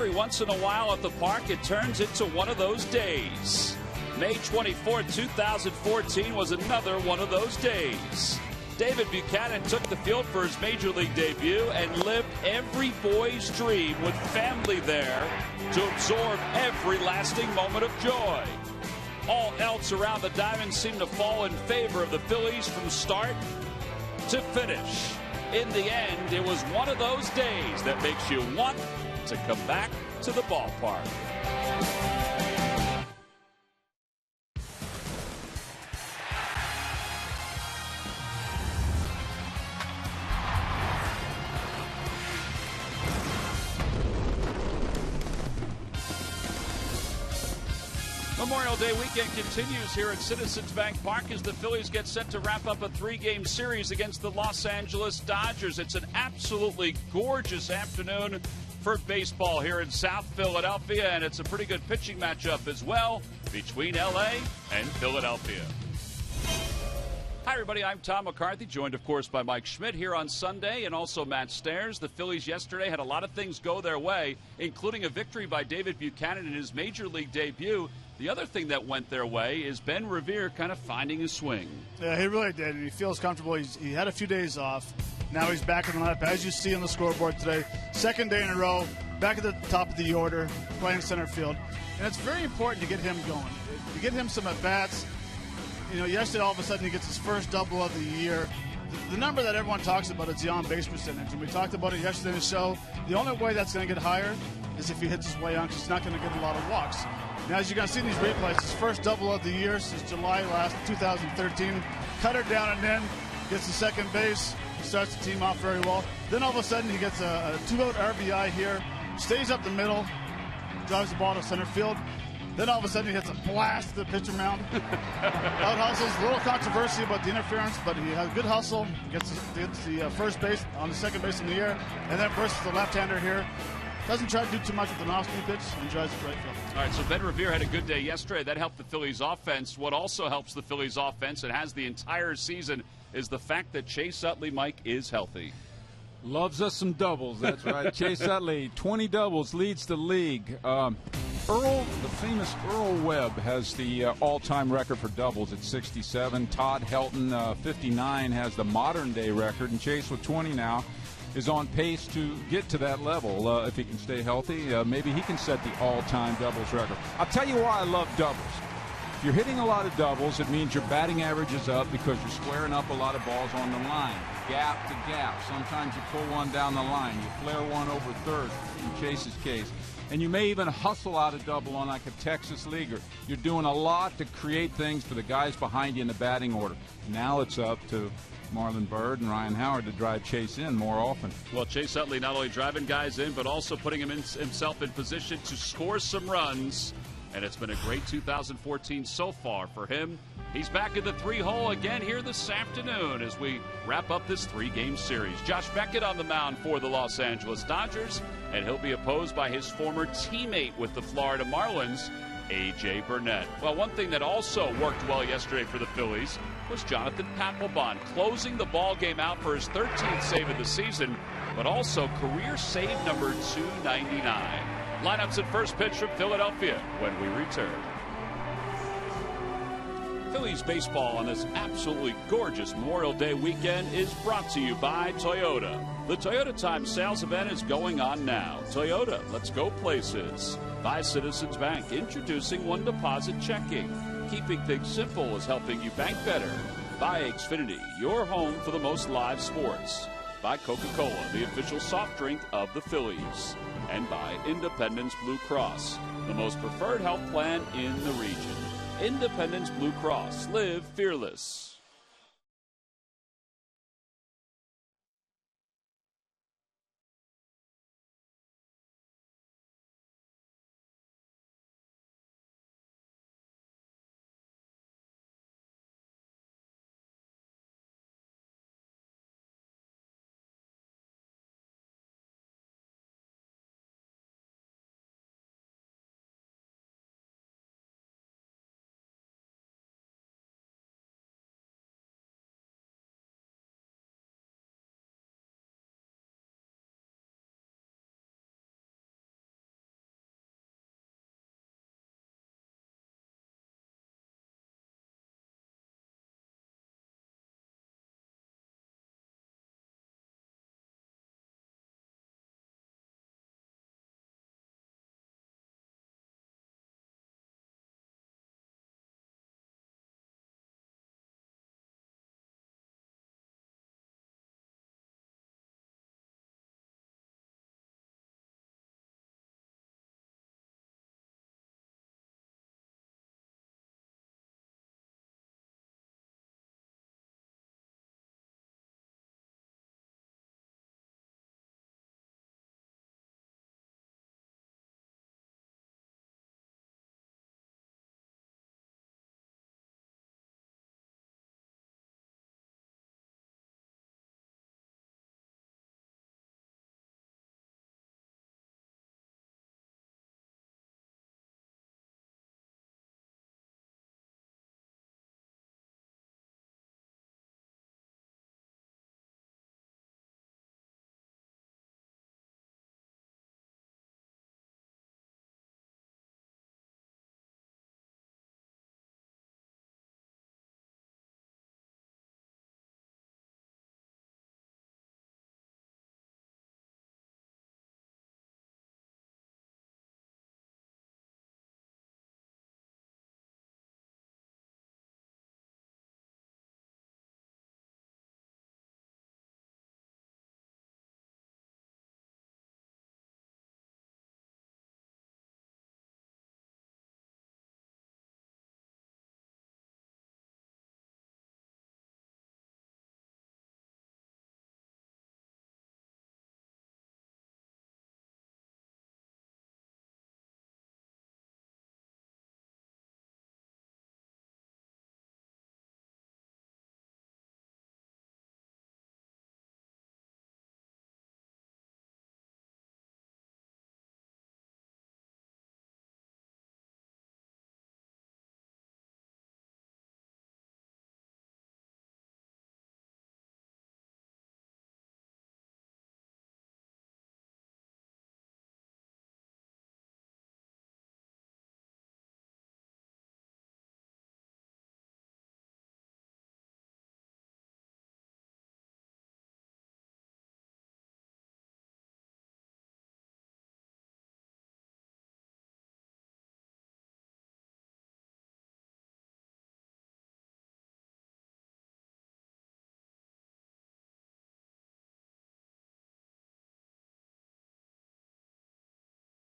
Every once in a while at the park, it turns into one of those days. May 24th, 2014 was another one of those days. David Buchanan took the field for his Major League debut and lived every boy's dream with family there to absorb every lasting moment of joy. All else around the diamond seemed to fall in favor of the Phillies from start to finish. In the end, it was one of those days that makes you want to come back to the ballpark. Memorial Day weekend continues here at Citizens Bank Park as the Phillies get set to wrap up a three-game series against the Los Angeles Dodgers. It's an absolutely gorgeous afternoon for baseball here in South Philadelphia, and it's a pretty good pitching matchup as well between L.A. and Philadelphia. Hi, everybody. I'm Tom McCarthy, joined, of course, by Mike Schmidt here on Sunday and also Matt Stairs. The Phillies yesterday had a lot of things go their way, including a victory by David Buchanan in his Major League debut. The other thing that went their way is Ben Revere kind of finding his swing. Yeah, he really did. He feels comfortable. He had a few days off. Now he's back in the lineup, as you see on the scoreboard today. Second day in a row, back at the top of the order, playing center field. And it's very important to get him going, to get him some at-bats. You know, yesterday all of a sudden he gets his first double of the year. The number that everyone talks about is the on-base percentage, and we talked about it yesterday in the show. The only way that's going to get higher is if he hits his way on, because he's not going to get a lot of walks. Now, as you're going to see in these replays, his first double of the year since July 2013. Cutter down and in, gets to second base, starts the team off very well. Then all of a sudden he gets a two-out RBI here, stays up the middle, drives the ball to center field. Then all of a sudden he hits a blast to the pitcher mound. Out hustles, a little controversy about the interference, but he has good hustle, gets the first base on the second base in the air, and then versus the left-hander here. Doesn't try to do too much with an off-speed pitch and drives it right field. All right, so Ben Revere had a good day yesterday. That helped the Phillies offense. What also helps the Phillies offense and has the entire season is the fact that Chase Utley, Mike, is healthy. Loves us some doubles, that's right. Chase Utley, 20 doubles, leads the league. The famous Earl Webb has the all-time record for doubles at 67. Todd Helton, 59, has the modern-day record, and Chase with 20 now is on pace to get to that level. If he can stay healthy, maybe he can set the all-time doubles record. I'll tell you why I love doubles. If you're hitting a lot of doubles, it means your batting average is up because you're squaring up a lot of balls on the line, gap to gap. Sometimes you pull one down the line. You flare one over third, in Chase's case. And you may even hustle out a double on like a Texas leaguer. You're doing a lot to create things for the guys behind you in the batting order. Now it's up to Marlon Byrd and Ryan Howard to drive Chase in more often. Well, Chase Utley not only driving guys in, but also putting himself in position to score some runs. And it's been a great 2014 so far for him. He's back in the three-hole again here this afternoon as we wrap up this three-game series. Josh Beckett on the mound for the Los Angeles Dodgers, and he'll be opposed by his former teammate with the Florida Marlins, A.J. Burnett. Well, one thing that also worked well yesterday for the Phillies was Jonathan Papelbon closing the ball game out for his 13th save of the season, but also career save number 299. Lineups at first pitch from Philadelphia when we return. Phillies baseball on this absolutely gorgeous Memorial Day weekend is brought to you by Toyota. The Toyota Time sales event is going on now. Toyota, let's go places. By Citizens Bank, introducing one deposit checking. Keeping things simple is helping you bank better. By Xfinity, your home for the most live sports. By Coca-Cola, the official soft drink of the Phillies. And by Independence Blue Cross, the most preferred health plan in the region. Independence Blue Cross. Live fearless.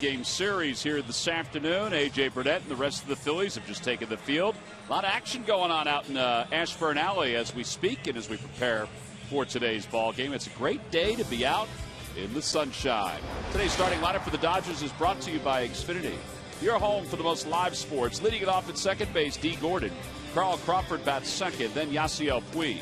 Game series here this afternoon. A.J. Burnett and the rest of the Phillies have just taken the field. A lot of action going on out in Ashburn Alley as we speak and as we prepare for today's ball game. It's a great day to be out in the sunshine. Today's starting lineup for the Dodgers is brought to you by Xfinity. Your home for the most live sports. Leading it off at second base, Dee Gordon. Carl Crawford bats second, then Yasiel Puig.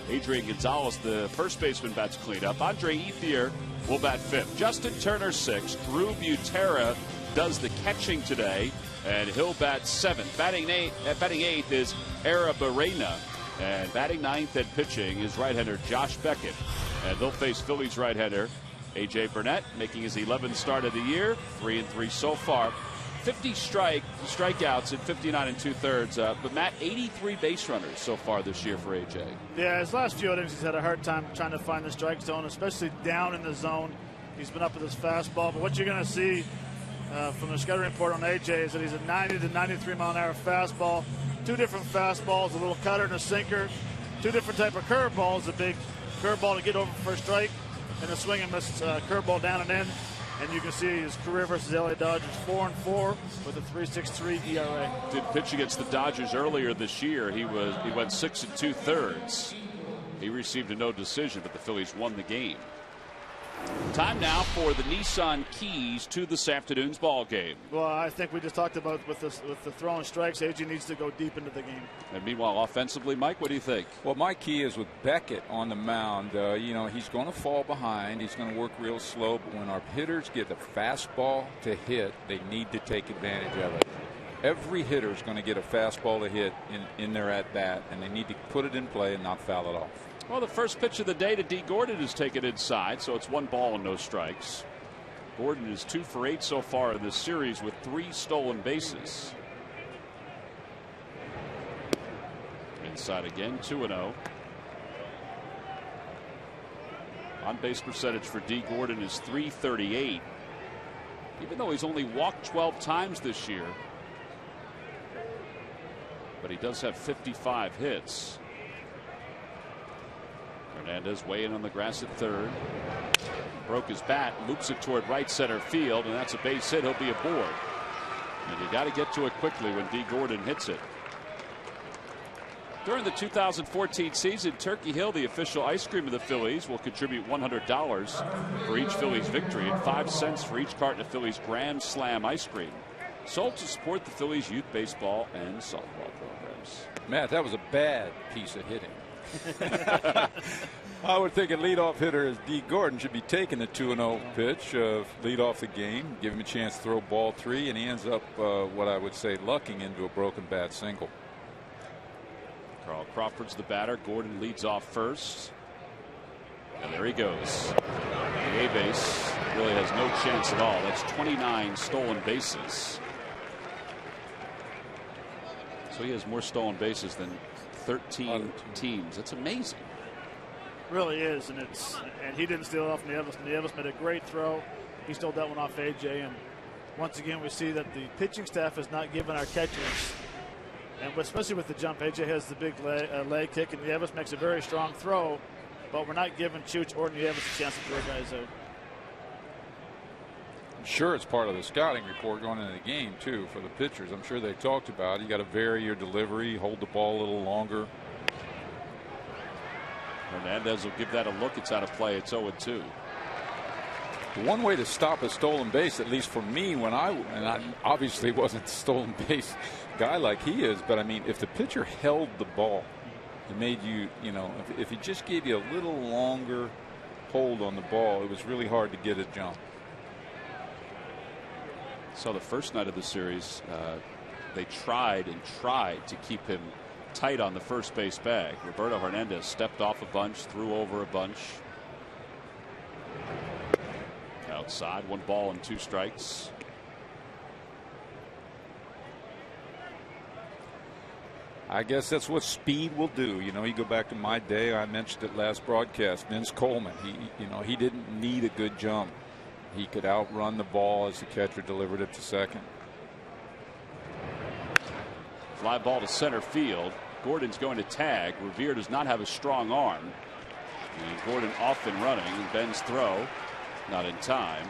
Adrian Gonzalez, the first baseman, bats cleanup. Andre Ethier will bat fifth. Justin Turner sixth. Drew Butera does the catching today, and he'll bat seventh. Batting eighth is Era Barrena, and batting ninth and pitching is right-hander Josh Beckett. And they'll face Phillies right-hander A.J. Burnett, making his 11th start of the year, 3-3 so far. 50 strikeouts in 59 2/3. But Matt, 83 base runners so far this year for AJ. Yeah, his last few innings he's had a hard time trying to find the strike zone, especially down in the zone. He's been up with his fastball, but what you're going to see from the scouting report on AJ is that he's a 90 to 93 mile an hour fastball, two different fastballs, a little cutter and a sinker, two different type of curveballs, a big curveball to get over for a strike, and a swing and miss curveball down and in. And you can see his career versus LA Dodgers 4-4 with a 3.63 ERA. Did pitch against the Dodgers earlier this year. He went 6 2/3. He received a no decision, but the Phillies won the game. Time now for the Nissan keys to this afternoon's ball game. Well, I think we just talked about with the throwing strikes, AJ needs to go deep into the game. And meanwhile, offensively, Mike, what do you think? Well, my key is with Beckett on the mound. He's going to fall behind. He's going to work real slow. But when our hitters get a fastball to hit, they need to take advantage of it. Every hitter is going to get a fastball to hit in their at-bat, and they need to put it in play and not foul it off. Well, the first pitch of the day to Dee Gordon is taken inside, so it's 1 ball and no strikes. Gordon is 2 for 8 so far in this series with 3 stolen bases. Inside again, 2-0. On base percentage for Dee Gordon is .338. Even though he's only walked 12 times this year, but he does have 55 hits. Hernandez weighing on the grass at third. Broke his bat, loops it toward right center field, and that's a base hit. He'll be aboard. And you got to get to it quickly when Dee Gordon hits it. During the 2014 season, Turkey Hill, the official ice cream of the Phillies, will contribute $100 for each Phillies victory and 5 cents for each carton of Phillies Grand Slam ice cream. Sold to support the Phillies youth baseball and softball programs. Matt, that was a bad piece of hitting. I would think a leadoff hitter as Dee Gordon should be taking the 2-0 pitch, lead off the game, give him a chance to throw ball 3, and he ends up what I would say lucking into a broken bat single. Carl Crawford's the batter. Gordon leads off first. And there he goes. The A base really has no chance at all. That's 29 stolen bases. So he has more stolen bases than 13 teams. That's amazing. Really is, and he didn't steal it off Nieves. Nieves made a great throw. He stole that one off AJ, and once again we see that the pitching staff is not giving our catchers, and especially with the jump, AJ has the big leg kick, and Nieves makes a very strong throw, but we're not giving Chooch or Nieves a chance to throw guys out. I'm sure it's part of the scouting report going into the game too for the pitchers. I'm sure they talked about it. You got to vary your delivery, hold the ball a little longer. Hernandez will give that a look. It's out of play. It's 0-2. The one way to stop a stolen base, at least for me, and I obviously wasn't a stolen base guy like he is, but I mean, if the pitcher held the ball, it made you, if he just gave you a little longer hold on the ball, it was really hard to get a jump. So the first night of the series, they tried to keep him tight on the first base bag. Roberto Hernandez stepped off a bunch, threw over a bunch. Outside, 1 ball and 2 strikes. I guess that's what speed will do. You go back to my day, I mentioned it last broadcast, Vince Coleman, he didn't need a good jump. He could outrun the ball as the catcher delivered it to second. Fly ball to center field. Gordon's going to tag. Revere does not have a strong arm. And Gordon off and running. And Ben's throw not in time.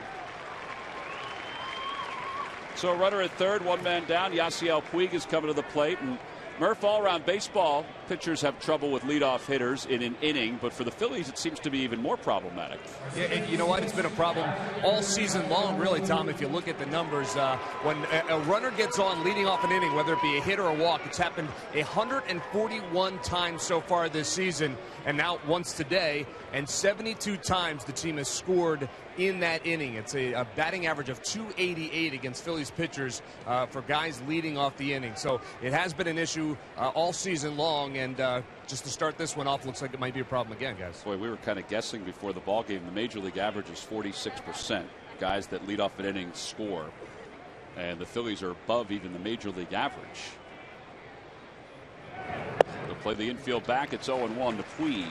So a runner at third, one man down. Yasiel Puig is coming to the plate. And Murph, all around baseball, pitchers have trouble with leadoff hitters in an inning, but for the Phillies, it seems to be even more problematic. Yeah, and you know what? It's been a problem all season long, really, Tom, if you look at the numbers. When a runner gets on leading off an inning, whether it be a hit or a walk, it's happened 141 times so far this season, and now once today, and 72 times the team has scored in that inning. It's a batting average of .288 against Phillies pitchers for guys leading off the inning. So it has been an issue all season long, and just to start this one off, looks like it might be a problem again, guys. Boy, we were kind of guessing before the ball game. The major league average is 46%. Guys that lead off an inning score, and the Phillies are above even the major league average. They'll play the infield back. It's 0-1 to Puig.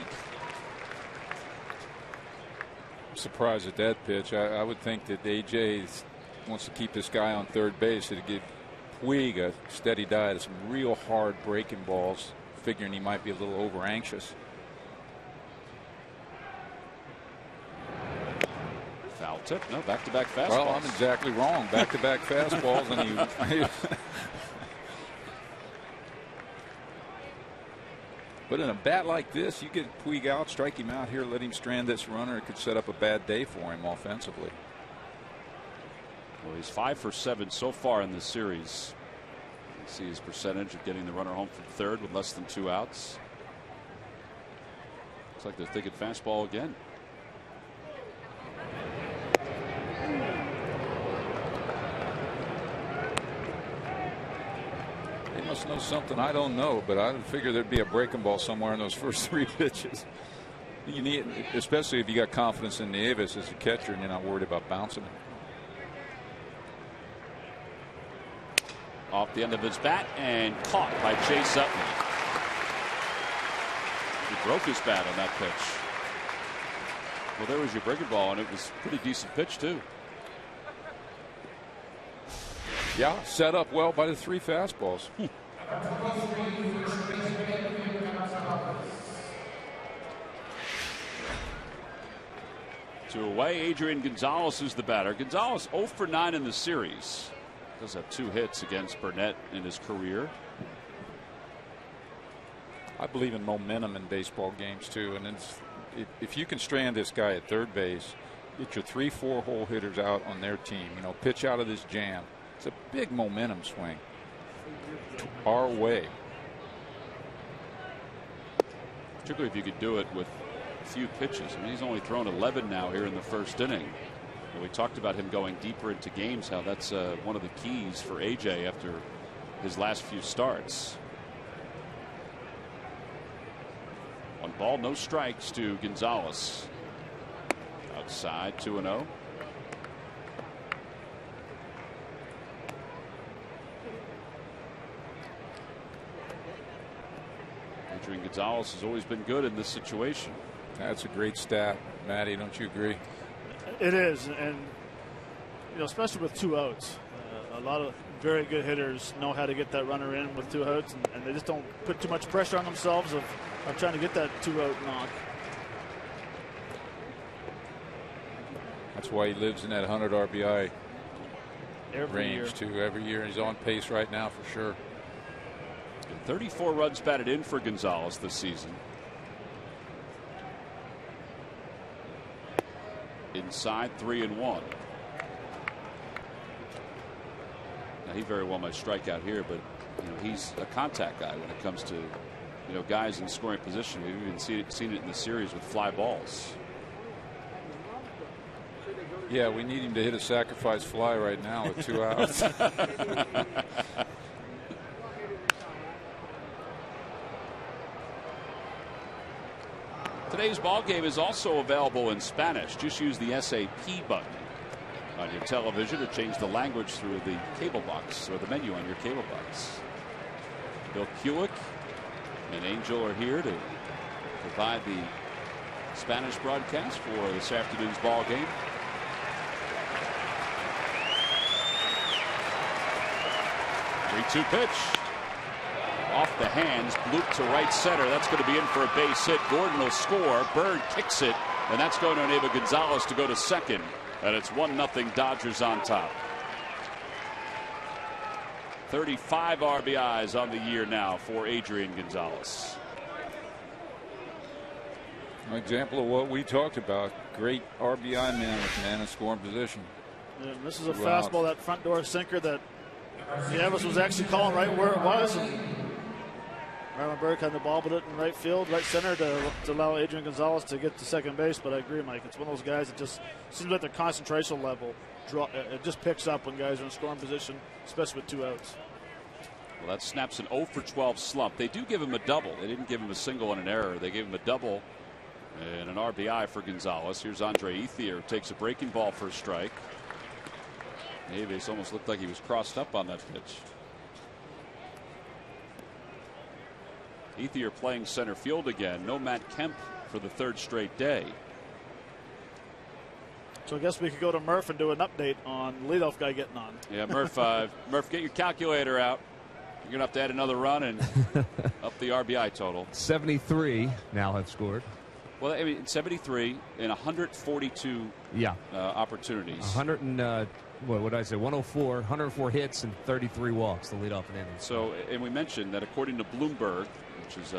Surprised at that pitch. I would think that AJ wants to keep this guy on third base. It'd give Puig a steady diet of some real hard breaking balls, figuring he might be a little over anxious. Foul tip. No, back-to-back fastballs. Well, I'm exactly wrong. Back-to-back fastballs, and he. But in a bat like this, you get Puig out, strike him out here, let him strand this runner. It could set up a bad day for him offensively. Well, he's 5 for 7 so far in this series. You see his percentage of getting the runner home from third with less than 2 outs. Looks like they're thinking fastball again. They must know something I don't know, but I would figure there'd be a breaking ball somewhere in those first 3 pitches. You need, especially if you got confidence in Nieves as a catcher and you're not worried about bouncing it. Off the end of his bat and caught by Chase Utley. He broke his bat on that pitch. Well, there was your breaking ball, and it was a pretty decent pitch, too. Yeah, set up well by the 3 fastballs. To away, Adrian Gonzalez is the batter. Gonzalez 0 for 9 in the series. Does have 2 hits against Burnett in his career. I believe in momentum in baseball games too, and if you can strand this guy at third base, get your 3-4 hole hitters out on their team, pitch out of this jam. It's a big momentum swing our way. Particularly if you could do it with a few pitches. I mean, he's only thrown 11 now here in the first inning. And we talked about him going deeper into games, how that's one of the keys for AJ after his last few starts. 1 ball, no strikes to Gonzalez. Outside, 2-0. Adrian Gonzalez has always been good in this situation. That's a great stat, Matty. Don't you agree? It is, and especially with 2 outs, a lot of very good hitters know how to get that runner in with 2 outs, and they just don't put too much pressure on themselves of trying to get that 2-out knock. That's why he lives in that 100 RBI every range year. too. Every year he's on pace right now for sure. 34 runs batted in for Gonzalez this season. Inside, 3-1. Now he very well might strike out here, but he's a contact guy when it comes to guys in scoring position. We've even seen it in the series with fly balls. Yeah, we need him to hit a sacrifice fly right now with 2 outs. Today's ball game is also available in Spanish. Just use the SAP button on your television or change the language through the cable box or the menu on your cable box. Bill Kulick and Angel are here to provide the Spanish broadcast for this afternoon's ball game. Three-two pitch. Off the hands, bloop to right center. That's going to be in for a base hit. Gordon will score. Bird kicks it, and that's going to enable Gonzalez to go to second. And it's 1-0 Dodgers on top. 35 RBIs on the year now for Adrian Gonzalez. An example of what we talked about. Great RBI man in scoring position. And this is a fastball, that front door sinker that Nieves was actually calling right where it was. And Marlon Burke had the ball, but it in right field, right center to allow Adrian Gonzalez to get to second base. But I agree, Mike. It's one of those guys that just seems like their concentration level it just picks up when guys are in scoring position, especially with 2 outs. Well, that snaps an 0 for 12 slump. They do give him a double. They didn't give him a single and an error. They gave him a double and an RBI for Gonzalez. Here's Andre Ethier, takes a breaking ball for a strike. Nieves almost looked like he was crossed up on that pitch. Ethier playing center field again. No Matt Kemp for the 3rd straight day. So I guess we could go to Murph and do an update on the leadoff guy getting on. Yeah, Murph, Murph, get your calculator out. You're going to have to add another run and up the RBI total. 73 now have scored. Well, I mean, 73 in 142 opportunities. 100 and what did I say? 104, 104 hits and 33 walks to lead off an inning. So, and we mentioned that according to Bloomberg, which is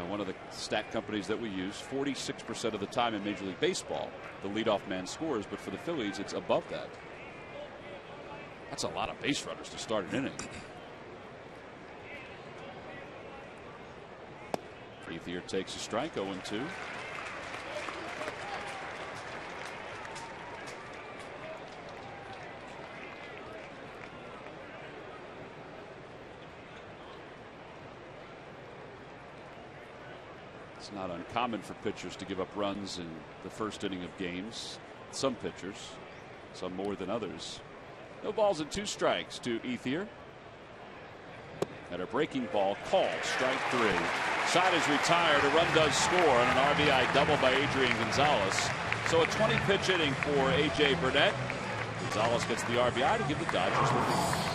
one of the stat companies that we use, 46% of the time in Major League Baseball, the leadoff man scores, but for the Phillies, it's above that. That's a lot of base runners to start an inning. Ethier takes a strike, 0-2. It's not uncommon for pitchers to give up runs in the first inning of games. Some pitchers, some more than others. No balls and 2 strikes to Ethier. And a breaking ball called, strike 3. Side is retired. A run does score on an RBI double by Adrian Gonzalez. So a 20-pitch inning for A.J. Burnett. Gonzalez gets the RBI to give the Dodgers the lead.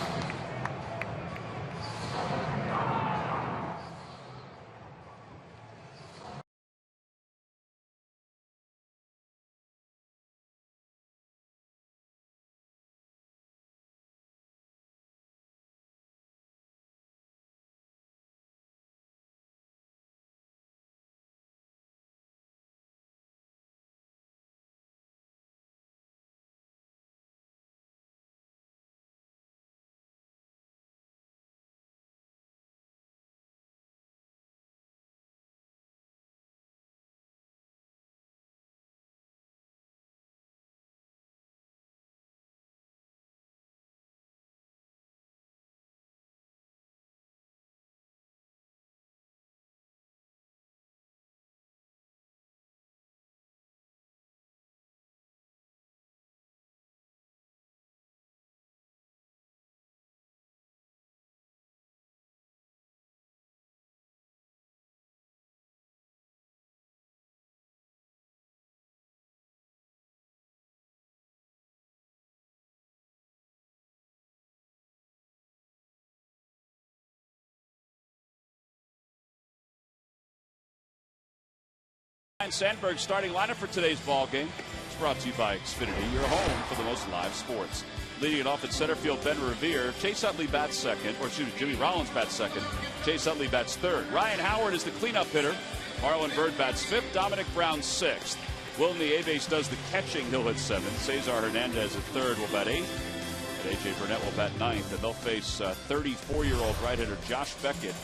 Sandberg starting lineup for today's ball game. It's brought to you by Xfinity, your home for the most live sports. Leading it off at center field, Ben Revere. Chase Utley bats second, or excuse me, Jimmy Rollins bats second. Chase Utley bats third. Ryan Howard is the cleanup hitter. Marlon Byrd bats fifth. Dominic Brown sixth. Will Nieves does the catching. He'll hit seventh. Cesar Hernandez at third will bat eighth. And A.J. Burnett will bat ninth. And they'll face 34-year-old right-hander Josh Beckett.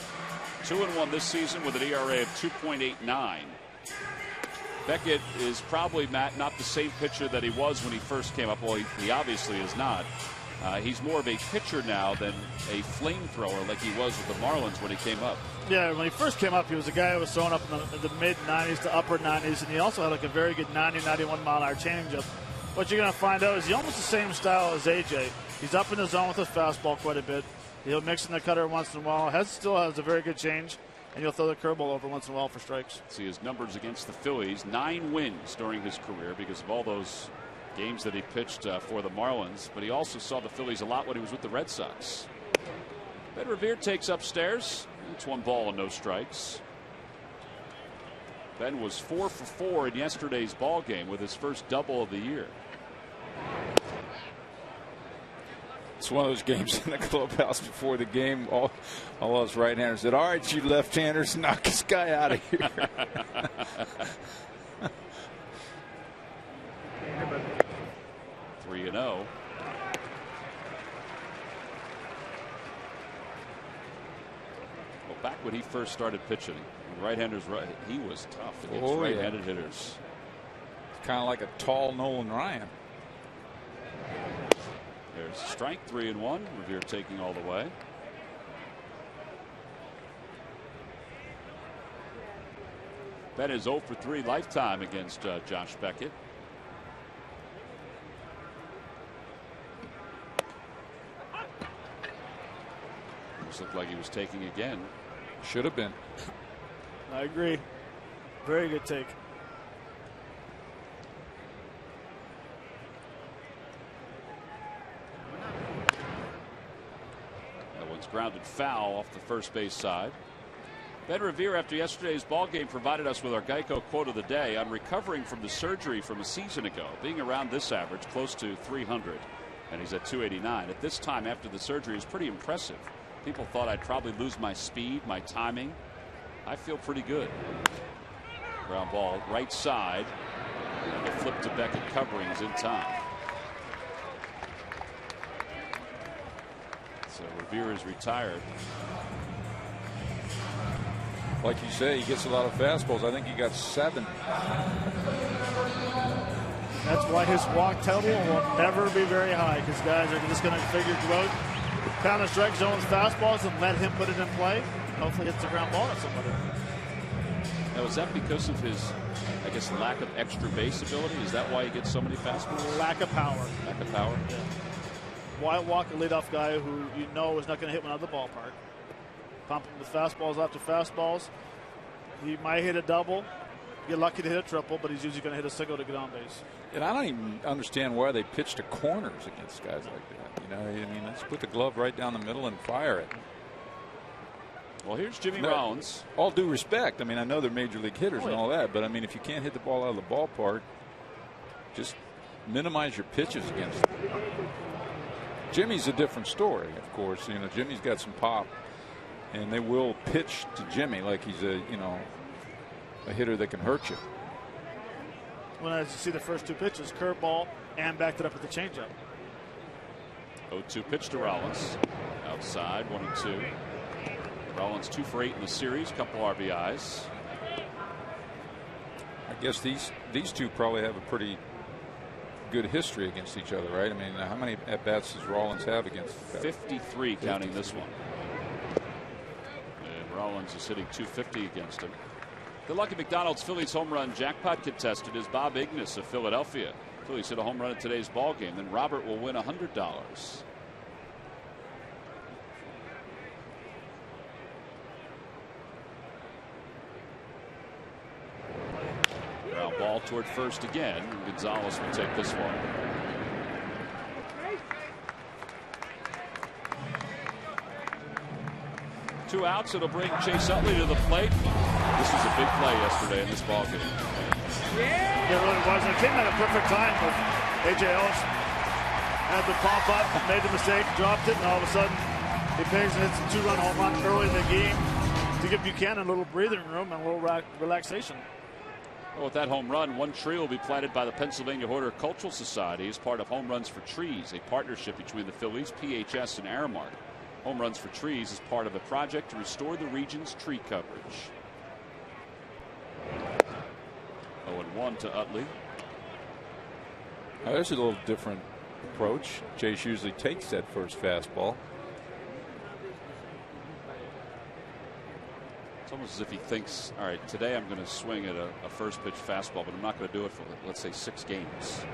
2-1 this season with an ERA of 2.89. Beckett is probably, Matt, not the same pitcher that he was when he first came up. Well, he obviously is not. He's more of a pitcher now than a flamethrower like he was with the Marlins when he came up. Yeah, when he first came up, he was a guy who was throwing up in the mid-90s to upper 90s, and he also had like a very good 90, 91 mile-an-hour changeup. What you're going to find out is he's almost the same style as A.J. He's up in the zone with his fastball quite a bit. He'll mix in the cutter once in a while. Still has a very good change. And he'll throw the curveball over once in a while for strikes. See his numbers against the Phillies. 9 wins during his career because of all those games that he pitched for the Marlins. But he also saw the Phillies a lot when he was with the Red Sox. Ben Revere takes upstairs. It's 1 ball and no strikes. Ben was 4 for 4 in yesterday's ball game with his first double of the year. one of those games in the clubhouse before the game. All us right-handers said, "All right, you left-handers, knock this guy out of here." 3-0. Well, back when he first started pitching, right-handers, he was tough against right-handed hitters. It's kind of like a tall Nolan Ryan. There's strike 3-1. Revere taking all the way. Ben is 0 for 3 lifetime against Josh Beckett. Almost looked like he was taking again. Should have been. I agree. Very good take. That one's grounded foul off the first base side. Ben Revere, after yesterday's ball game, provided us with our Geico quote of the day. "I'm recovering from the surgery from a season ago, being around this average, close to 300, and he's at 289. At this time after the surgery is pretty impressive. People thought I'd probably lose my speed, my timing. I feel pretty good." Ground ball right side, and the flip to Beckett covering is in time. So Revere is retired. Like you say, he gets a lot of fastballs. I think he got 7. That's why his walk total will never be very high, because guys are just going to figure go out, pound the strike zone with fastballs and let him put it in play. Hopefully hits the ground ball at somebody. Now, is that because of his, I guess, lack of extra base ability? Is that why he gets so many fastballs? Lack of power. Lack of power? Yeah. Why walk a leadoff guy who you know is not going to hit one out of the ballpark? Pump him with fastballs after fastballs. He might hit a double, get lucky to hit a triple, but he's usually going to hit a single to get on base. And I don't even understand why they pitch to corners against guys like that. You know, I mean, let's put the glove right down the middle and fire it. Well, here's Jimmy Rollins. All due respect. I mean, I know they're major league hitters and all that, but I mean, if you can't hit the ball out of the ballpark, just minimize your pitches against them. Jimmy's a different story, of course. You know, Jimmy's got some pop, and they will pitch to Jimmy like he's a hitter that can hurt you. When I see the first 2 pitches, curveball and backed it up with the changeup. 0-2 pitch to Rollins. Outside, 1-2. Rollins 2 for 8 in the series, couple RBIs. I guess these two probably have a pretty good history against each other, right? I mean, how many at-bats does Rollins have against? 53 counting this one. And Rollins is hitting 250 against him. The Lucky McDonald's Phillies home run jackpot contestant is Bob Ignis of Philadelphia. Phillies hit a home run in today's ball game. Then Robert will win $100. Ground ball toward first again. Gonzalez will take this one. Two outs. It'll bring Chase Utley to the plate. This was a big play yesterday in this ball game. It really was. It came at a perfect time. A.J. Ellis had the pop up, made the mistake, dropped it, and all of a sudden he pays and hits a 2-run home run early in the game to give Buchanan a little breathing room and a little relaxation. Well, with that home run, one tree will be planted by the Pennsylvania Horticultural Society as part of Home Runs for Trees, a partnership between the Phillies, PHS, and Aramark. Home Runs for Trees is part of a project to restore the region's tree coverage. 0-1 to Utley. Now, there's a little different approach. Chase usually takes that first fastball. It's almost as if he thinks, all right, today I'm going to swing at a first pitch fastball, but I'm not going to do it for, let's say, 6 games.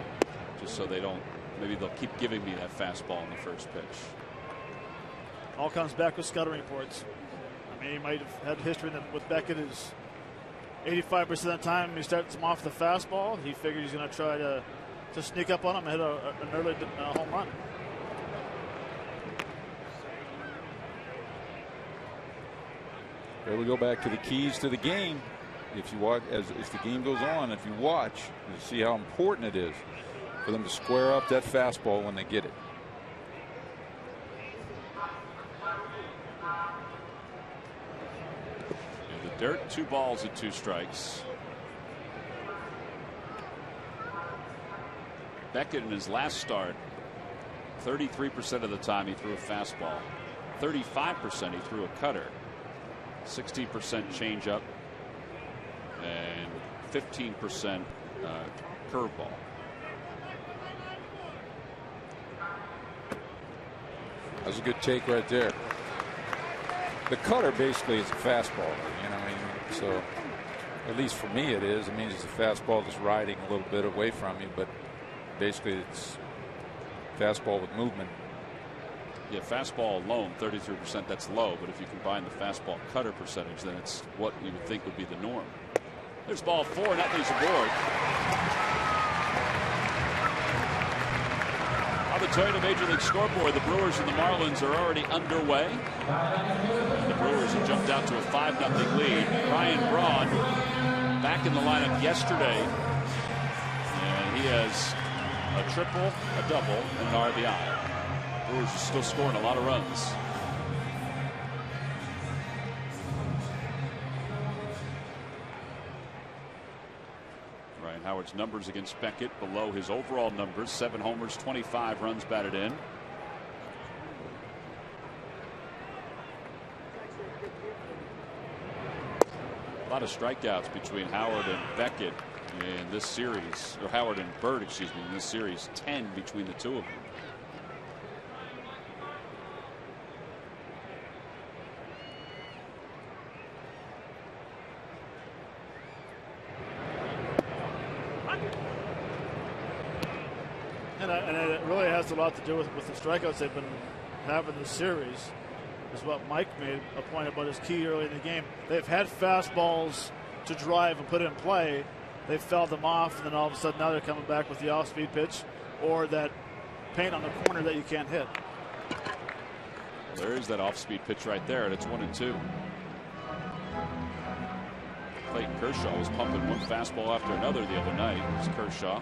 Just so they don't, maybe they'll keep giving me that fastball in the first pitch. All comes back with scouting reports. I mean, he might have had history with Beckett is 85% of the time he starts him off the fastball. He figured he's going to try to sneak up on him and hit an early home run. There we go back to the keys to the game. If you watch, as the game goes on, if you watch, you see how important it is for them to square up that fastball when they get it. Dirt, 2 balls and 2 strikes. Beckett in his last start, 33% of the time he threw a fastball. 35% he threw a cutter. 60% changeup. And 15% curveball. That was a good take right there. The cutter basically is a fastball, you know. So at least for me it is. It means it's a fastball that's riding a little bit away from you, but basically it's fastball with movement. Yeah, fastball alone, 33%, that's low. But if you combine the fastball cutter percentage, then it's what you would think would be the norm. There's ball 4, and that leaves a board. On the Toyota Major League scoreboard, the Brewers and the Marlins are already underway. The Brewers have jumped out to a 5-0 lead. Ryan Braun back in the lineup yesterday. And he has a triple, a double, and an RBI. Brewers are still scoring a lot of runs. Ryan Howard's numbers against Beckett below his overall numbers. 7 homers, 25 runs batted in. A lot of strikeouts between Howard and Beckett in this series, or Howard and Bird, excuse me, in this series. 10 between the two of them. And it really has a lot to do with the strikeouts they've been having this series. Is what Mike made a point about as key early in the game. They've had fastballs to drive and put in play. They've fouled them off, and then all of a sudden now they're coming back with the off-speed pitch or that paint on the corner that you can't hit. There is that off-speed pitch right there, and it's 1-2. Clayton Kershaw was pumping one fastball after another the other night. It was Kershaw.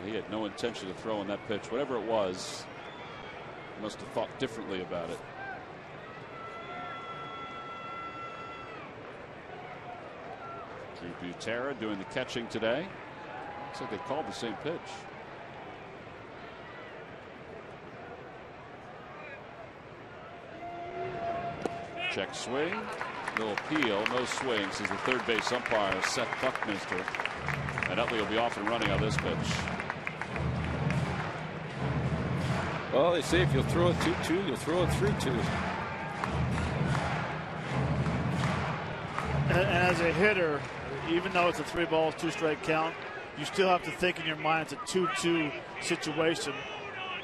He had no intention of throwing that pitch. Whatever it was, he must have thought differently about it. Drew Butera doing the catching today. Looks like they called the same pitch. Check swing. No appeal, no swing, says the third base umpire, Seth Buckminster. And Utley will be off and running on this pitch. Well, they say if you'll throw it 2-2, you'll throw it 3-2. And as a hitter, even though it's a 3-ball, 2-strike count, you still have to think in your mind it's a 2-2 situation.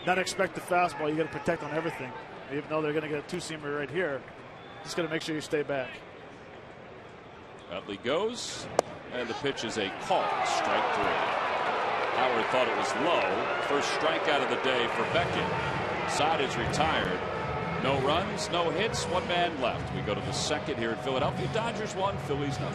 Not expect the fastball. You got to protect on everything. Even though they're going to get a 2-seamer right here, just got to make sure you stay back. Utley goes, and the pitch is a call, strike 3. Howard thought it was low. First strikeout of the day for Beckett. Side is retired. No runs, no hits, 1 man left. We go to the second here in Philadelphia. Dodgers 1, Phillies 0.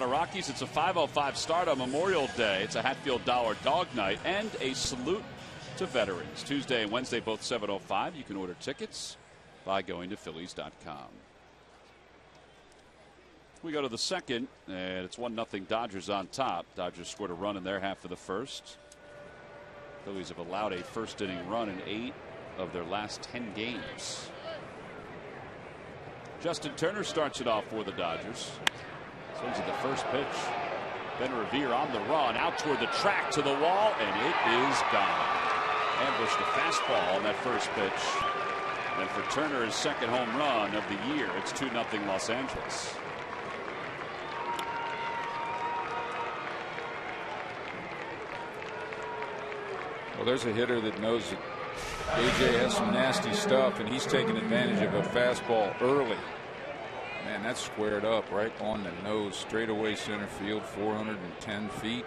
Rockies. It's a 5:05 start on Memorial Day. It's a Hatfield Dollar Dog Night and a salute to veterans. Tuesday and Wednesday, both 7:05. You can order tickets by going to Phillies.com. We go to the second, and it's 1-0 Dodgers on top. Dodgers scored a run in their half of the first. Phillies have allowed a first inning run in 8 of their last 10 games. Justin Turner starts it off for the Dodgers. Swings at the first pitch. Ben Revere on the run, out toward the track to the wall, and it is gone. Ambushed a fastball on that first pitch. And for Turner, his second home run of the year, it's 2-0 Los Angeles. Well, there's a hitter that knows that AJ has some nasty stuff, and he's taking advantage of a fastball early. Man, that's squared up right on the nose, straightaway center field, 410 feet.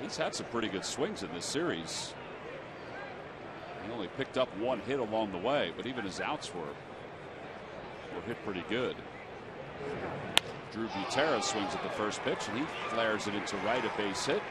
He's had some pretty good swings in this series. He only picked up one hit along the way, but even his outs were hit pretty good. Drew Butera swings at the first pitch, and he flares it into right, a base hit.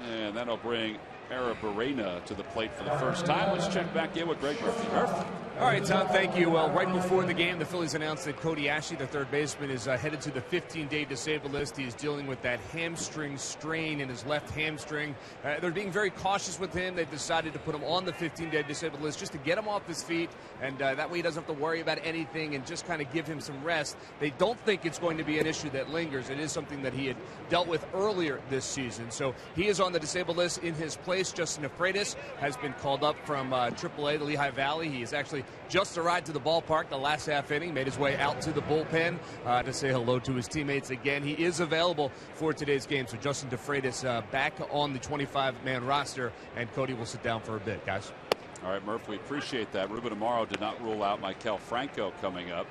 And that'll bring Arozarena to the plate for the first time. Let's check back in with Greg Murphy. Murph. All right, Tom, thank you. Well, right before the game, the Phillies announced that Cody Ashley, the third baseman, is headed to the 15-day disabled list. He is dealing with that hamstring strain in his left hamstring. They're being very cautious with him. They've decided to put him on the 15-day disabled list just to get him off his feet, and that way he doesn't have to worry about anything and just kind of give him some rest. They don't think it's going to be an issue that lingers. It is something that he had dealt with earlier this season. So he is on the disabled list. In his place, Justin Afraitis has been called up from AAA to Lehigh Valley. He is actually just arrived to the ballpark the last half inning, made his way out to the bullpen to say hello to his teammates again. He is available for today's game, so Justin Afraitis back on the 25-man roster, and Cody will sit down for a bit, guys. All right, Murph, we appreciate that. Ruben Amaro did not rule out Maikel Franco coming up.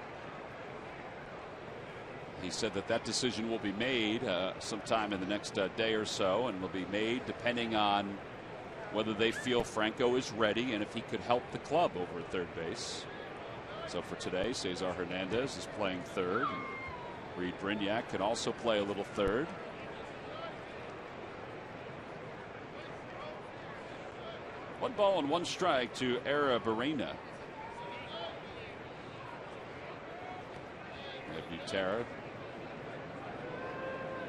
He said that decision will be made sometime in the next day or so, and will be made depending on whether they feel Franco is ready and if he could help the club over at third base. So for today, Cesar Hernandez is playing third. And Reed Brignac can also play a little third. One ball and one strike to Arozarena. Butera,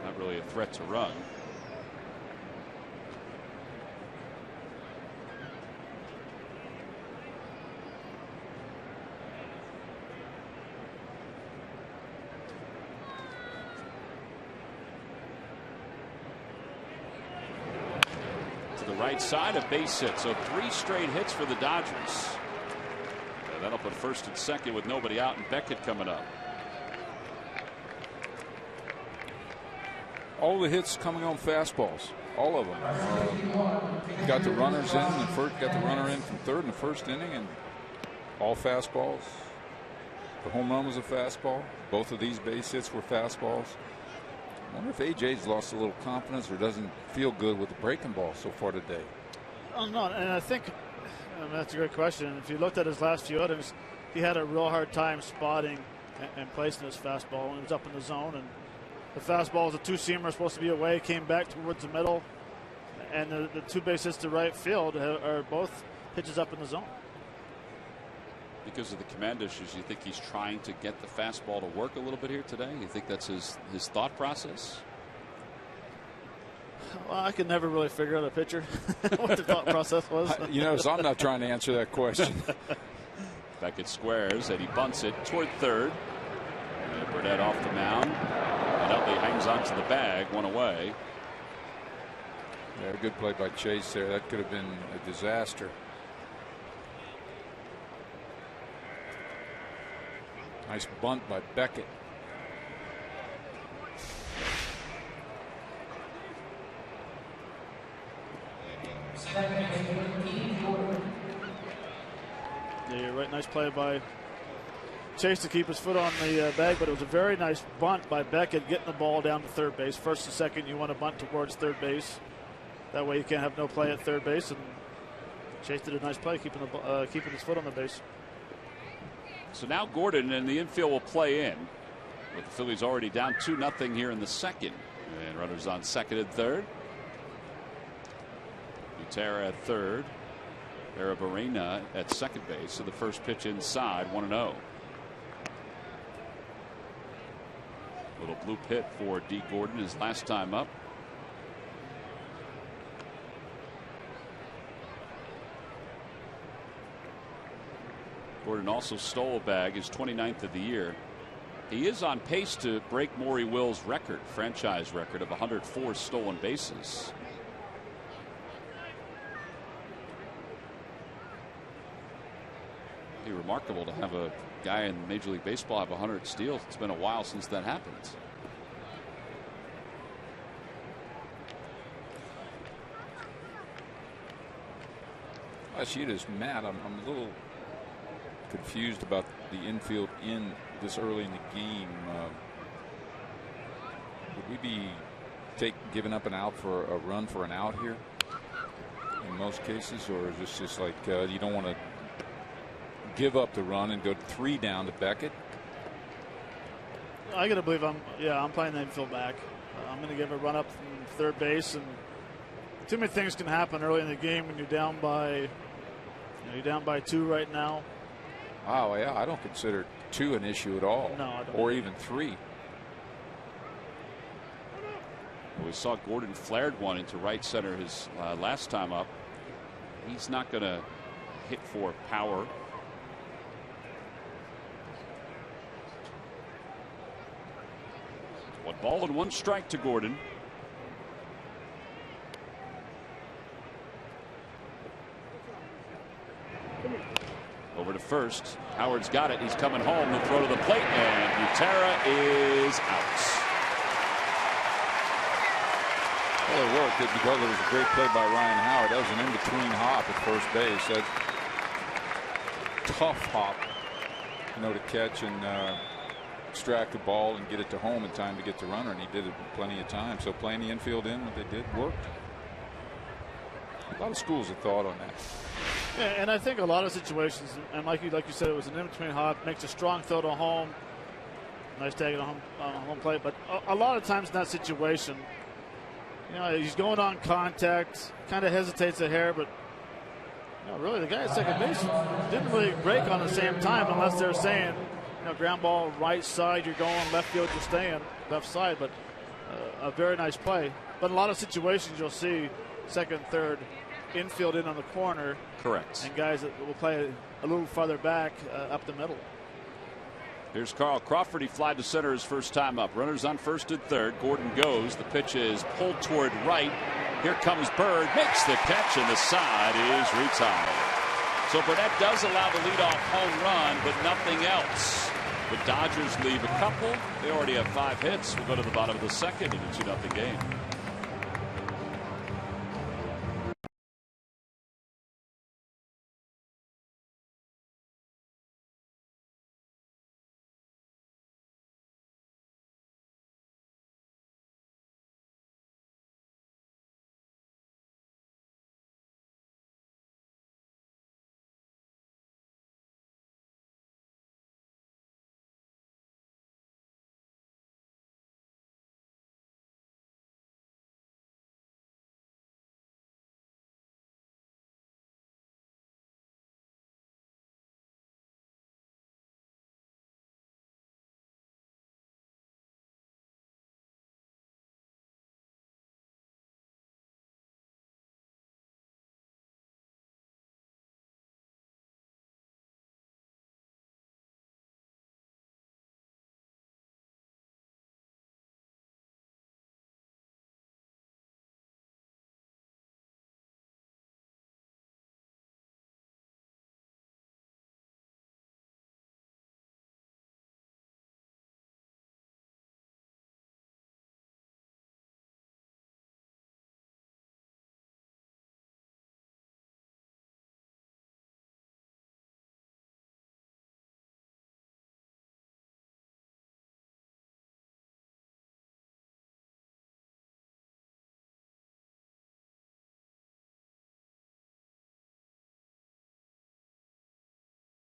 not really a threat to run. Right side, a base hit. So 3 straight hits for the Dodgers. And that'll put first and second with nobody out, and Beckett coming up. All the hits coming on fastballs, all of them. Got the runners in, and first got the runner in from third in the first inning, and all fastballs. The home run was a fastball. Both of these base hits were fastballs. I wonder if AJ's lost a little confidence or doesn't feel good with the breaking ball so far today. Oh, no, and I think that's a great question. If you looked at his last few outings, he had a real hard time spotting and placing his fastball when he was up in the zone. And the fastball was a two-seamer, supposed to be away, came back towards the middle, and the 2 base hits to right field are both pitches up in the zone. Because of the command issues, you think he's trying to get the fastball to work a little bit here today? You think that's his thought process? Well, I could never really figure out a pitcher what the thought process was. So I'm not trying to answer that question. Beckett squares, and he bunts it toward third. And Burnett off the mound. And Utley hangs on to the bag, one away. Yeah, good play by Chase there. That could have been a disaster. Nice bunt by Beckett. Yeah, you're right. Nice play by Chase to keep his foot on the bag, but it was a very nice bunt by Beckett, getting the ball down to third base. First and second, you want to bunt towards third base. That way you can't have no play at third base, and Chase did a nice play keeping his foot on the base. So now Gordon and the infield will play in, with the Phillies already down 2-0 here in the second. And runners on second and third. Butera at third. Arozarena at second base. So the first pitch inside, 1-0. Little blue pit for D. Gordon his last time up. Gordon also stole a bag, his 29th of the year. He is on pace to break Maury Will's record, franchise record of 104 stolen bases. It'd be remarkable to have a guy in Major League Baseball have 100 steals. It's been a while since that happened. Yoshida mad. I'm a little confused about the infield in this early in the game. Would we be giving up an out for a run for an out here in most cases, or is this just like you don't want to give up the run and go 3 down to Beckett? I gotta believe I'm playing the infield back. I'm gonna give a run up from third base, and too many things can happen early in the game when you're down by 2 right now. Wow, yeah, I don't consider 2 an issue at all. No, I don't. Or even 3. We saw Gordon flared one into right center his last time up. He's not going to hit for power. One ball and 1 strike to Gordon. Over to first. Howard's got it. He's coming home. The throw to the plate, and Butera is out. Well, it worked because it was a great play by Ryan Howard. That was an in-between hop at first base. That tough hop, to catch and extract the ball and get it to home in time to get the runner, and he did it plenty of times. So playing the infield in, what they did worked. A lot of schools of thought on that. Yeah, and I think a lot of situations, and like you said, it was an in-between hop, makes a strong throw to home. Nice tag on home plate, but a lot of times in that situation, he's going on contact, kind of hesitates a hair, but really the guy at second base didn't really break on the same time, unless they're saying, ground ball right side, you're going, left field, you're staying left side. But a very nice play. But in a lot of situations, you'll see second, third, infield in on the corner. Correct. And guys that will play a little farther back up the middle. Here's Carl Crawford. He flied to center his first time up. Runners on first and third. Gordon goes. The pitch is pulled toward right. Here comes Bird. Makes the catch, and the side is retired. So Burnett does allow the leadoff home run, but nothing else. The Dodgers leave a couple. They already have 5 hits. We'll go to the bottom of the second in a 2-0 game.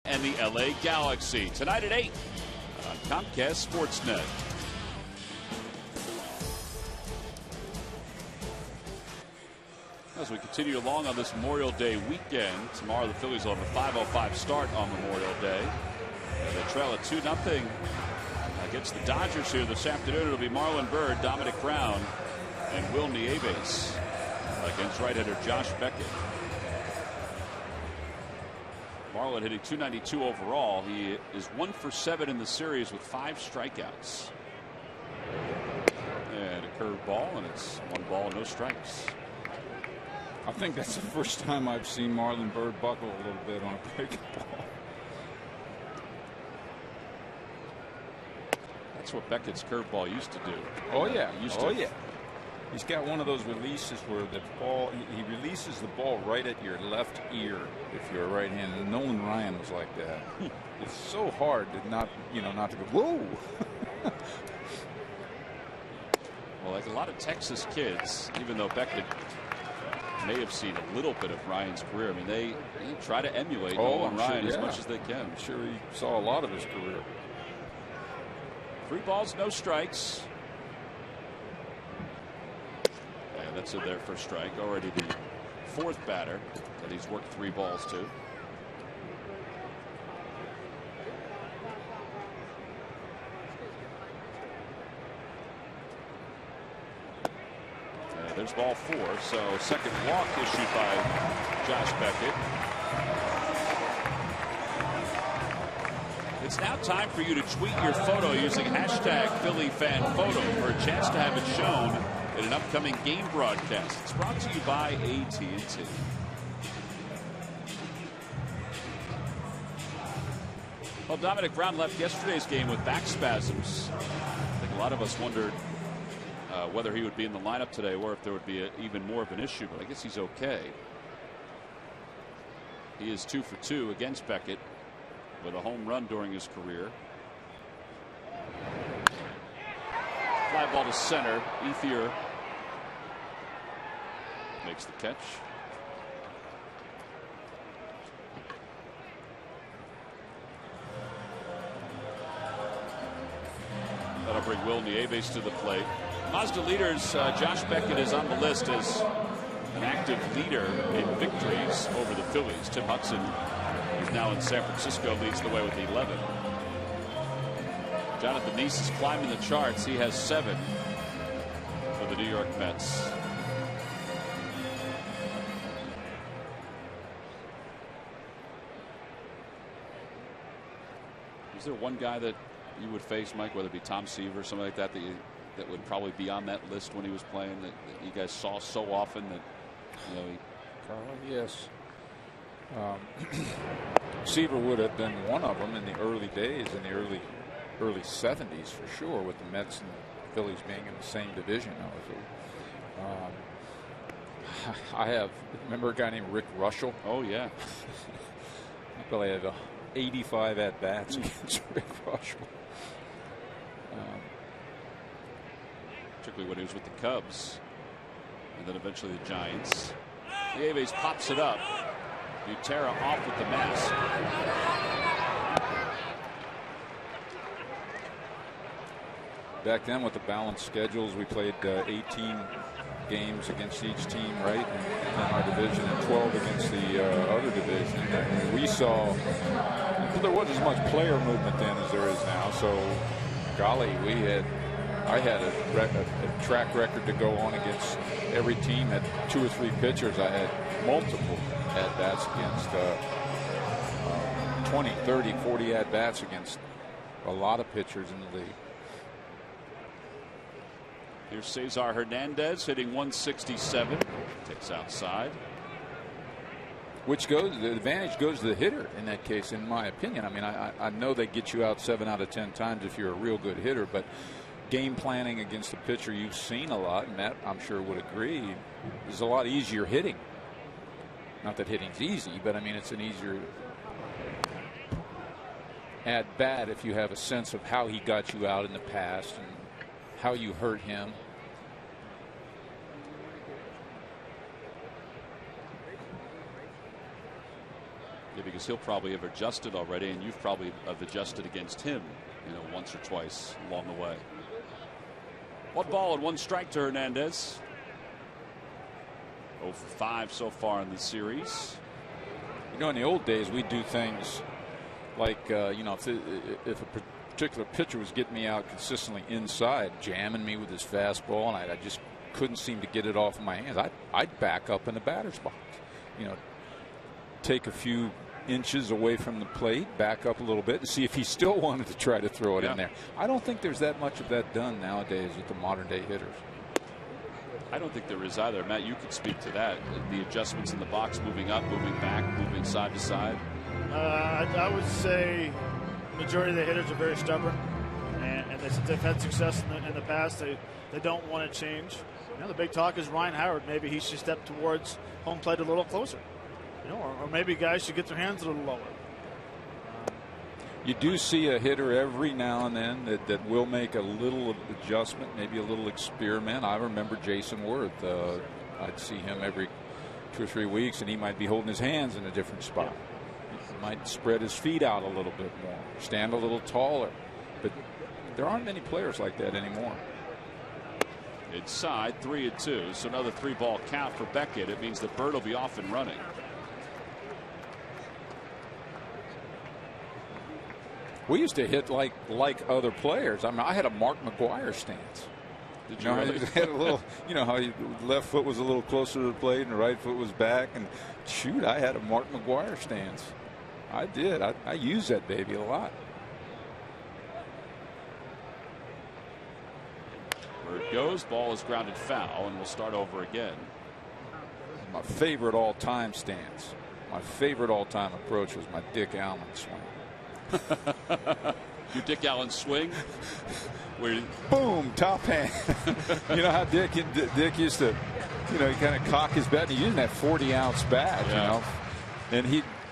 And the LA Galaxy tonight at 8 on Comcast Sportsnet. As we continue along on this Memorial Day weekend, tomorrow the Phillies will have a 5:05 start on Memorial Day. And they trail at 2-0 against the Dodgers here this afternoon. It'll be Marlon Byrd, Dominic Brown, and Will Nieves against right-hander Josh Beckett. Marlon hitting .292 overall. He is 1 for 7 in the series with 5 strikeouts. And a curved ball, and it's 1 ball, no strikes. I think that's the first time I've seen Marlon Byrd buckle a little bit on a breaking ball. That's what Beckett's curveball used to do. Oh yeah, yeah. He's got one of those releases where the ball, he releases the ball right at your left ear if you're a right-handed. Nolan Ryan was like that. It's so hard to not to go, whoa. Well, like a lot of Texas kids, even though Beckett may have seen a little bit of Ryan's career, I mean, they try to emulate Nolan Ryan as much as they can. I'm sure he saw a lot of his career. 3 balls, no strikes. And that's in there for strike. Already the 4th batter that he's worked 3 balls to. And there's ball 4. So second walk issued by Josh Beckett. It's now time for you to tweet your photo using hashtag #PhillyFanPhoto for a chance to have it shown in an upcoming game broadcast. It's brought to you by AT&T. Well, Dominic Brown left yesterday's game with back spasms. I think a lot of us wondered whether he would be in the lineup today or if there would be even more of an issue, but I guess he's okay. He is 2 for 2 against Beckett with a home run during his career. Fly ball to center. Ethier makes the catch. That'll bring Will Nieves to the plate. Mazda leaders, Josh Beckett is on the list as an active leader in victories over the Phillies. Tim Hudson, who's now in San Francisco, leads the way with 11. Jonathan Neese is climbing the charts. He has 7 for the New York Mets. Is there one guy that you would face, Mike, whether it be Tom Seaver or something like that, that would probably be on that list when he was playing, that you guys saw so often that, yes. Seaver would have been one of them in the early days, in the early 70s for sure, with the Mets and Phillies being in the same division. Remember a guy named Rick Russell? Oh yeah. He probably had 85 at bats against Rick Russell. Particularly when he was with the Cubs and then eventually the Giants. Nieves pops it up. Butera off with the mask. Back then with the balanced schedules, we played 18 games against each team, right, in our division, and 12 against the other division. And we saw there wasn't as much player movement then as there is now. So, golly, I had a track record to go on against every team. Had 2 or 3 pitchers. I had multiple at-bats against 20, 30, 40 at-bats against a lot of pitchers in the league. Here's Cesar Hernandez hitting 167. Takes outside. The advantage goes to the hitter in that case, in my opinion. I mean, I know they get you out 7 out of 10 times if you're a real good hitter, but game planning against the pitcher you've seen a lot, and Matt, I'm sure, would agree, is a lot easier hitting. Not that hitting's easy, but I mean, it's an easier at bat if you have a sense of how he got you out in the past and how you hurt him. Yeah, because because he'll probably have adjusted already, and you've probably have adjusted against him, once or twice along the way. 1 ball and 1 strike to Hernandez. 0 for 5 so far in the series. In the old days, we'd do things like, if a particular pitcher was getting me out consistently inside, jamming me with his fastball, and I just couldn't seem to get it off of my hands, I'd back up in the batter's box. Take a few inches away from the plate, back up a little bit, and see if he still wanted to try to throw it in there. I don't think there's that much of that done nowadays with the modern day hitters. I don't think there is either. Matt, you could speak to that. The adjustments in the box, moving up, moving back, moving side to side. I would say majority of the hitters are very stubborn, and since they've had success in the past, they don't want to change. The big talk is Ryan Howard. Maybe he should step towards home plate a little closer. Or maybe guys should get their hands a little lower. You do see a hitter every now and then that will make a little adjustment, maybe a little experiment. I remember Jason Worth. I'd see him every 2 or 3 weeks, and he might be holding his hands in a different spot. He might spread his feet out a little bit more, stand a little taller. But there aren't many players like that anymore. Inside, 3-2, so another 3-ball count for Beckett. It means that Bird will be off and running. We used to hit like other players. I mean, I had a Mark McGwire stance. Did you really? I had a little, how your left foot was a little closer to the plate and the right foot was back. And shoot, I had a Mark McGwire stance. I did. I used that baby a lot. Bird goes. Ball is grounded foul, and we'll start over again. My favorite all-time stance. My favorite all-time approach was my Dick Allen swing. Your Dick Allen swing, where boom, top hand. You know how Dick used to, he kind of cock his bat, and he's using that 40-ounce bat, and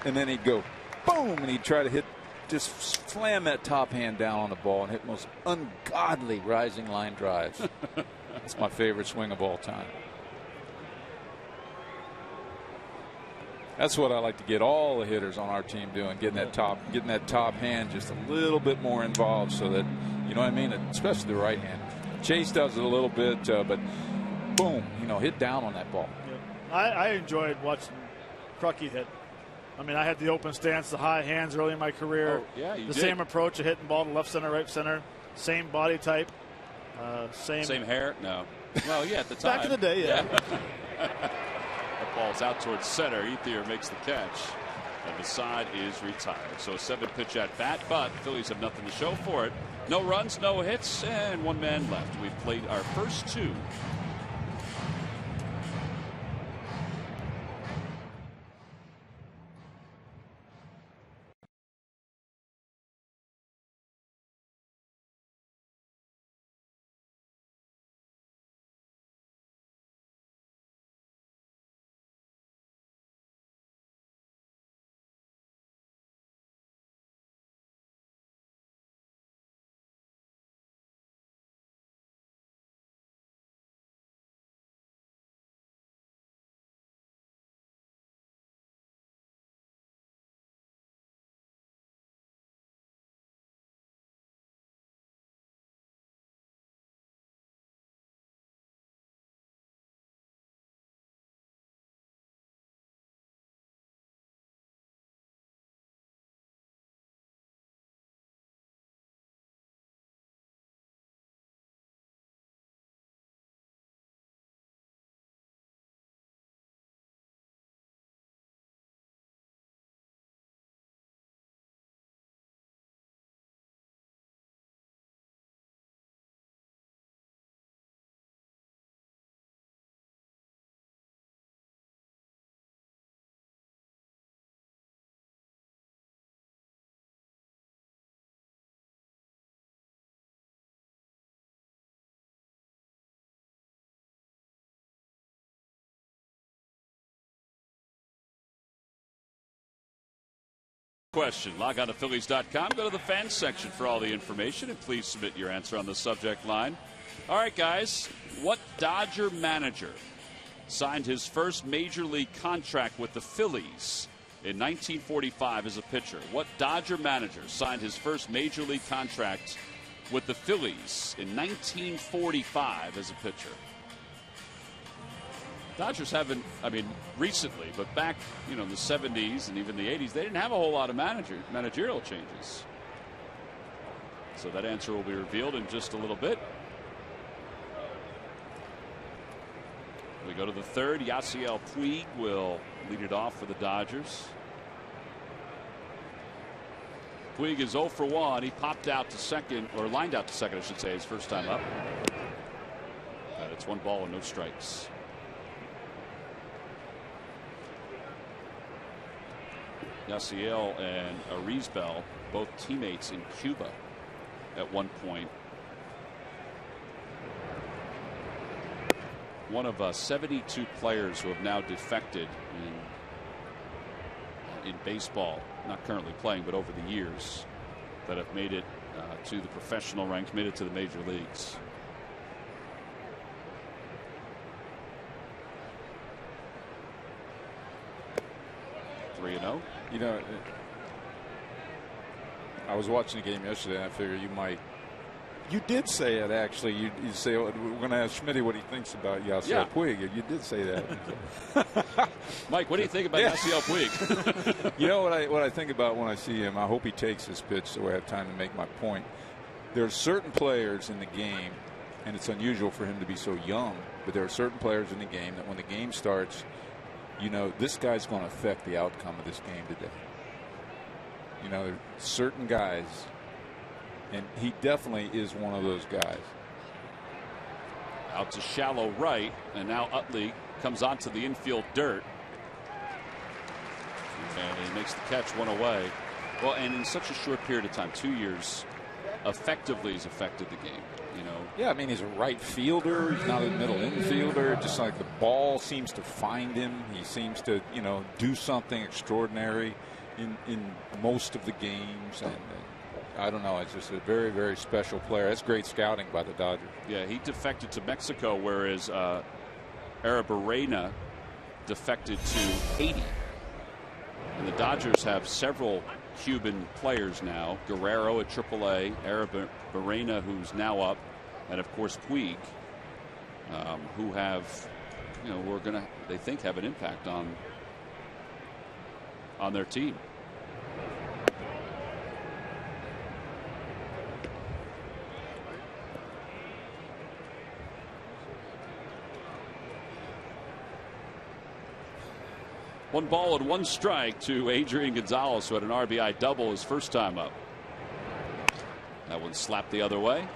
then he'd go boom, and he'd try to just slam that top hand down on the ball and hit most ungodly rising line drives. That's my favorite swing of all time. That's what I like to get all the hitters on our team doing, getting that top hand just a little bit more involved, so that, especially the right hand. Chase does it a little bit, but boom, hit down on that ball. Yeah. I enjoyed watching Crucky hit. I mean, I had the open stance, the high hands early in my career. Oh, yeah, you the did. Same approach of hitting ball to left center, right center, same body type, same hair. No, well, yeah, at the time. Back in the day, yeah. That ball's out towards center. Ethier makes the catch, and the side is retired. So a 7-pitch at bat, but the Phillies have nothing to show for it. No runs, no hits, and 1 man left. We've played our first 2. Question. Log on to Phillies.com. Go to the fans section for all the information, and please submit your answer on the subject line. All right, guys. What Dodger manager signed his first major league contract with the Phillies in 1945 as a pitcher? What Dodger manager signed his first major league contract with the Phillies in 1945 as a pitcher? Dodgers haven't, recently, but back, in the 70s and even the 80s, they didn't have a whole lot of managerial changes. So that answer will be revealed in just a little bit. We go to the third. Yasiel Puig will lead it off for the Dodgers. Puig is 0 for 1. He popped out to second, or lined out to second, I should say, his first time up. And it's 1 ball and no strikes. Yasiel and Arizbel, both teammates in Cuba at one point. One of 72 players who have now defected in baseball, not currently playing, but over the years, that have made it to the professional ranks, made it to the major leagues. Three and 0. I was watching the game yesterday, and I figured you did say it, actually. You say, we're going to ask Schmitty what he thinks about Yasiel Puig. You did say that. Mike, what do you think about Yasiel Puig? You know what I think about when I see him? I hope he takes this pitch so I have time to make my point. There are certain players in the game, and it's unusual for him to be so young, but there are certain players in the game that when the game starts, this guy's going to affect the outcome of this game today. There are certain guys, and he definitely is one of those guys. Out to shallow right, and now Utley comes onto the infield dirt. And he makes the catch, 1 away. Well, and in such a short period of time, 2 years, effectively has affected the game. Yeah, he's a right fielder. He's not a middle infielder. Just like the ball seems to find him. He seems to, do something extraordinary in most of the games. And I don't know. It's just a very, very special player. That's great scouting by the Dodgers. Yeah, he defected to Mexico, whereas Arozarena defected to Haiti. And the Dodgers have several Cuban players now. Guerrero at AAA, Arozarena, who's now up, and of course Puig, who have, who are going to, they think, have an impact on their team. One ball and 1 strike to Adrian Gonzalez, who had an RBI double his first time up. That one slapped the other way.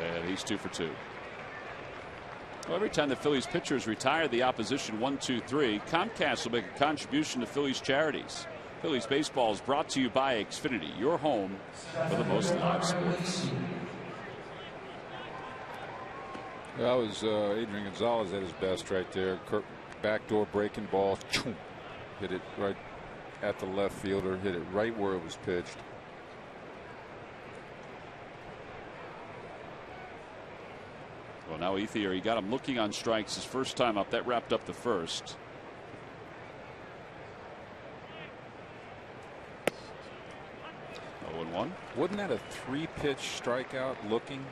And he's 2 for 2. Well, every time the Phillies pitchers retire the opposition 1-2-3, Comcast will make a contribution to Phillies charities. Phillies baseball is brought to you by Xfinity, your home for the most live sports. That was Adrian Gonzalez at his best right there. Backdoor breaking ball, hit it right at the left fielder, hit it right where it was pitched. Well, now Ethier, he got him looking on strikes his first time up. That wrapped up the first. Oh, 0-1. Wasn't that a 3-pitch strikeout looking?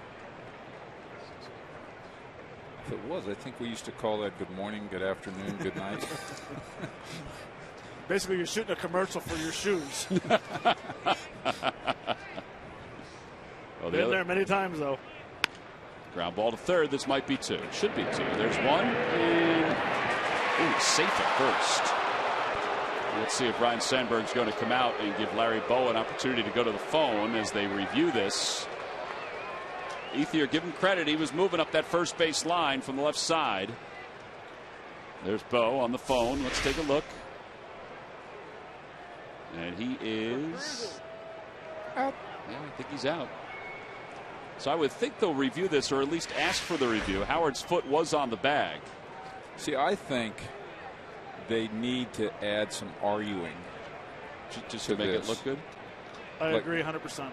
If it was, I think we used to call that good morning, good afternoon, good night. Basically, you're shooting a commercial for your shoes. Well, Been there many times, though. Ground ball to third. This might be 2. It should be 2. There's 1. And safe at first. Let's see if Ryan Sandberg's going to come out and give Larry Bowa an opportunity to go to the phone as they review this. Ethier, give him credit. He was moving up that first base line from the left side. There's Bo on the phone. Let's take a look. And he is out. Yeah, I think he's out. So I would think they'll review this, or at least ask for the review. Howard's foot was on the bag. See, I think they need to add some arguing just to make it look good. I agree 100%.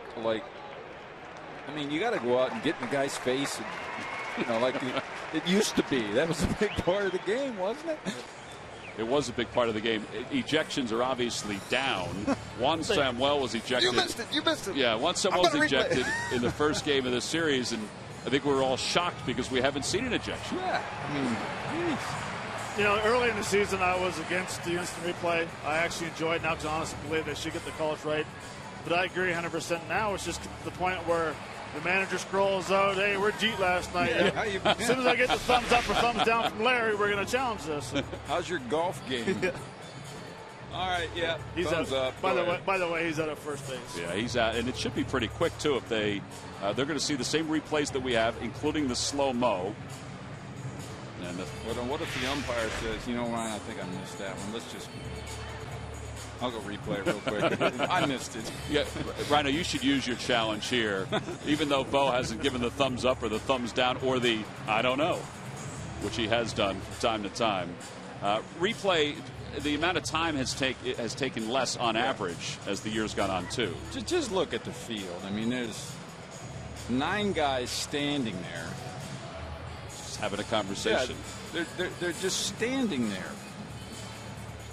You got to go out and get in the guy's face, and, like it used to be. That was a big part of the game, wasn't it? It was a big part of the game. Ejections are obviously down. Juan Samuel was ejected. You missed it. Yeah, Juan Samuel was ejected in the first game of this series, and I think we were all shocked because we haven't seen an ejection. Yeah, I mean, geez. You know, early in the season, I was against the instant replay. I actually enjoy it now because I honestly believe they should get the calls right. But I agree 100%. Now it's just the point where the manager scrolls out, hey, where'd Jeet last night? Yeah, as soon as I get the thumbs up or thumbs down from Larry, we're going to challenge this. How's your golf game? Yeah. All right, yeah. He's thumbs out, up. By the way, he's out at first base. Yeah, he's out, and it should be pretty quick too. If they're going to see the same replays that we have, including the slow-mo. And what if the umpire says, you know, Ryan, I think I missed that one. I'll go replay it real quick. I missed it. Yeah, Rhino, you should use your challenge here, even though Bo hasn't given the thumbs up or the thumbs down or the I don't know, which he has done from time to time. Replay, the amount of time has taken less on average as the year's gone on too. Just look at the field. I mean, there's 9 guys standing there. Just having a conversation. Yeah, they're just standing there.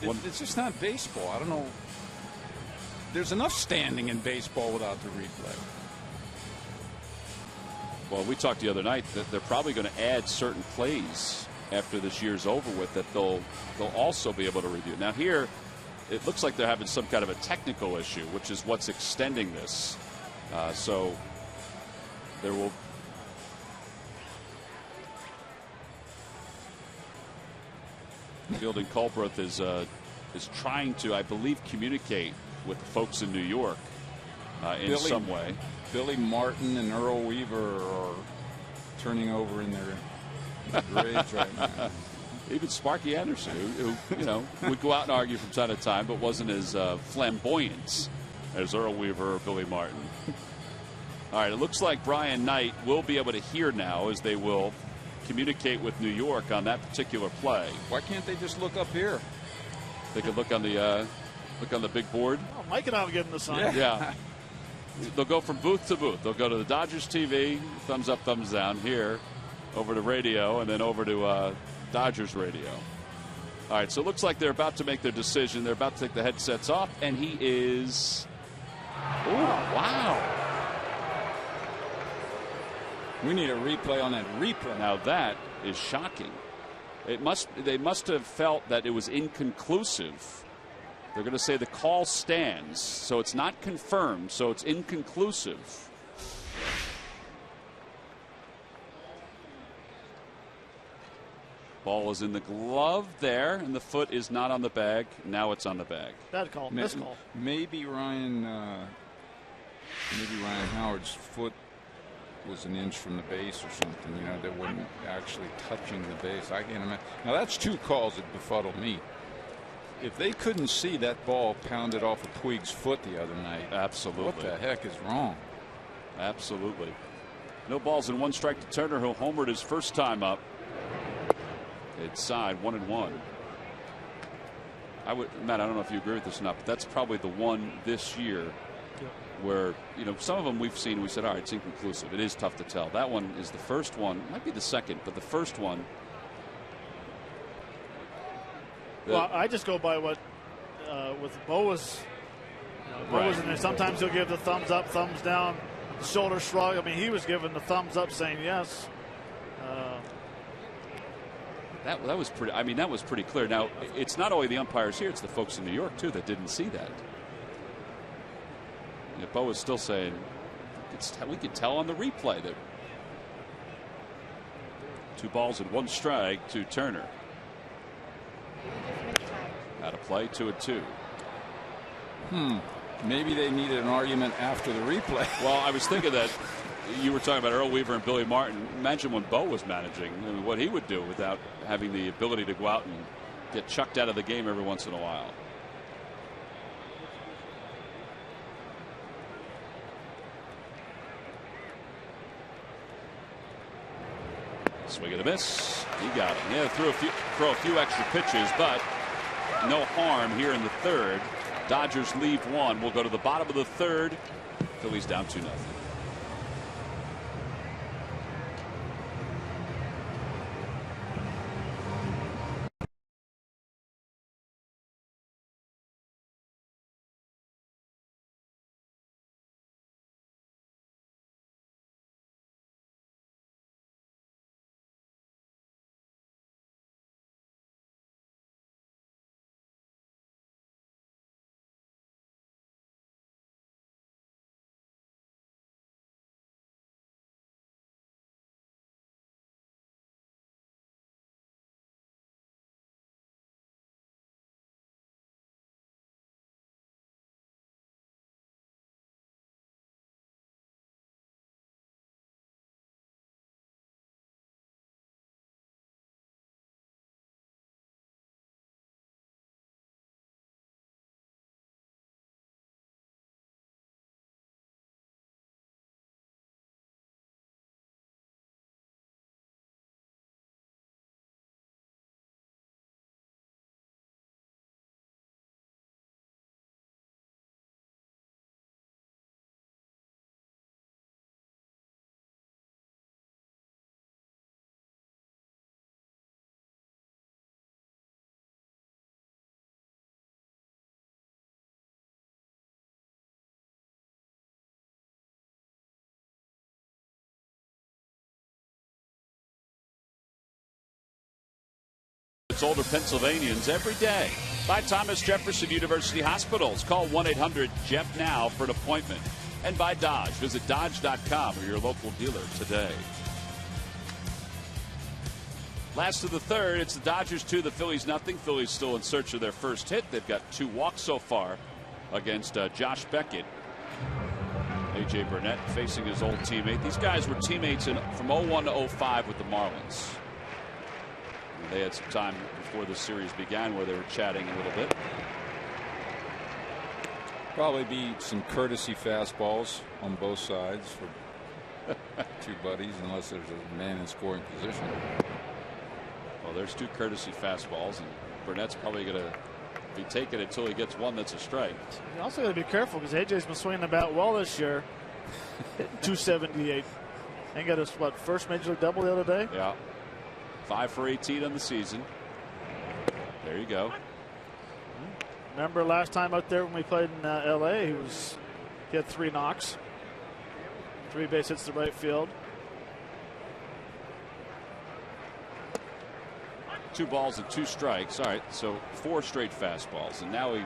It's just not baseball. I don't know. There's enough standing in baseball without the replay. Well, we talked the other night that they're probably going to add certain plays after this year's over with that they'll also be able to review. Now here, it looks like they're having some kind of a technical issue, which is what's extending this. So there will. Fielding Culbreth is trying to, I believe, communicate with the folks in New York in some way. Billy Martin and Earl Weaver are turning over in their graves right now. Even Sparky Anderson, who would go out and argue from time to time, but wasn't as flamboyant as Earl Weaver or Billy Martin. All right, it looks like Brian Knight will be able to hear now as they will communicate with New York on that particular play. Why can't they just look up here? They could look on the big board. Oh, Mike and I will give him the sign. Yeah. They'll go from booth to booth. They'll go to the Dodgers TV, thumbs up, thumbs down here, over to radio, and then over to Dodgers radio. All right, so it looks like they're about to make their decision. They're about to take the headsets off, and he is. Oh, wow. We need a replay on that replay. Now that is shocking. They must have felt that it was inconclusive. They're going to say the call stands, so it's not confirmed, so it's inconclusive. Ball is in the glove there, and the foot is not on the bag. Now it's on the bag. Bad call. This call. Maybe Ryan Howard's foot was an inch from the base or something. They weren't actually touching the base. I can't imagine. Now that's 2 calls that befuddle me. If they couldn't see that ball pounded off of Puig's foot the other night, absolutely. What the heck is wrong? Absolutely. No balls and 1 strike to Turner, who homered his first time up. It's side 1-1. Matt, I don't know if you agree with this or not, but that's probably the one this year where, some of them we've seen, we said, all right, it's inconclusive. It is tough to tell. That one is the first one. Might be the second, but the first one. Well, I just go by what with Bo was. Bo was in there. Sometimes he'll give the thumbs up, thumbs down, the shoulder shrug. I mean, he was giving the thumbs up, saying yes. That was pretty. I mean, that was pretty clear. Now, it's not only the umpires here; it's the folks in New York too that didn't see that. Bo was still saying, we could tell on the replay that 2 balls and 1 strike to Turner. Out of play, 2-2. Maybe they needed an argument after the replay. Well, I was thinking that you were talking about Earl Weaver and Billy Martin. Imagine when Bo was managing, what he would do without having the ability to go out and get chucked out of the game every once in a while. Swing and a miss. He got him. Yeah, throw a few extra pitches, but no harm here in the third. Dodgers leave 1. We'll go to the bottom of the third. Phillies down 2-0. It's older Pennsylvanians every day. By Thomas Jefferson University Hospitals. Call 1-800-JEF-NOW for an appointment. And by Dodge. Visit Dodge.com or your local dealer today. Last of the third, it's the Dodgers 2, the Phillies nothing. Phillies still in search of their first hit. They've got 2 walks so far against Josh Beckett. A.J. Burnett facing his old teammate. These guys were teammates from 01 to 05 with the Marlins. And they had some time before the series began where they were chatting a little bit. Probably be some courtesy fastballs on both sides for 2 buddies, unless there's a man in scoring position. Well, there's 2 courtesy fastballs, and Burnett's probably going to be taking it until he gets one that's a strike. You also got to be careful because AJ's been swinging the bat well this year. 278. And got his first major league double the other day. Yeah, 5 for 18 on the season. There you go. Remember last time out there when we played in L.A. He had 3 knocks, 3 base hits to right field. 2 balls and 2 strikes. All right, so 4 straight fastballs, and now he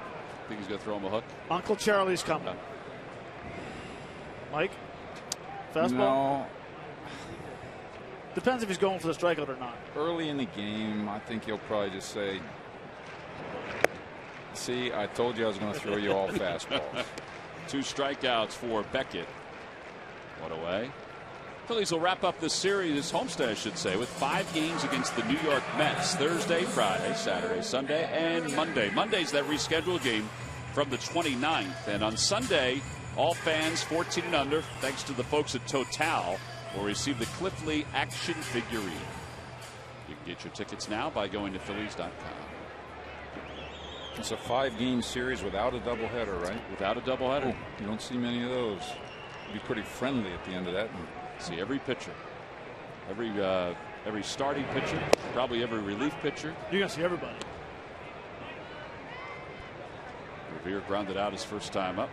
think he's going to throw him a hook. Uncle Charlie's coming. Mike, fastball. No. Depends if he's going for the strikeout or not. Early in the game, I think he'll probably just say, "See, I told you I was going to throw you all fastballs." 2 strikeouts for Beckett. 1 away. Phillies will wrap up this series, this homestand, I should say, with 5 games against the New York Mets. Thursday, Friday, Saturday, Sunday, and Monday. Monday's that rescheduled game from the 29th. And on Sunday, all fans 14 and under, thanks to the folks at Total, will receive the Cliff Lee action figurine. You can get your tickets now by going to Phillies.com. It's a 5-game series without a doubleheader, right? Without a doubleheader. Oh, you don't see many of those. Be pretty friendly at the end of that one. See every pitcher, every starting pitcher, probably every relief pitcher. You're gonna see everybody. Revere grounded out his first time up.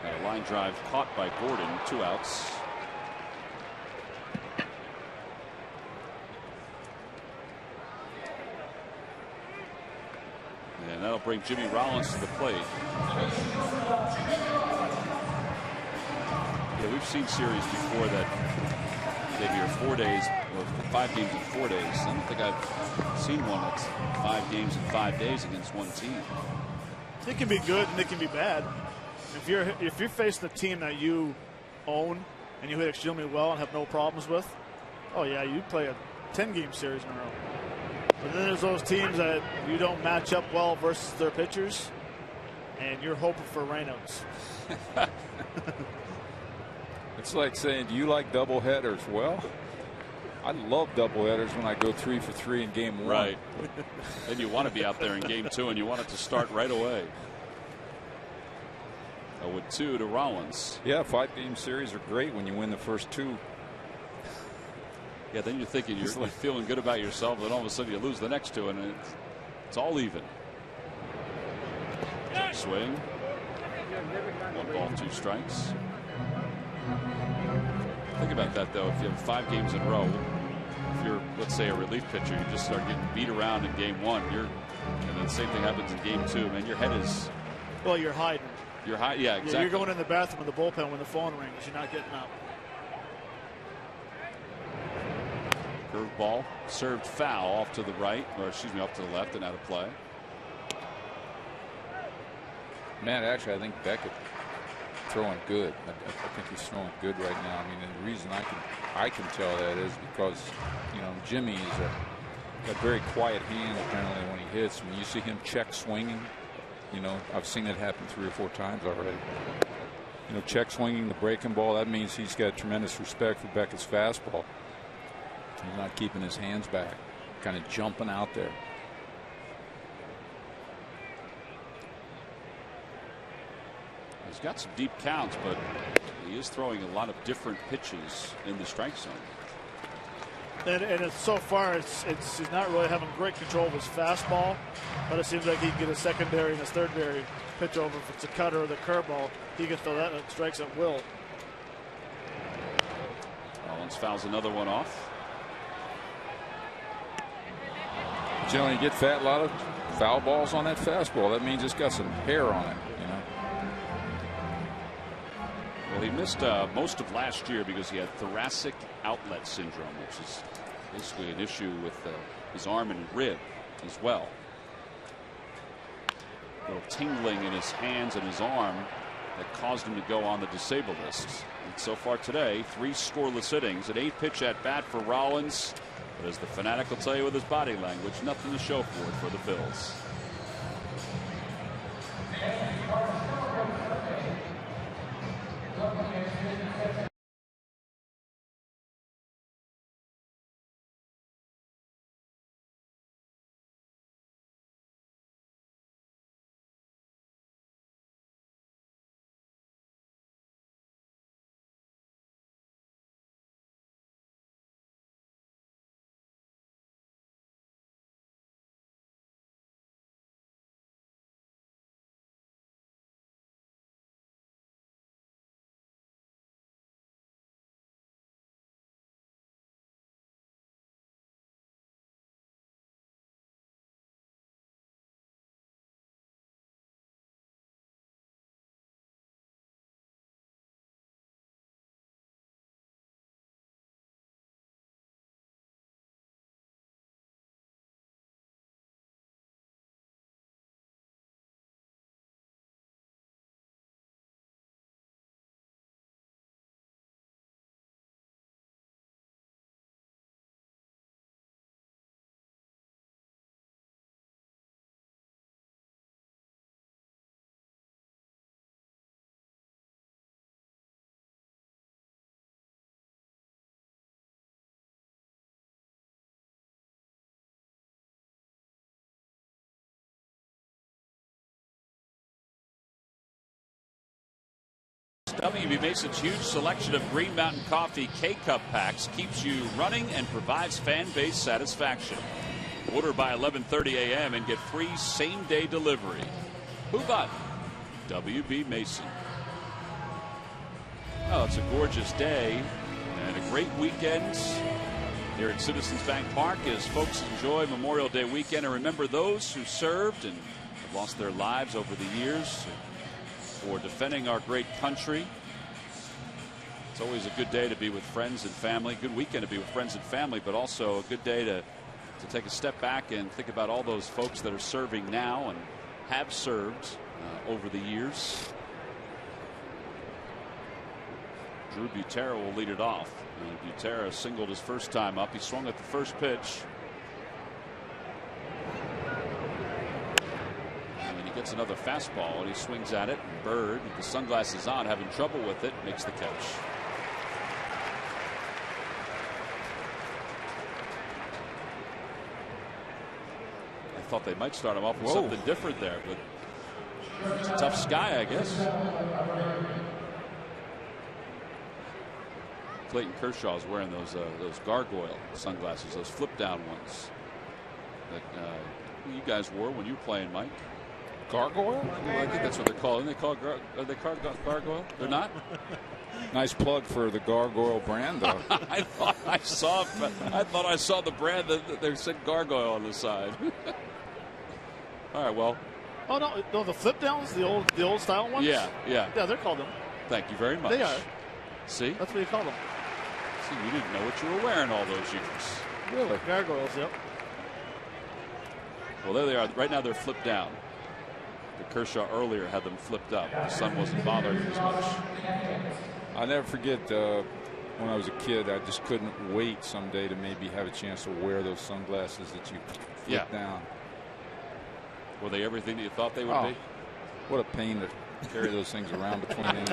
And a line drive caught by Gordon. 2 outs. And that'll bring Jimmy Rollins to the plate. Yeah, we've seen series before that maybe are 4 days or 5 games in 4 days. I don't think I've seen one that's 5 games in 5 days against one team. It can be good and it can be bad. If you're facing a team that you own and you hit extremely well and have no problems with, oh yeah, you play a 10-game series in a row. But then there's those teams that you don't match up well versus their pitchers, and you're hoping for rainouts. It's like saying, do you like doubleheaders? Well, I love doubleheaders when I go 3 for 3 in game 1. Right. And you want to be out there in game 2, and you want it to start right away. 0-2 to Rollins. Yeah, 5-game series are great when you win the first 2. Yeah, then you're thinking you're feeling good about yourself, and all of a sudden you lose the next 2, and it's all even. Check swing. 1 ball, 2 strikes. Think about that, though. If you have 5 games in a row, if you're, let's say, a relief pitcher, you just start getting beat around in game 1. And then the same thing happens in game 2. Man, your head is. Well, you're hiding. You're hiding. Yeah, exactly. Yeah, you're going in the bathroom in the bullpen when the phone rings. You're not getting up. Curveball served foul off to the right, or excuse me, off to the left and out of play. Man, actually, I think Beckett throwing good. I think he's throwing good right now. I mean, and the reason I can tell that is because, you know, Jimmy is a very quiet hand apparently when he hits. When you see him check swinging, you know, I've seen it happen 3 or 4 times already. You know, check swinging the breaking ball, that means he's got tremendous respect for Beckett's fastball. He's not keeping his hands back, kind of jumping out there. He's got some deep counts, but he is throwing a lot of different pitches in the strike zone. And it's so far, he's not really having great control of his fastball, but it seems like he can get a secondary and a thirdary pitch over. If it's a cutter or the curveball, he can throw that at strikes at will. Rollins fouls another one off. Generally, you get a lot of foul balls on that fastball. That means it's got some hair on it. Well, he missed most of last year because he had thoracic outlet syndrome, which is basically an issue with his arm and rib as well. A little tingling in his hands and his arm that caused him to go on the disabled list. And so far today, 3 scoreless innings, an 8-pitch at bat for Rollins. But as the fanatic will tell you with his body language, nothing to show for it for the Phils. W.B. Mason's huge selection of Green Mountain Coffee K-Cup packs keeps you running and provides fan base satisfaction. Order by 11:30 a.m. and get free same-day delivery. Who got W.B. Mason? Oh, it's a gorgeous day and a great weekend here at Citizens Bank Park as folks enjoy Memorial Day weekend. And remember those who served and have lost their lives over the years for defending our great country. It's always a good day to be with friends and family. Good weekend to be with friends and family, but also a good day to take a step back and think about all those folks that are serving now and have served over the years. Drew Butera will lead it off. Butera singled his first time up. He swung at the first pitch. Gets another fastball and he swings at it. Bird, with the sunglasses on, having trouble with it, makes the catch. I thought they might start him off with something different there, but it's a tough sky, I guess. Clayton Kershaw is wearing those gargoyle sunglasses, those flip down ones that you guys wore when you were playing, Mike. Gargoyle? Well, I think that's what they're called. Are they called gargoyle? They're not? Nice plug for the Gargoyle brand, though. I thought I saw the brand that they said gargoyle on the side. All right, well. Oh no, the flip downs, the old style ones. Yeah, they're called them. Thank you very much. They are. See, that's what you call them. See, you didn't know what you were wearing all those years. Really, gargoyles. Yep. Well, there they are. Right now, they're flipped down. The Kershaw earlier had them flipped up. The sun wasn't bothering him as much. I'll never forget when I was a kid, I just couldn't wait someday to maybe have a chance to wear those sunglasses that you flip down. Were they everything that you thought they would be? What a pain to carry those things around between innings.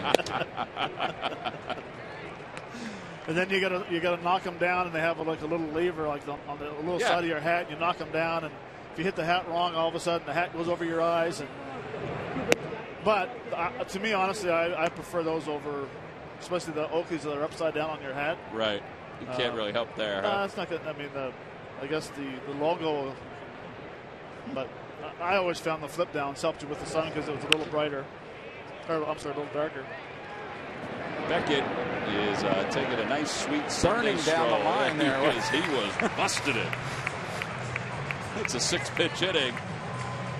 And then you gotta knock them down, and they have like a little lever like on the little side of your hat. You knock them down, and if you hit the hat wrong, all of a sudden the hat goes over your eyes. But to me, honestly, I prefer those over, especially the Oakleys that are upside down on your hat. Right. You can't really help there. Huh? It's not good. I mean, I guess the logo. But I always found the flip downs helped you with the sun because it was a little brighter. Or I'm sorry, a little darker. Beckett is taking a nice, sweet Sunday Burning down the stroll. line there. He was busted it. It's a 6-pitch inning.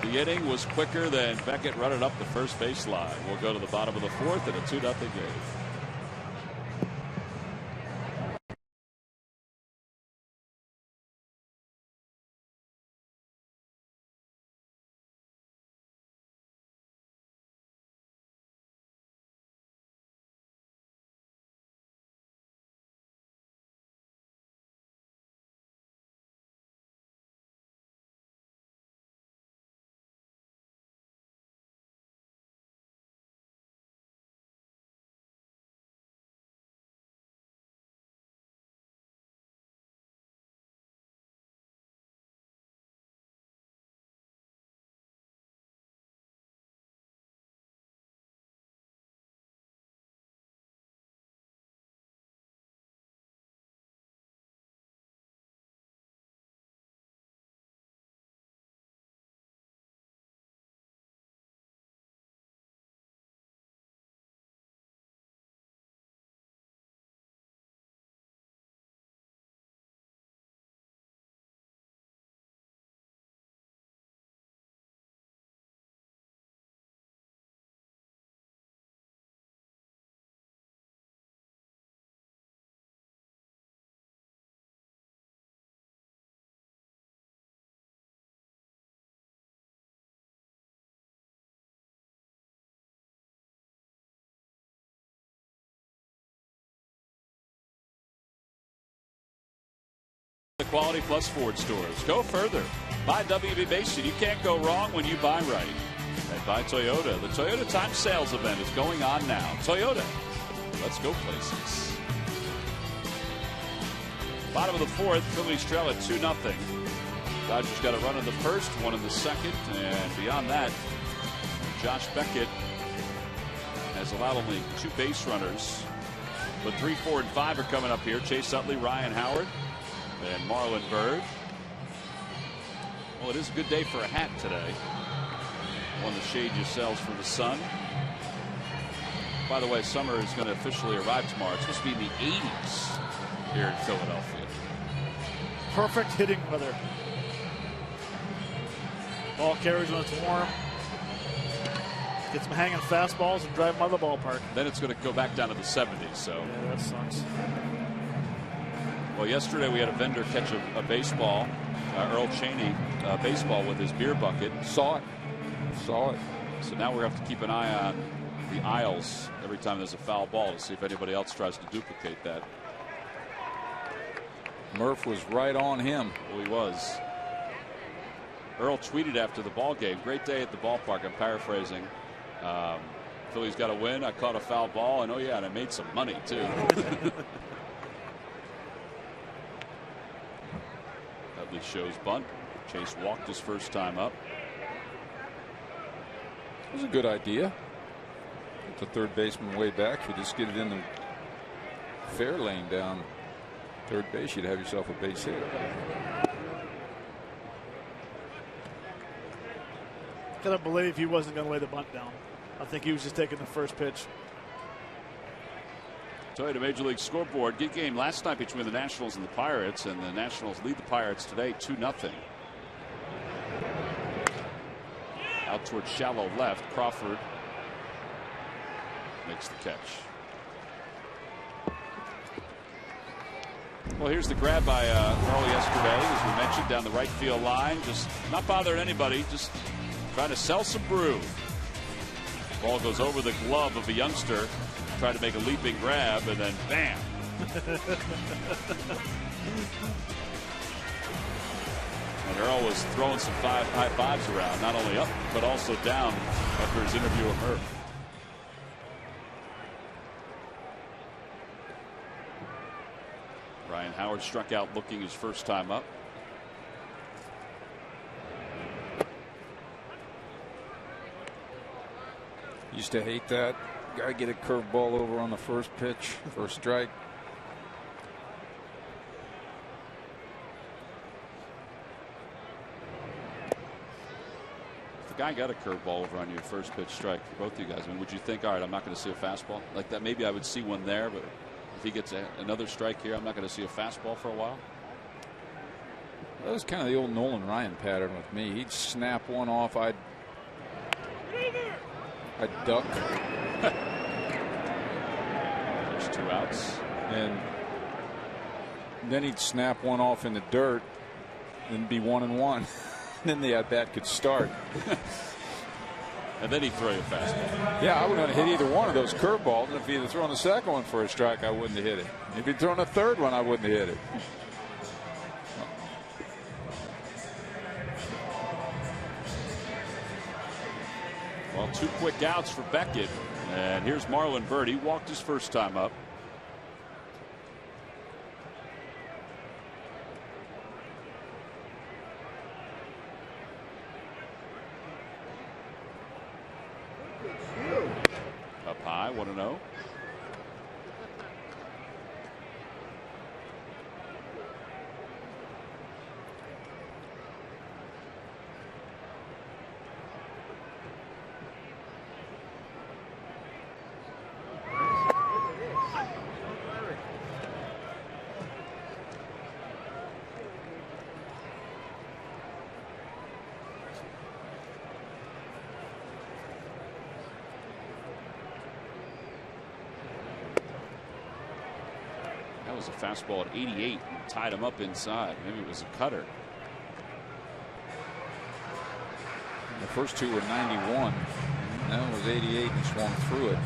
The inning was quicker than Beckett running up the first base line. We'll go to the bottom of the fourth and a 2-0 game. The Quality Plus Ford stores. Go further. Buy WB Mason. You can't go wrong when you buy right. And buy Toyota. The Toyota Time Sales event is going on now. Toyota. Let's go places. Bottom of the fourth. Phillies trail at 2-0. Dodgers got a run in the first, one in the second. And beyond that, Josh Beckett has allowed only 2 base runners. But 3, 4, and 5 are coming up here. Chase Utley, Ryan Howard, and Marlon Byrd. Well, it is a good day for a hat today. One that shades yourselves from the sun. By the way, summer is going to officially arrive tomorrow. It's supposed to be in the 80s here in Philadelphia. Perfect hitting weather. Ball carries when it's warm. Get some hanging fastballs and drive them out of the ballpark. Then it's going to go back down to the 70s. So yeah, that sucks. Well, yesterday we had a vendor catch a baseball, Earl Cheney, baseball with his beer bucket. Saw it. So now we're going to have to keep an eye on the aisles every time there's a foul ball to see if anybody else tries to duplicate that. Murph was right on him. Well, he was. Earl tweeted after the ball game, "Great day at the ballpark." I'm paraphrasing. Phillies got a win. I caught a foul ball, and oh yeah, and I made some money too. Utley shows bunt. Chase walked his first time up. It was a good idea. Get the third baseman way back. You just get it in the fair lane down third base. You'd have yourself a base hit. Gotta believe he wasn't going to lay the bunt down. I think he was just taking the first pitch. Toyota Major League Scoreboard. Good game last night between the Nationals and the Pirates, and the Nationals lead the Pirates today 2-0. Out towards shallow left. Crawford makes the catch. Well, here's the grab by Earl yesterday, as we mentioned, down the right field line. Just not bothering anybody, just trying to sell some brew. Ball goes over the glove of a youngster, trying to make a leaping grab, and then bam. And Earl was throwing some high fives around, not only up, but also down after his interview with Murph. Ryan Howard struck out looking his first time up. Used to hate that. Got to get a curveball over on the first pitch, first strike. a guy got a curveball over on you, first pitch strike for both of you guys, I mean, would you think, all right, I'm not going to see a fastball like that? Maybe I would see one there, but if he gets another strike here, I'm not going to see a fastball for a while. That was kind of the old Nolan Ryan pattern with me. He'd snap one off, I'd duck. There's 2 outs. And then he'd snap one off in the dirt and be 1-1. Then the at bat could start. And then he'd throw you a fastball. Yeah, I wouldn't have hit either one of those curveballs. And if he'd have thrown the second one for a strike, I wouldn't have hit it. If he'd thrown a third one, I wouldn't have hit it. Well, 2 quick outs for Beckett. And here's Marlon Byrd. He walked his first time up. Up high, 1-0. Was a fastball at 88 and tied him up inside. Maybe it was a cutter. The first 2 were 91. That one was 88 and swung through it.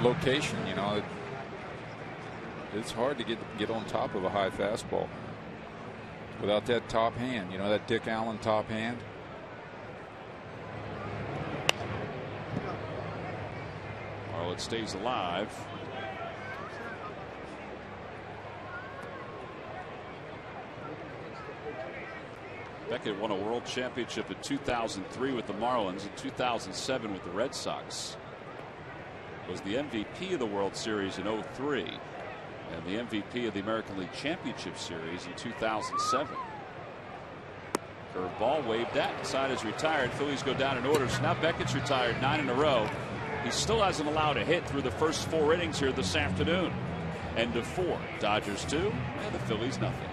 Location, you know, it's hard to get on top of a high fastball without that top hand. You know, that Dick Allen top hand. Well, it stays alive. Beckett won a world championship in 2003 with the Marlins, in 2007 with the Red Sox. Was the MVP of the World Series in 2003 and the MVP of the American League Championship Series in 2007. Curveball waved at. Side is retired. Phillies go down in order. So now Beckett's retired 9 in a row. He still hasn't allowed a hit through the first 4 innings here this afternoon. End of 4. Dodgers 2 and the Phillies nothing.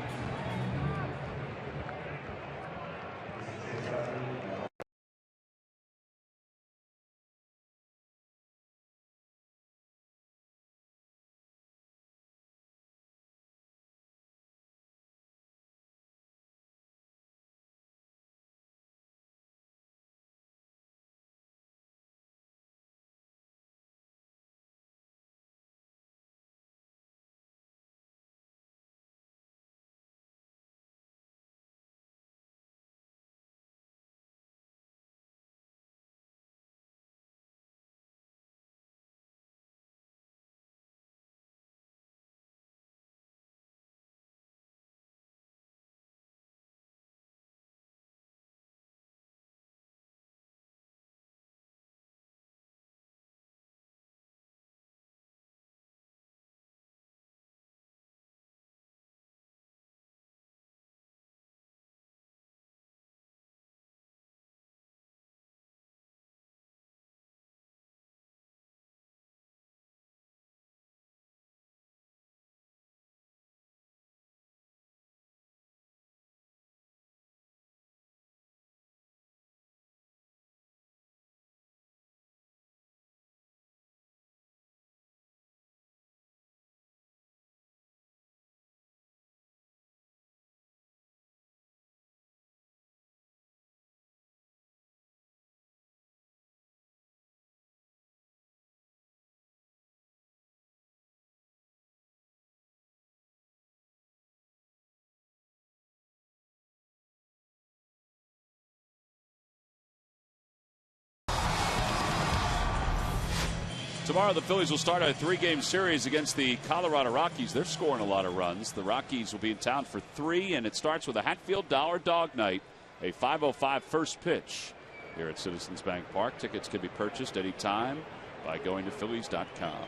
Tomorrow the Phillies will start a 3-game series against the Colorado Rockies. They're scoring a lot of runs. The Rockies will be in town for 3, and it starts with a Hatfield Dollar Dog Night, a 5:05 first pitch here at Citizens Bank Park. Tickets can be purchased anytime by going to Phillies.com.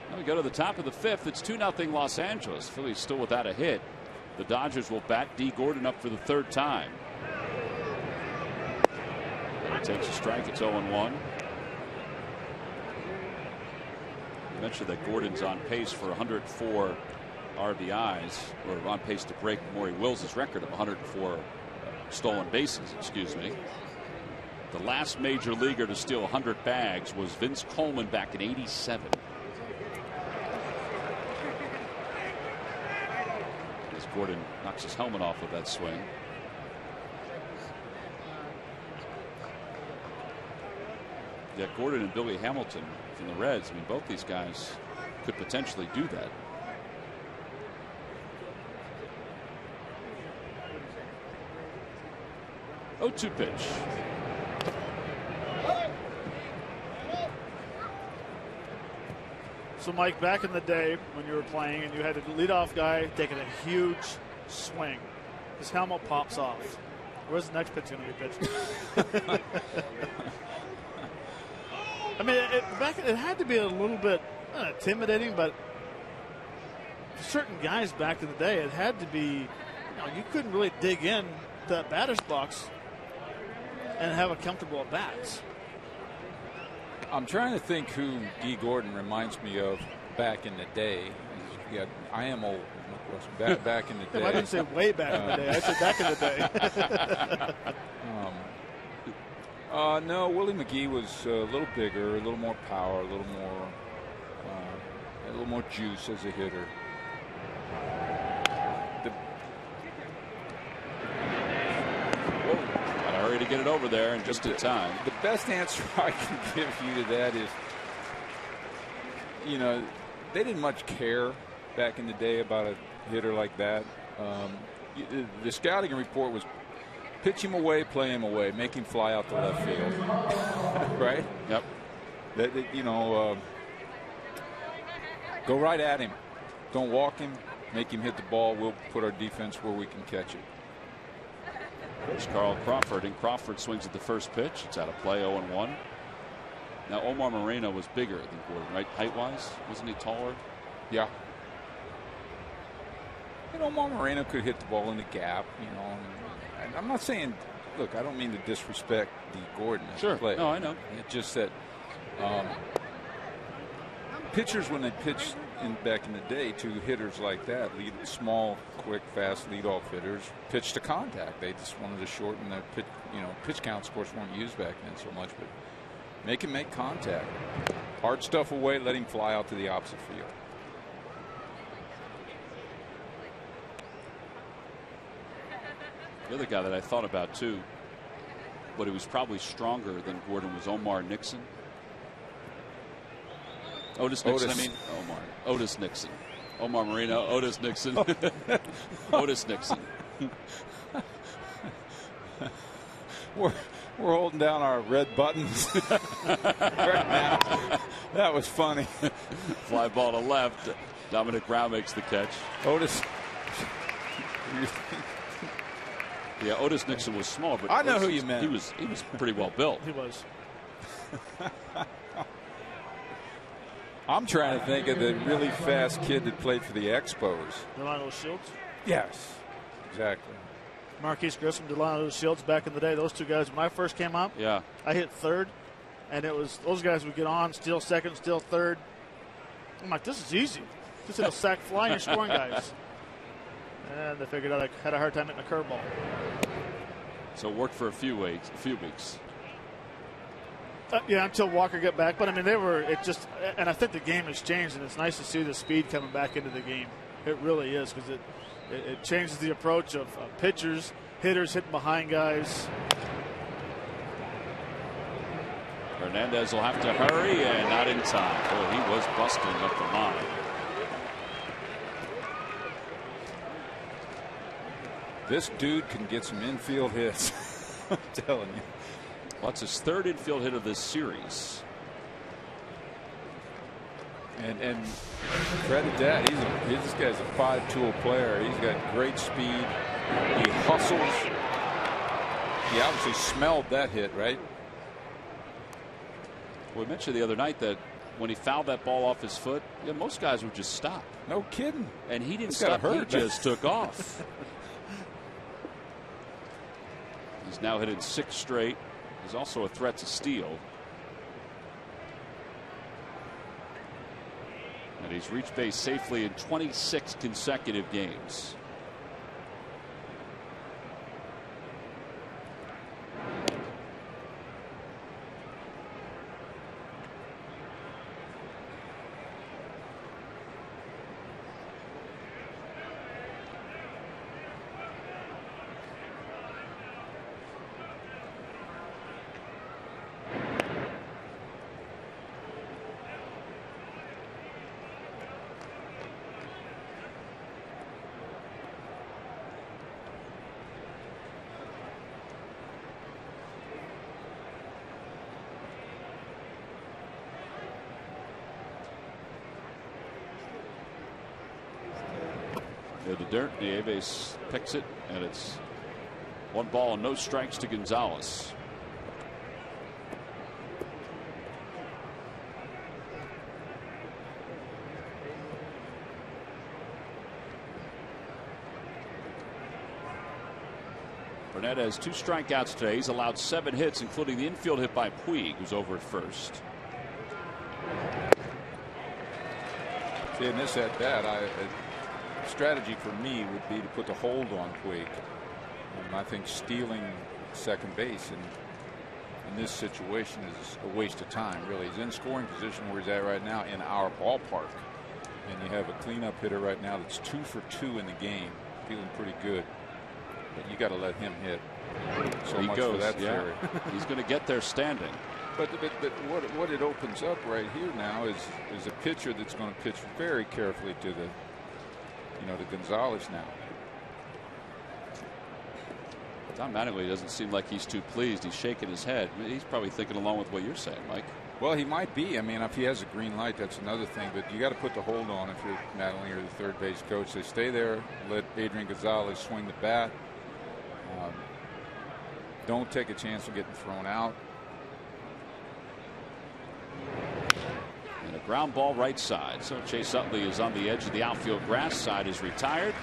Now we go to the top of the 5th. It's 2-0 Los Angeles. Phillies still without a hit. The Dodgers will bat. D. Gordon up for the 3rd time. takes a strike. It's 0-1. You mentioned that Gordon's on pace for 104 RBIs, or on pace to break Maury Wills' record of 104 stolen bases, excuse me. The last major leaguer to steal 100 bags was Vince Coleman back in '87. As Gordon knocks his helmet off with that swing. Yeah, Gordon and Billy Hamilton from the Reds. I mean, both these guys could potentially do that. 0-2 pitch. So, Mike, back in the day when you were playing and you had a leadoff guy taking a huge swing, his helmet pops off. Where's the next pitch going to be pitched? I mean, it had to be a little bit intimidating, but for certain guys back in the day, it had to be, you couldn't really dig in to that batter's box and have a comfortable at bats. I'm trying to think who Dee Gordon reminds me of back in the day. Yeah, I am old. Back in the day. I didn't say way back in the day. I said back in the day. No, Willie McGee was a little bigger, a little more power, a little more juice as a hitter. Got to hurry to get it over there in just in time. The best answer I can give you to that is, they didn't much care back in the day about a hitter like that. The scouting report was pitch him away, play him away, make him fly out to left field. Right? Yep. Go right at him. Don't walk him. Make him hit the ball. We'll put our defense where we can catch it. There's Carl Crawford, and Crawford swings at the first pitch. It's out of play, 0-1. Now, Omar Moreno was bigger than Gordon, right? Height-wise? Wasn't he taller? Yeah. Omar Moreno could hit the ball in the gap, And I'm not saying, look, I don't mean to disrespect Dee Gordon as a player. No, I know. It's just that pitchers, when they pitch back in the day to hitters like that, small, quick, fast leadoff hitters, pitch to contact. They just wanted to shorten their pitch. Pitch counts, of course, weren't used back then so much, but make him make contact. Hard stuff away, let him fly out to the opposite field. The other guy that I thought about too, but he was probably stronger than Gordon, was Omar Nixon. Otis Nixon. Otis Nixon. Omar Moreno, Otis Nixon. Otis Nixon. We're holding down our red buttons right now. That was funny. Fly ball to left. Dominic Brown makes the catch. Otis. Yeah, Otis Nixon was small, but I know who you meant. He was pretty well built. He was. I'm trying to think of the really fast kid that played for the Expos. Delano Shields? Yes, exactly. Marquise Grissom, Delano Shields back in the day. Those two guys, when I first came up, yeah, I hit third, and it was those guys would get on, steal second, steal third. I'm like, this is easy. Just hit a sack fly and you're scoring guys. And they figured out I had a hard time hitting a curveball. So it worked for a few weeks. Yeah, until Walker got back. But, I mean, and I think the game has changed, and it's nice to see the speed coming back into the game. It really is, because it changes the approach of pitchers, hitters hitting behind guys. Hernandez will have to hurry, and not in time. Boy, he was busting up the line. This dude can get some infield hits. I'm telling you. Well, that's his third infield hit of this series. And credit that. This guy's a 5-tool player. He's got great speed. He hustles. He obviously smelled that hit, right? We mentioned the other night that when he fouled that ball off his foot, most guys would just stop. No kidding. And he didn't stop. He just took off. He's now hitting 6 straight. He's also a threat to steal. And he's reached base safely in 26 consecutive games. In the dirt, Nieves picks it, and it's 1 ball and no strikes to Gonzalez. Burnett has 2 strikeouts today. He's allowed 7 hits, including the infield hit by Puig, who's over at first. See, in this at bat, strategy for me would be to put the hold on Puig. I think stealing second base in this situation is a waste of time, really. He's in scoring position where he's at right now in our ballpark. And you have a cleanup hitter right now that's 2 for 2 in the game, feeling pretty good. But you got to let him hit. So he much goes, for that yeah. theory. He's going to get there standing. But what it opens up right here now is a pitcher that's going to pitch very carefully to the Gonzalez now. Tom Mattingly doesn't seem like he's too pleased. He's shaking his head. He's probably thinking along with what you're saying, Mike. Well, he might be. I mean, if he has a green light, that's another thing. But you got to put the hold on if you're Mattingly or the third base coach. They stay there, let Adrian Gonzalez swing the bat. Don't take a chance of getting thrown out. And a ground ball right side. So Chase Utley is on the edge of the outfield grass. Side is retired.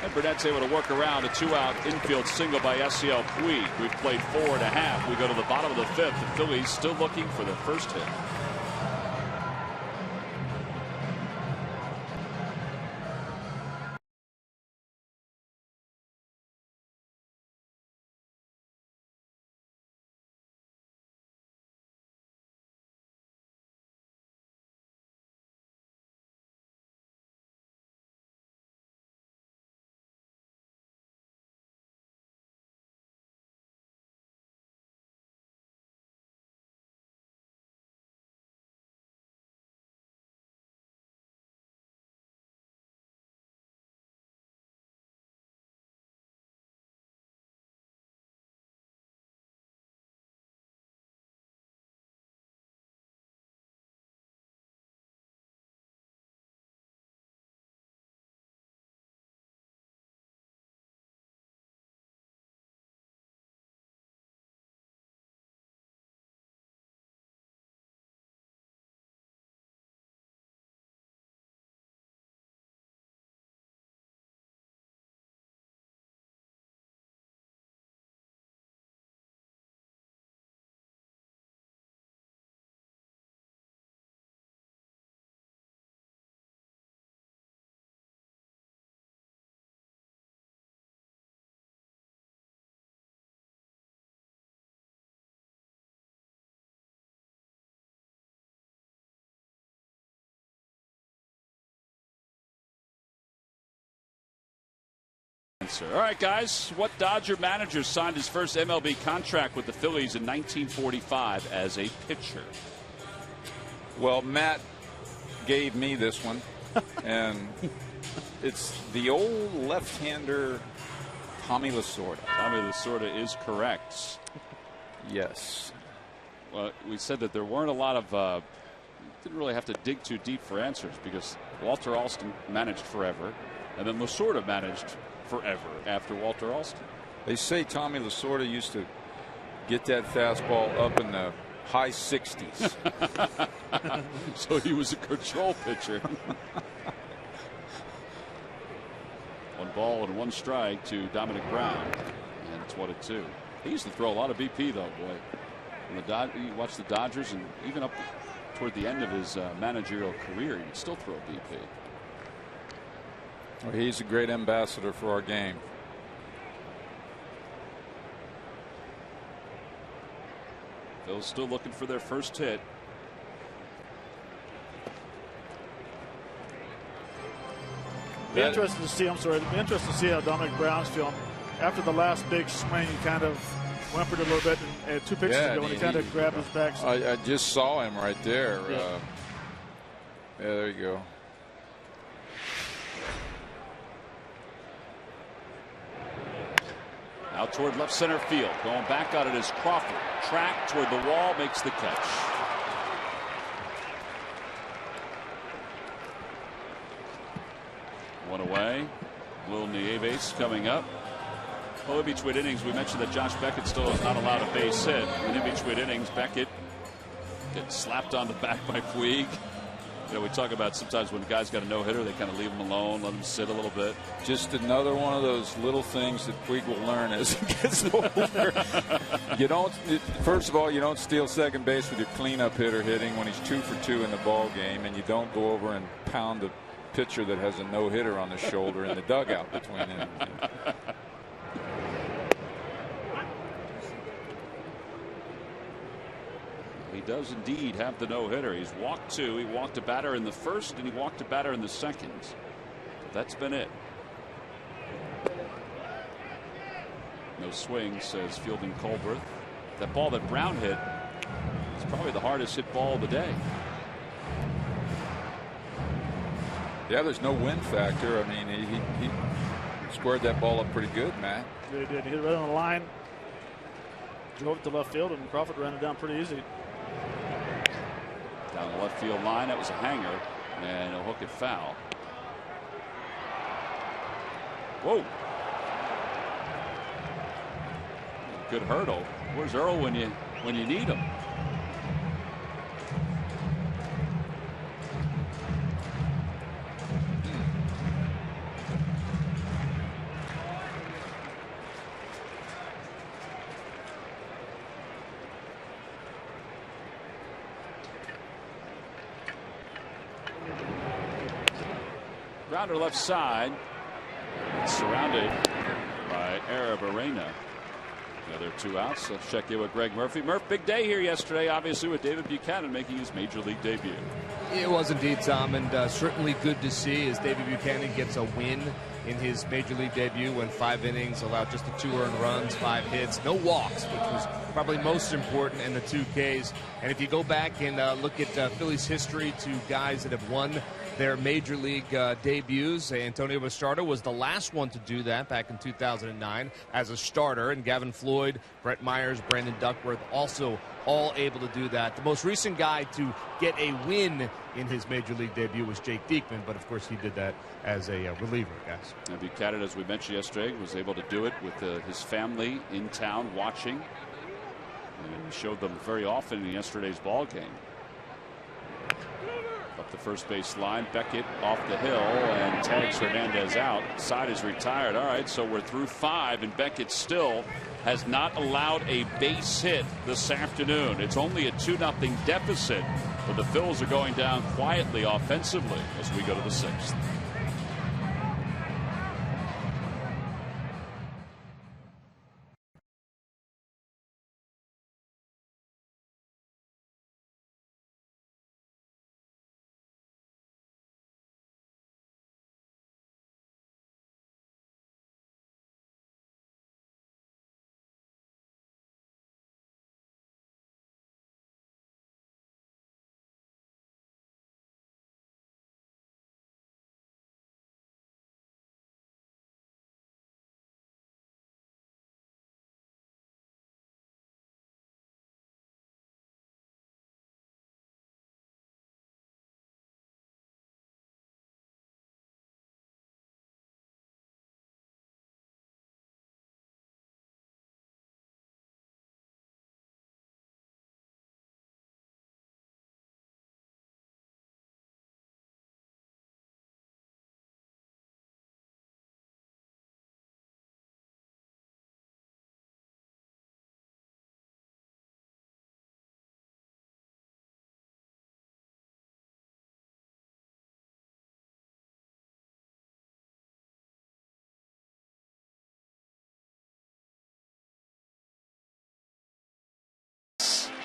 And Burnett's able to work around a 2-out infield single by Yasiel Puig. We've played 4.5. We go to the bottom of the 5th. The Phillies still looking for their first hit. All right, guys. What Dodger manager signed his first MLB contract with the Phillies in 1945 as a pitcher? Well, Matt gave me this one, and it's the old left-hander Tommy Lasorda. Tommy Lasorda is correct. Yes. Well, we said that there weren't a lot of didn't really have to dig too deep for answers because Walter Alston managed forever, and then Lasorda managed forever after Walter Alston. They say Tommy Lasorda used to get that fastball up in the high 60s. So he was a control pitcher. 1 ball and 1 strike to Dominic Brown, and it's 1-2. He used to throw a lot of BP though, boy. You watch the Dodgers, and even up toward the end of his managerial career, he'd still throw BP. Well, he's a great ambassador for our game. Phil's still looking for their first hit. Be interested to see. I'm sorry. Be interested to see how Dominic Brown's feeling after the last big swing. He kind of whimpered a little bit, and 2 pitches ago when he kind of grabbed his back. I just saw him right there. Yeah. There you go. Out toward left center field. Going back on it is Crawford. Track toward the wall, makes the catch. One away. Will Nieves coming up. Well, in between innings, we mentioned that Josh Beckett still is not allowed a base hit. And in between innings, Beckett gets slapped on the back by Puig. You know, we talk about sometimes when guys got a no-hitter, they kind of leave him alone, let him sit a little bit. Just another one of those little things that Puig will learn as he gets older. First of all, you don't steal second base with your cleanup hitter hitting when he's 2 for 2 in the ball game, and you don't go over and pound the pitcher that has a no-hitter on the shoulder in the dugout between innings. He does indeed have the no-hitter. He's walked 2. He walked a batter in the first, and he walked a batter in the second. That's been it. No swing, says Fielding Colbert. That ball that Brown hit is probably the hardest hit ball of the day. Yeah, there's no wind factor. I mean, he squared that ball up pretty good, Matt. Yeah, he did. He hit it right on the line. Drove it to left field, and Crawford ran it down pretty easy. Down the left field line, that was a hanger, and he'll hook it foul. Whoa. Good hurdle. Where's Earl when you need him? Grounder left side. It's surrounded by Arab Arena. Another 2 outs. Let's check in with Greg Murphy. Murph, big day here yesterday, obviously, with David Buchanan making his major league debut. It was indeed, Tom, and certainly good to see as David Buchanan gets a win in his major league debut. Went 5 innings, allowed just the 2 earned runs, 5 hits, no walks, which was probably most important, in the 2 Ks. And if you go back and look at Phillies history to guys that have won their major league debuts, Antonio Bastardo was the last one to do that back in 2009 as a starter, and Gavin Floyd, Brett Myers, Brandon Duckworth also all able to do that. The most recent guy to get a win in his major league debut was Jake Diekman, but of course he did that as a reliever, guys. And Buchanan, as we mentioned yesterday, was able to do it with his family in town watching. And he showed them very often in yesterday's ball game. Up the first base line, Beckett off the hill and tags Hernandez out. Side is retired. All right, so we're through 5, and Beckett still has not allowed a base hit this afternoon. It's only a 2-0 deficit, but the Phils are going down quietly offensively as we go to the 6th.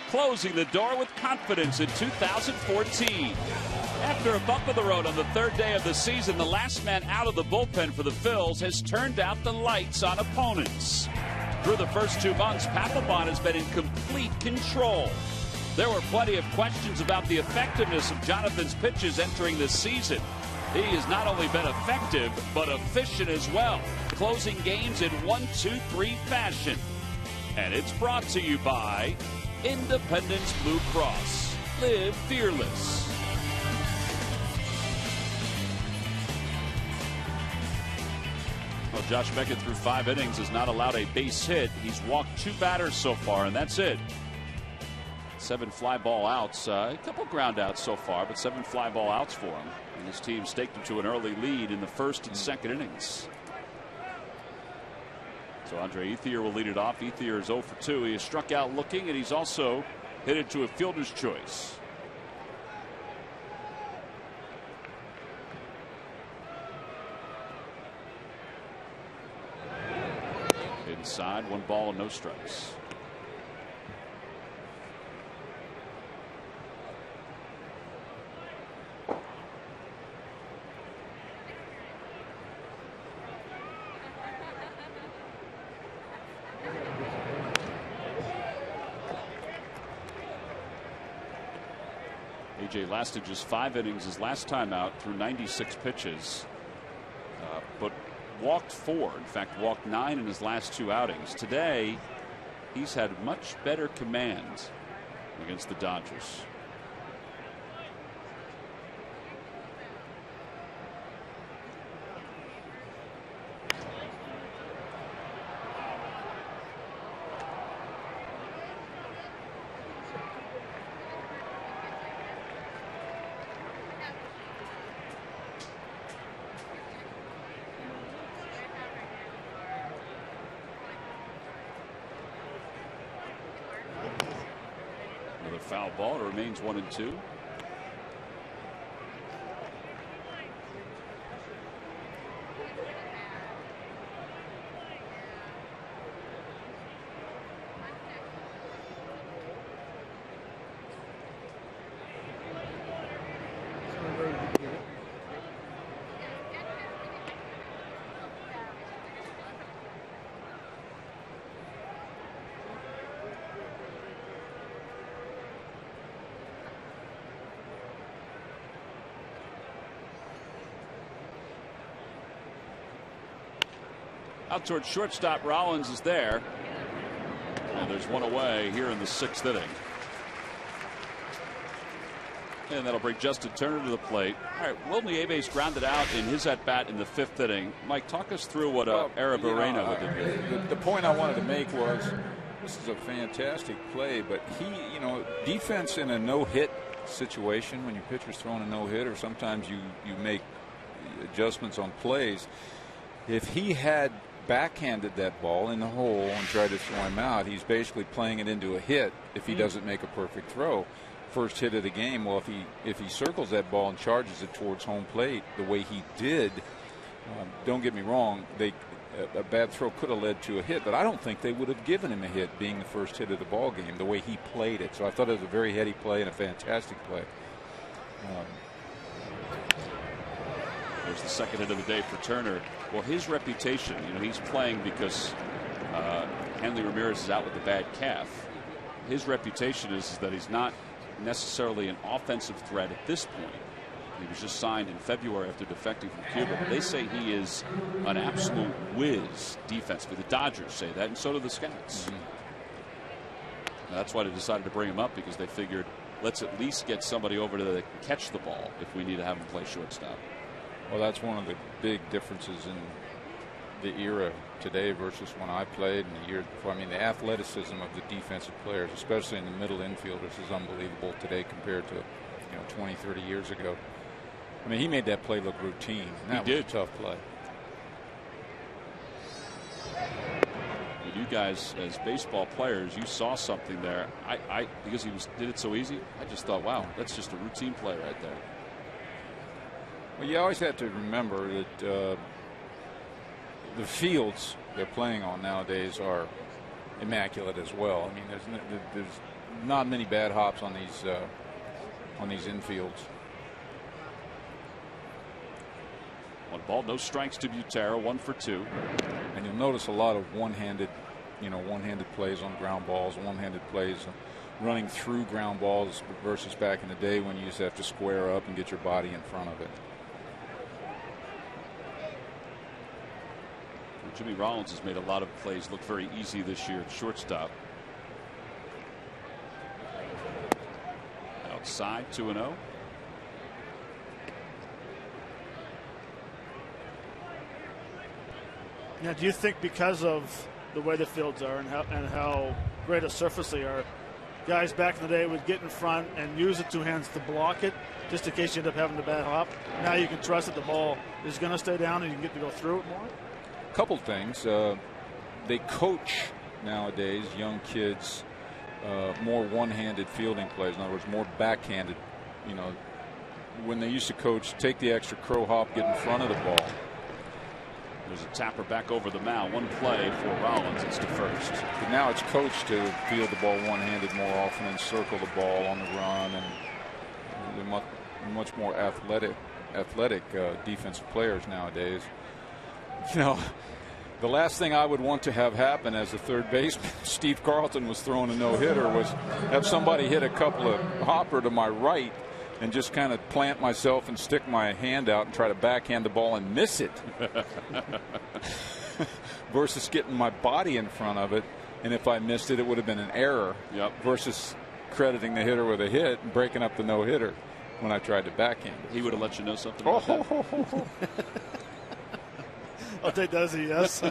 closing the door with confidence in 2014. After a bump of the road on the third day of the season, the last man out of the bullpen for the Phils has turned out the lights on opponents. Through the first 2 months, Papelbon has been in complete control. There were plenty of questions about the effectiveness of Jonathan's pitches entering this season. He has not only been effective, but efficient as well, closing games in 1-2-3 fashion. And it's brought to you by Independence Blue Cross. Live fearless. Well, Josh Beckett through 5 innings has not allowed a base hit. He's walked 2 batters so far, and that's it. 7 fly ball outs, a couple ground outs so far, but 7 fly ball outs for him. And his team staked him to an early lead in the first and second innings. So Andre Ethier will lead it off. Ethier is 0 for 2. He has struck out looking, and he's also hit it to a fielder's choice. Inside, 1 ball and no strikes. A.J. lasted just 5 innings his last time out through 96 pitches, but walked 4. In fact, walked 9 in his last 2 outings. Today, he's had much better command against the Dodgers. Foul ball. It remains 1-2. Out towards shortstop, Rollins is there. And there's 1 away here in the 6th inning. And that'll bring Justin Turner to the plate. All right, Will Nieves grounded out in his at-bat in the 5th inning. Mike, talk us through what Arozarena did here. The point I wanted to make was this is a fantastic play, but defense in a no-hit situation, when your pitcher's throwing a no-hit, or sometimes you make adjustments on plays. If he had backhanded that ball in the hole and tried to throw him out, he's basically playing it into a hit if he doesn't make a perfect throw. First hit of the game. Well, if he circles that ball and charges it towards home plate the way he did, don't get me wrong, a bad throw could have led to a hit, but I don't think they would have given him a hit being the first hit of the ball game the way he played it. So I thought it was a very heady play and a fantastic play. There's the second hit of the day for Turner. Well, his reputation, he's playing because Hanley Ramirez is out with a bad calf. His reputation is that he's not necessarily an offensive threat at this point. He was just signed in February after defecting from Cuba. But they say he is an absolute whiz defensively. The Dodgers say that, and so do the scouts. That's why they decided to bring him up, because they figured, let's at least get somebody over there that can catch the ball if we need to have him play shortstop. Well, that's one of the big differences in the era today versus when I played and the years before. I mean, the athleticism of the defensive players, especially in the middle infielders, is unbelievable today compared to 20, 30 years ago. I mean, he made that play look routine. That was a tough play. You guys, as baseball players, you saw something there. Because he did it so easy, I just thought, wow, that's just a routine play right there. Well, you always have to remember that the fields they're playing on nowadays are immaculate as well. I mean, there's not many bad hops on these infields. 1 ball, no strikes to Butera, 1 for 2. And you'll notice a lot of one-handed plays on ground balls, one-handed plays running through ground balls versus back in the day when you used to have to square up and get your body in front of it. Jimmy Rollins has made a lot of plays look very easy this year at shortstop. Outside, 2-0. Now, do you think because of the way the fields are and how great a surface they are, guys back in the day would get in front and use the 2 hands to block it just in case you end up having a bad hop? Now you can trust that the ball is going to stay down and you can get to go through it more? Couple things. They coach nowadays young kids more one-handed fielding plays. In other words, more backhanded. You know, when they used to coach, take the extra crow hop, get in front of the ball. There's a tapper back over the mound. 1 play for Rollins. It's to first. But now it's coached to field the ball one-handed more often and circle the ball on the run, and they're much more athletic defensive players nowadays. You know, the last thing I would want to have happen as a third baseman, Steve Carlton was throwing a no-hitter, was have somebody hit a couple of hopper to my right and just kind of plant myself and stick my hand out and try to backhand the ball and miss it versus getting my body in front of it, and if I missed it, it would have been an error. Yep. Versus crediting the hitter with a hit and breaking up the no-hitter when I tried to backhand it. He would have let you know something about that. I'll take that as a yes.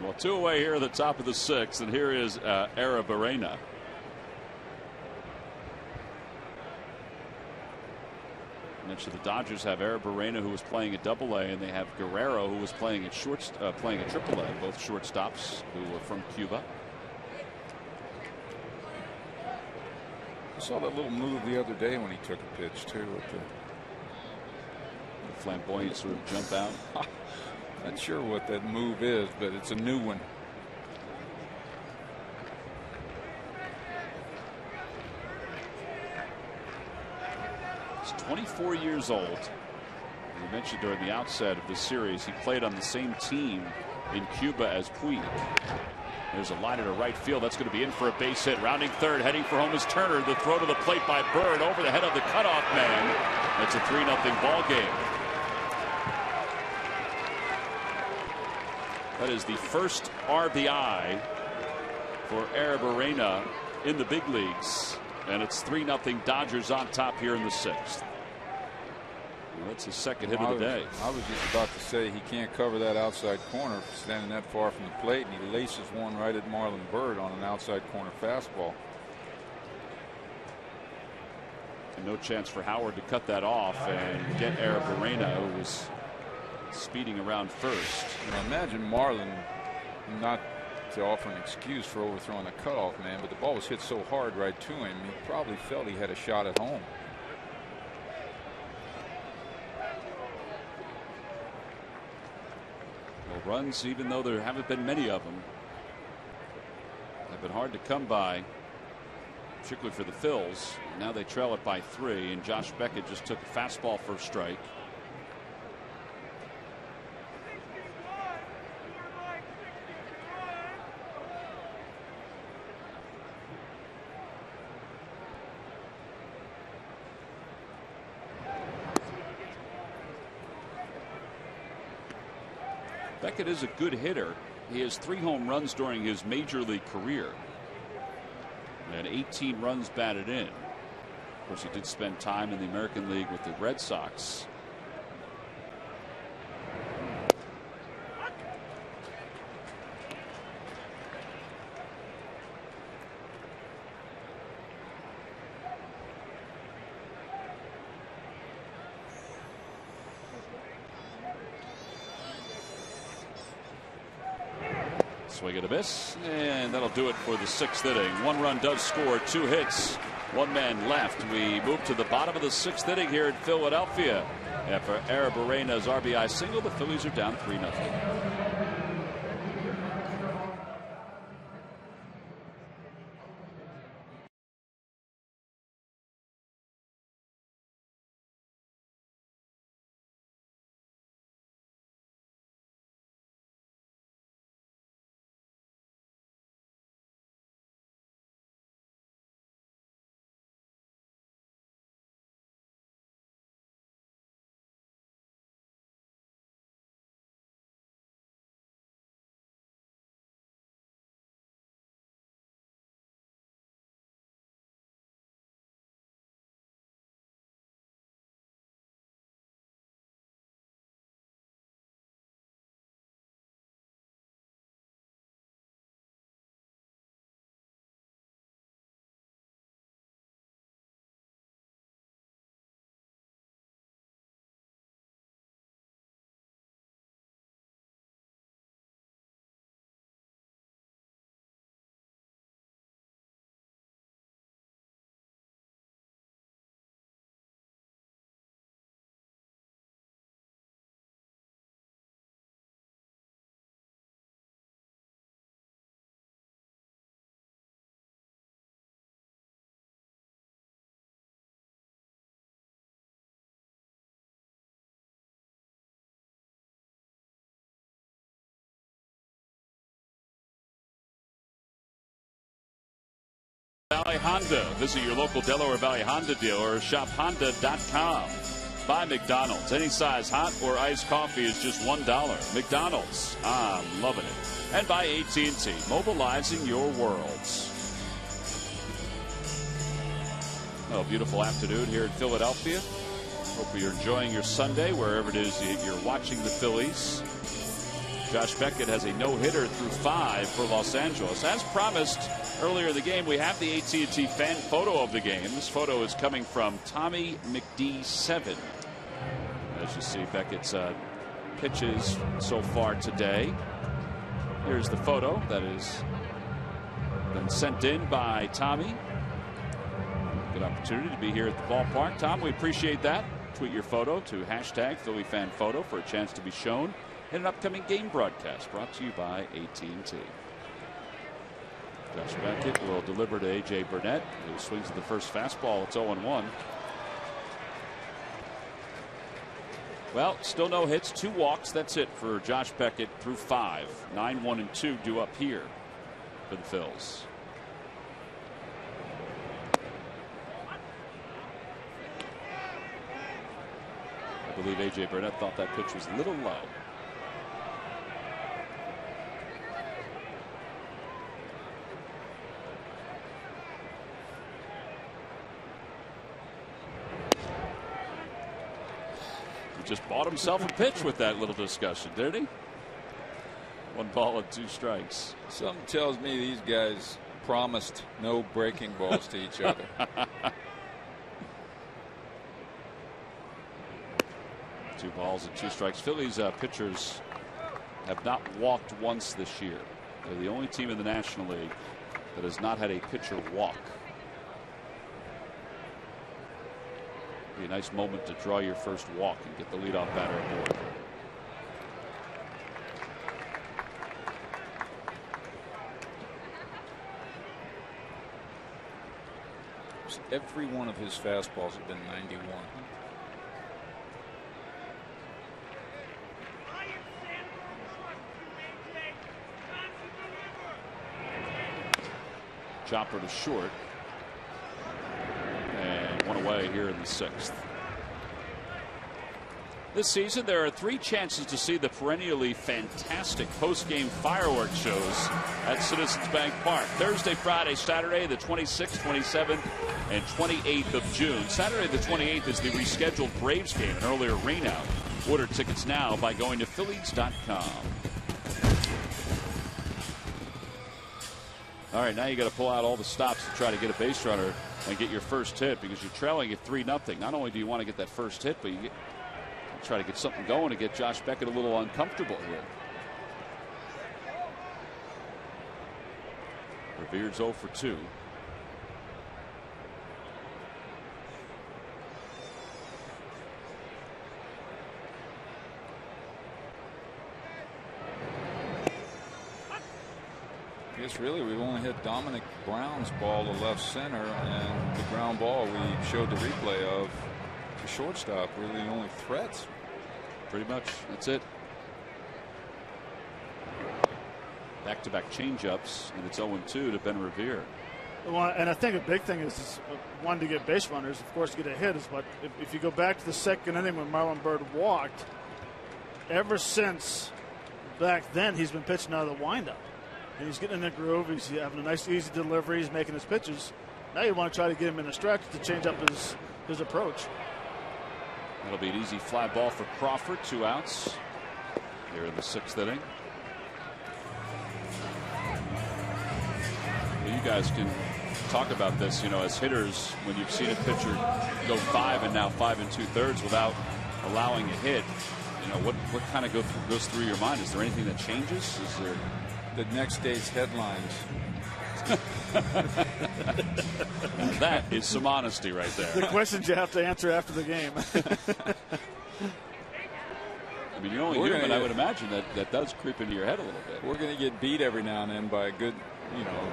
Well, 2 away here at the top of the 6th, and here is Arozarena. I mentioned the Dodgers have Arozarena, who was playing at AA, and they have Guerrero, who was playing at AAA, both shortstops who were from Cuba. I saw that little move the other day when he took a pitch too. With the flamboyant sort of jump out. Not sure what that move is, but it's a new one. He's 24 years old. We mentioned during the outset of the series, he played on the same team in Cuba as Puig. There's a liner to right field. That's going to be in for a base hit. Rounding third, heading for home is Turner. The throw to the plate by Bird over the head of the cutoff man. It's a 3-0 ball game. That is the first RBI for Arozarena in the big leagues. And it's 3-0 Dodgers on top here in the 6th. Well, that's his second hit of the day. I was just about to say he can't cover that outside corner standing that far from the plate, and he laces one right at Marlon Byrd on an outside corner fastball. And no chance for Howard to cut that off and get Arozarena, who was speeding around first. Now imagine Marlon, not to offer an excuse for overthrowing the cutoff man, but the ball was hit so hard right to him, he probably felt he had a shot at home. Well, runs, even though there haven't been many of them, have been hard to come by, particularly for the Phils. Now they trail it by 3, and Josh Beckett just took a fastball for a strike. Beckett is a good hitter. He has 3 home runs during his major league career and 18 runs batted in. Of course, he did spend time in the American League with the Red Sox. Swing and a miss, and that'll do it for the 6th inning. 1 run does score, 2 hits, 1 man left. We move to the bottom of the 6th inning here in Philadelphia. After Arazorena's RBI single, the Phillies are down 3-0. Honda. Visit your local Delaware Valley Honda dealer or shop honda.com. By McDonald's. Any size hot or iced coffee is just $1. McDonald's. I'm loving it. And by AT&T, mobilizing your worlds. Oh, beautiful afternoon here in Philadelphia. Hope you're enjoying your Sunday wherever it is you're watching the Phillies. Josh Beckett has a no-hitter through 5 for Los Angeles. As promised earlier in the game, we have the AT&T fan photo of the game. This photo is coming from Tommy McD7. As you see, Beckett's pitches so far today. Here's the photo that has been sent in by Tommy. Good opportunity to be here at the ballpark. Tom, we appreciate that. Tweet your photo to hashtag #PhillyFanPhoto for a chance to be shown in an upcoming game broadcast brought to you by AT&T. Josh Beckett will deliver to A.J. Burnett, who swings at the first fastball. It's 0-1. Well, still no hits, 2 walks. That's it for Josh Beckett through 5. 9-1-2 due up here for the Phils. I believe A.J. Burnett thought that pitch was a little low. He just bought himself a pitch with that little discussion, didn't he? 1 ball and 2 strikes. Something tells me these guys promised no breaking balls to each other. 2 balls and 2 strikes. Phillies pitchers have not walked once this year. They're the only team in the National League that has not had a pitcher walk. Be a nice moment to draw your first walk and get the leadoff batter aboard. Every one of his fastballs have been 91. Chopper to short. And 1 away here in the 6th. This season, there are 3 chances to see the perennially fantastic post-game fireworks shows at Citizens Bank Park. Thursday, Friday, Saturday, the 26th, 27th, and 28th of June. Saturday the 28th is the rescheduled Braves game, an earlier rainout. Order tickets now by going to Phillies.com. All right, now you got to pull out all the stops to try to get a base runner and get your first hit because you're trailing at 3-0. Not only do you want to get that first hit, but you try to get something going to get Josh Beckett a little uncomfortable here. Revere's 0 for 2. I guess really we've only hit Dominic Brown's ball to left center, and the ground ball we showed the replay of the shortstop. Really the only threats. Pretty much. That's it. Back-to-back changeups, and it's 0-2 to Ben Revere. Well, and I think a big thing is one, to get base runners, of course, to get a hit. But if you go back to the 2nd inning when Marlon Byrd walked, ever since back then, he's been pitching out of the windup. And he's getting in the groove. He's having a nice, easy delivery. He's making his pitches. Now you want to try to get him in the stretch to change up his approach. That'll be an easy fly ball for Crawford. 2 outs here in the 6th inning. Well, you guys can talk about this, you know, as hitters, when you've seen a pitcher go 5 and now 5 2/3 without allowing a hit. You know, what kind of goes through your mind? Is there anything that changes? Is there the next day's headlines? That is some honesty right there. The questions you have to answer after the game. I mean, you're only human. I would imagine that does creep into your head a little bit. We're going to get beat every now and then by a good,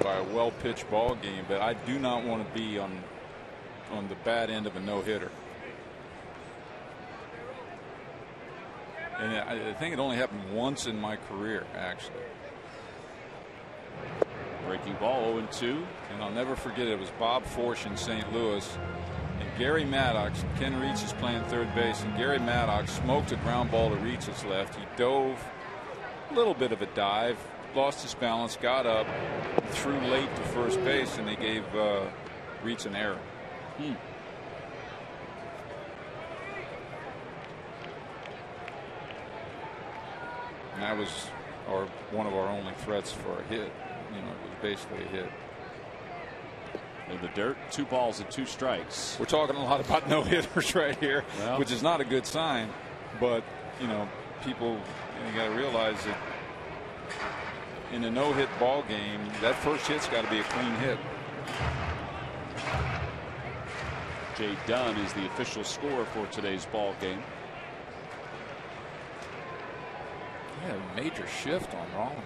by a well-pitched ball game, but I do not want to be on the bad end of a no-hitter. And I think it only happened once in my career, actually. Breaking ball 0-2. And I'll never forget it was Bob Forsch in St. Louis. And Gary Maddox, Ken Reitz is playing third base, and Gary Maddox smoked a ground ball to Reitz's left. He dove, a little bit of a dive, lost his balance, got up, threw late to first base, and they gave Reitz an error. Hmm. And that was one of our only threats for a hit. You know, it was basically a hit. In the dirt, 2 balls and 2 strikes. We're talking a lot about no hitters right here, well, which is not a good sign. But you know, people, you got to realize that in a no-hit ball game, that first hit's got to be a clean hit. Jay Dunn is the official scorer for today's ball game. Yeah, major shift on Rollins.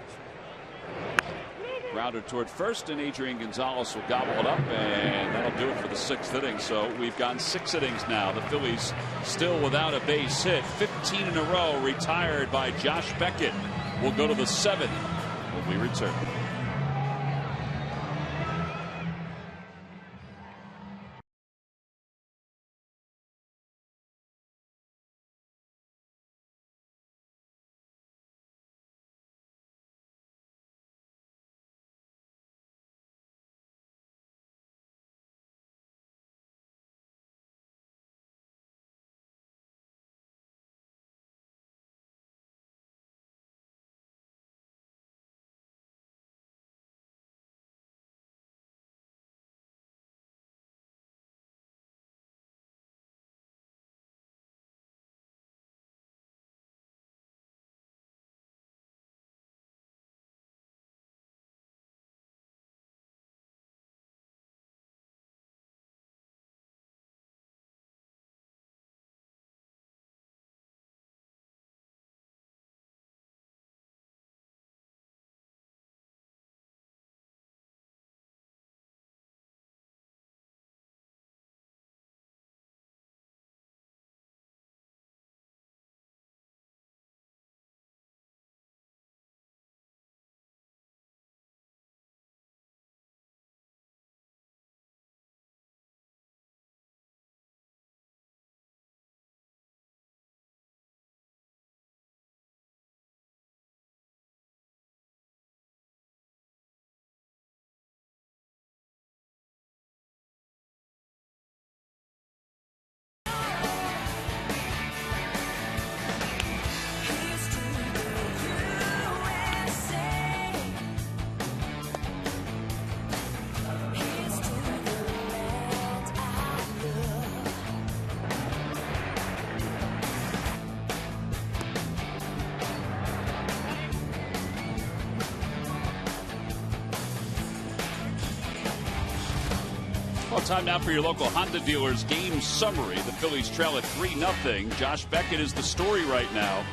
Grounded toward first, and Adrian Gonzalez will gobble it up, and that'll do it for the 6th inning. So we've gone 6 innings now. The Phillies still without a base hit. 15 in a row retired by Josh Beckett. We'll go to the 7th when we return. Time now for your local Honda dealer's game summary. The Phillies trail at 3-0. Josh Beckett is the story right now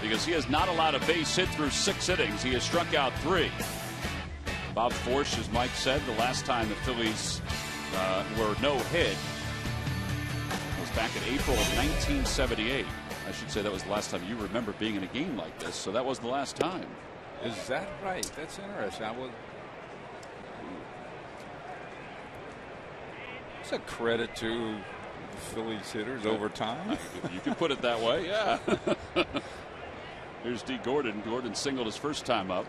because he has not allowed a base hit through 6 innings. He has struck out 3. Bob Forsch, as Mike said, the last time the Phillies were no hit was back in April of 1978. I should say that was the last time you remember being in a game like this, so that was the last time. Is that right? That's interesting. It's a credit to the Phillies hitters over time. You can put it that way, yeah. Here's D. Gordon. Gordon singled his first time up.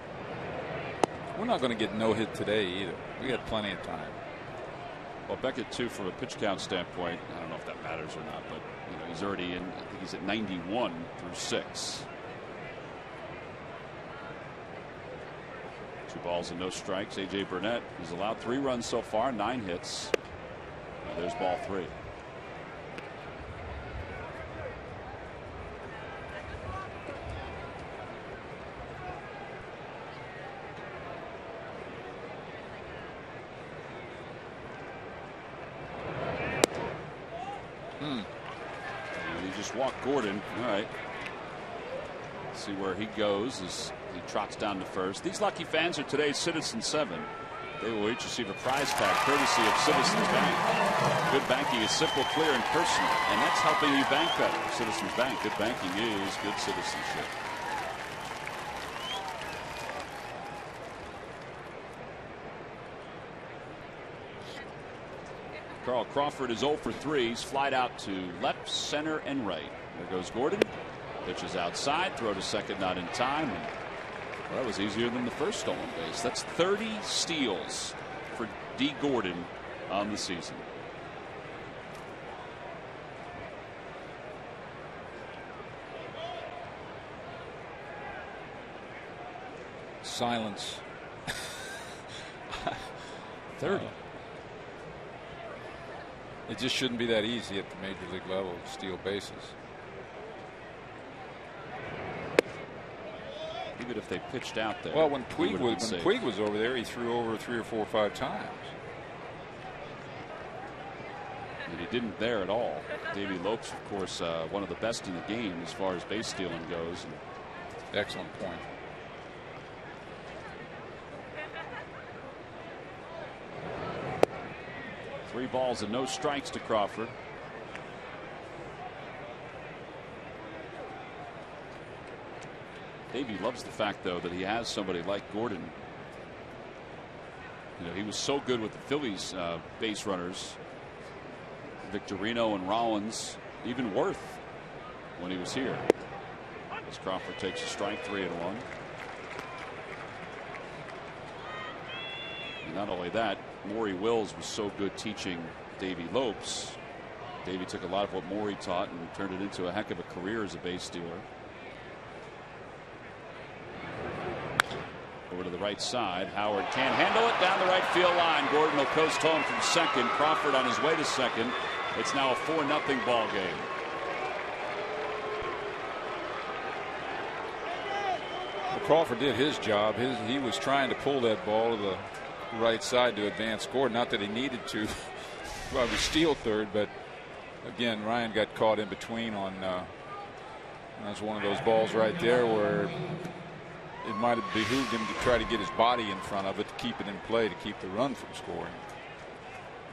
We're not going to get no hit today either. We got plenty of time. Well, Beckett too, from a pitch count standpoint, I don't know if that matters or not, but you know he's already in. I think he's at 91 through 6. 2 balls and no strikes. A.J. Burnett has allowed 3 runs so far, 9 hits. There's ball 3. He just walked Gordon. All right. Let's see where he goes as he trots down to first. These lucky fans are today's Citizen 7. They will each receive a prize tag courtesy of Citizens Bank. Good banking is simple, clear, and personal, and that's helping you bank better. Citizens Bank. Good banking is good citizenship. Carl Crawford is 0 for 3. He's flied out to left, center, and right. There goes Gordon. Pitches outside. Throw to second, not in time. And, well, that was easier than the first stolen base. That's 30 steals for D. Gordon on the season. Silence. 30. It just shouldn't be that easy at the major league level to steal bases. Even if they pitched out there. Well, when Puig was over there, he threw over 3 or 4 or 5 times. And he didn't there at all. Davey Lopes, of course, one of the best in the game as far as base stealing goes. Excellent point. Three balls and no strikes to Crawford. Davey loves the fact, though, that he has somebody like Gordon. You know, he was so good with the Phillies base runners. Victorino and Rollins, even Worth when he was here. As Crawford takes a strike, 3-1. And not only that, Maury Wills was so good teaching Davey Lopes. Davey took a lot of what Maury taught and turned it into a heck of a career as a base stealer. Over to the right side. Howard can't handle it down the right field line. Gordon will coast home from second. Crawford on his way to second. It's now a 4-0 ball game. Well, Crawford did his job. He was trying to pull that ball to the right side to advance Gordon. Not that he needed to probably steal third, but again, Ryan got caught in between on that's one of those balls right there where it might have behooved him to try to get his body in front of it to keep it in play, to keep the run from scoring.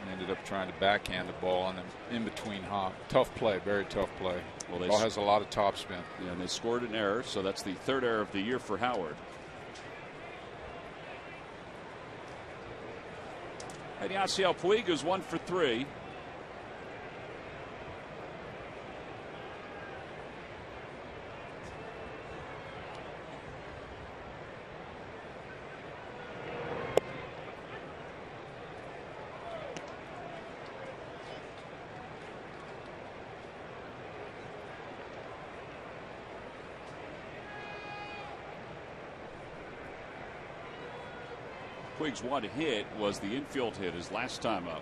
And ended up trying to backhand the ball on an in between hop. Tough play, very tough play. Well, the ball has a lot of top spin. Yeah, and they scored an error, so that's the third error of the year for Howard. And Yasiel Puig is 1 for 3. Puig's one hit was the infield hit his last time up.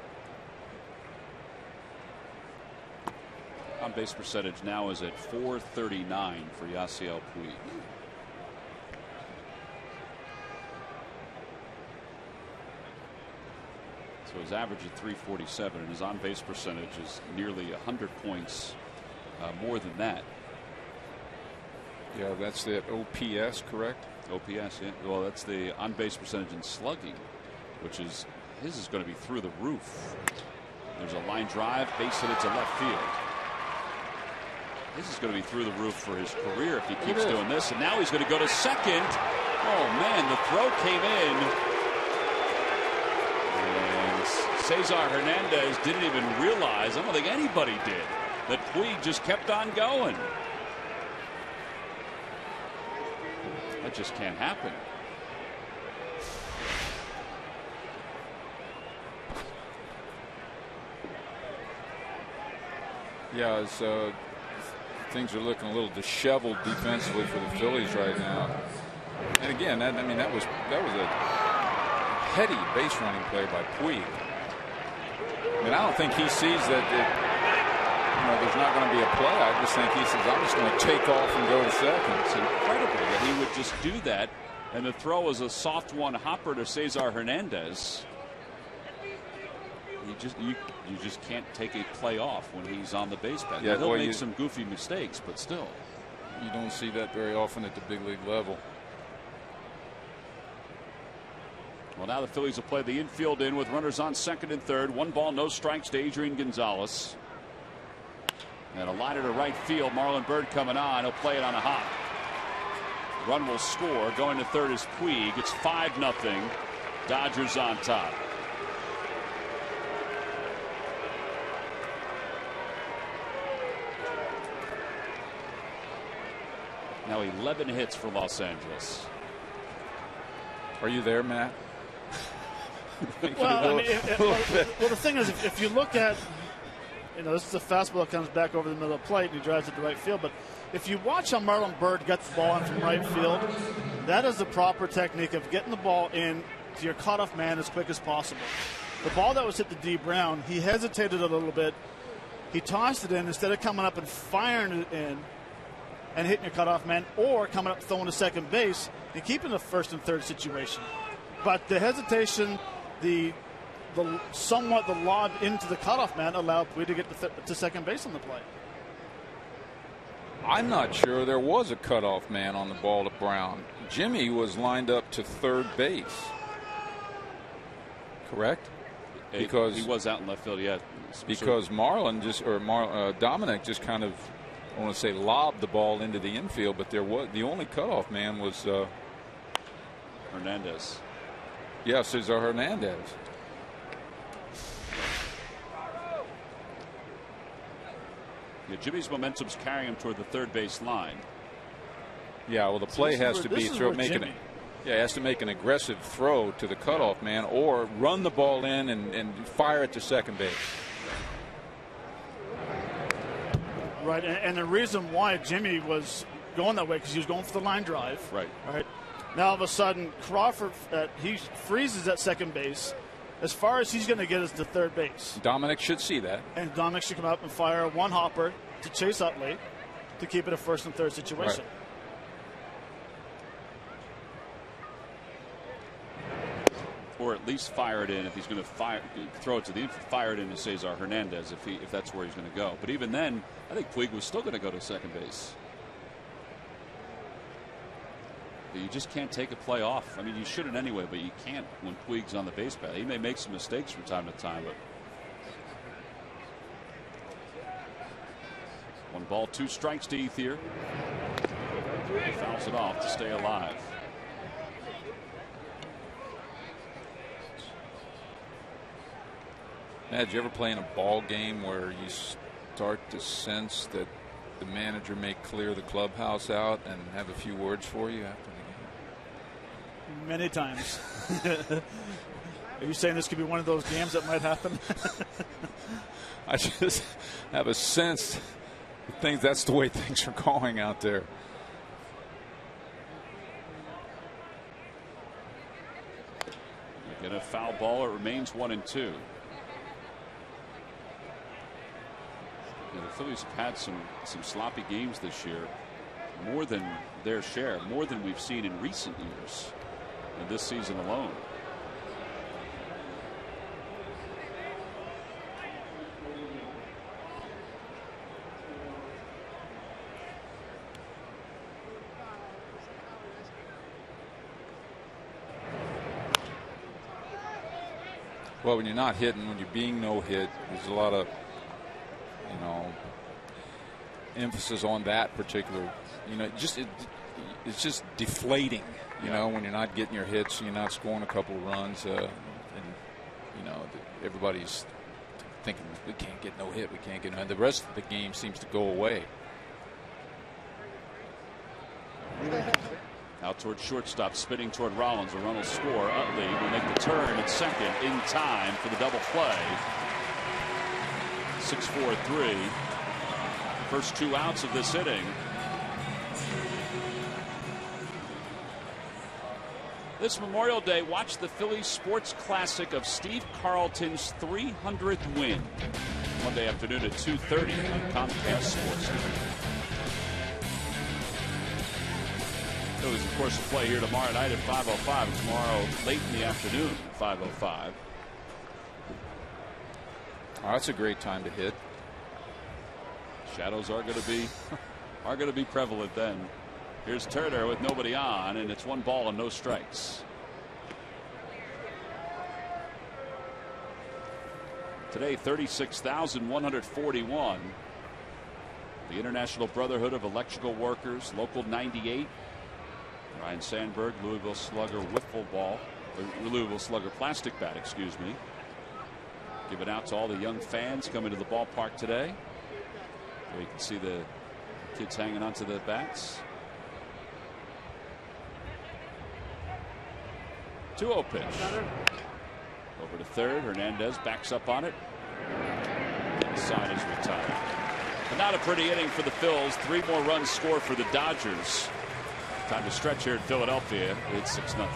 On base percentage now is at .439 for Yasiel Puig. So his average is .347 and his on base percentage is nearly 100 points more than that. Yeah, that's the OPS, correct? OPS, yeah. Well, that's the on base percentage in slugging, which is his is going to be through the roof. There's a line drive, base hit to left field. This is going to be through the roof for his career if he keeps doing this. And now he's going to go to second. Oh man, the throw came in, and Cesar Hernandez didn't even realize. I don't think anybody did that Puig just kept on going. That just can't happen. Yeah, as things are looking a little disheveled defensively for the Phillies right now. And again, that was a heady base running play by Puig. I mean, I don't think he sees that there's not going to be a play. I just think he says, I'm just going to take off and go to second. It's incredible that he would just do that. And the throw was a soft one hopper to Cesar Hernandez. You just can't take a play off when he's on the base path. Yeah, he'll make some goofy mistakes, but still. You don't see that very often at the big league level. Well, now the Phillies will play the infield in with runners on second and third. 1 ball, no strikes to Adrian Gonzalez. And a liner to right field. Marlon Byrd coming on. He'll play it on a hop. Run will score. Going to third is Puig. It's 5-0. Dodgers on top. Now 11 hits for Los Angeles. Are you there, Matt? Well, the thing is, if you look at, this is a fastball that comes back over the middle of the plate and he drives it to right field. But if you watch how Marlon Byrd gets the ball in from right field, that is the proper technique of getting the ball in to your cutoff man as quick as possible. The ball that was hit to D. Brown, he hesitated a little bit. He tossed it in instead of coming up and firing it in and hitting your cutoff man, or coming up throwing to second base and keeping the first and third situation. But the hesitation, the lob into the cutoff man allowed Puig to get to second base on the play. I'm not sure there was a cutoff man on the ball to Brown. Jimmy was lined up to third base. Correct? Because he was out in left field, yeah. Because Dominic just kind of, I want to say, lobbed the ball into the infield, but the only cutoff man was Hernandez. Yeah, Cesar Hernandez. Yeah, Jimmy's momentum's carrying him toward the third base line. Yeah, well, the play has to be has to make an aggressive throw to the cutoff man, or run the ball in and fire it to second base. Right, and the reason why Jimmy was going that way, because he was going for the line drive. Right. Now all of a sudden, Crawford, he freezes at second base. As far as he's going to get is to third base. Dominic should see that. And Dominic should come up and fire one hopper to Chase Utley to keep it a first and third situation. Right. Or at least fire it in if he's going to throw it to the infield. Fire it into Cesar Hernandez if that's where he's going to go. But even then, I think Puig was still going to go to second base. You just can't take a play off. I mean, you shouldn't anyway, but you can't when Puig's on the base path. He may make some mistakes from time to time, but 1 ball, 2 strikes to Ethier. He fouls it off to stay alive. Matt, did you ever play in a ball game where you start to sense that the manager may clear the clubhouse out and have a few words for you after the game? Many times. Are you saying this could be one of those games that might happen? I just have a sense that's the way things are going out there. Get a foul ball. It remains 1-2. The Phillies have had some sloppy games this year, more than their share, more than we've seen in recent years, in this season alone. Well, when you're not hitting, when you're being no hit, there's a lot of emphasis on that particular, it's just deflating, when you're not getting your hits, you're not scoring a couple of runs, and everybody's thinking we can't get no hit, and the rest of the game seems to go away. Out toward shortstop, spinning toward Rollins. A run will score. Utley will make the turn at second in time for the double play. 6-4-3. First 2 outs of this inning. This Memorial Day, watch the Phillies Sports Classic of Steve Carlton's 300th win. Monday afternoon at 2:30 on Comcast Sports. Phillies, of course, will play here tomorrow night at 5:05. Tomorrow late in the afternoon at 5:05. Oh, that's a great time to hit. Shadows are going to be prevalent then. Here's Turner with nobody on, and it's 1 ball and no strikes. Today, 36,141. The International Brotherhood of Electrical Workers, Local 98. Ryan Sandberg, Louisville Slugger Louisville Slugger plastic bat, excuse me. Given out to all the young fans coming to the ballpark today. There you can see the kids hanging onto the bats. 2-0 pitch. Over to third. Hernandez backs up on it. And the sign is retired. But not a pretty inning for the Phils. 3 more runs scored for the Dodgers. Time to stretch here in Philadelphia. It's 6-0.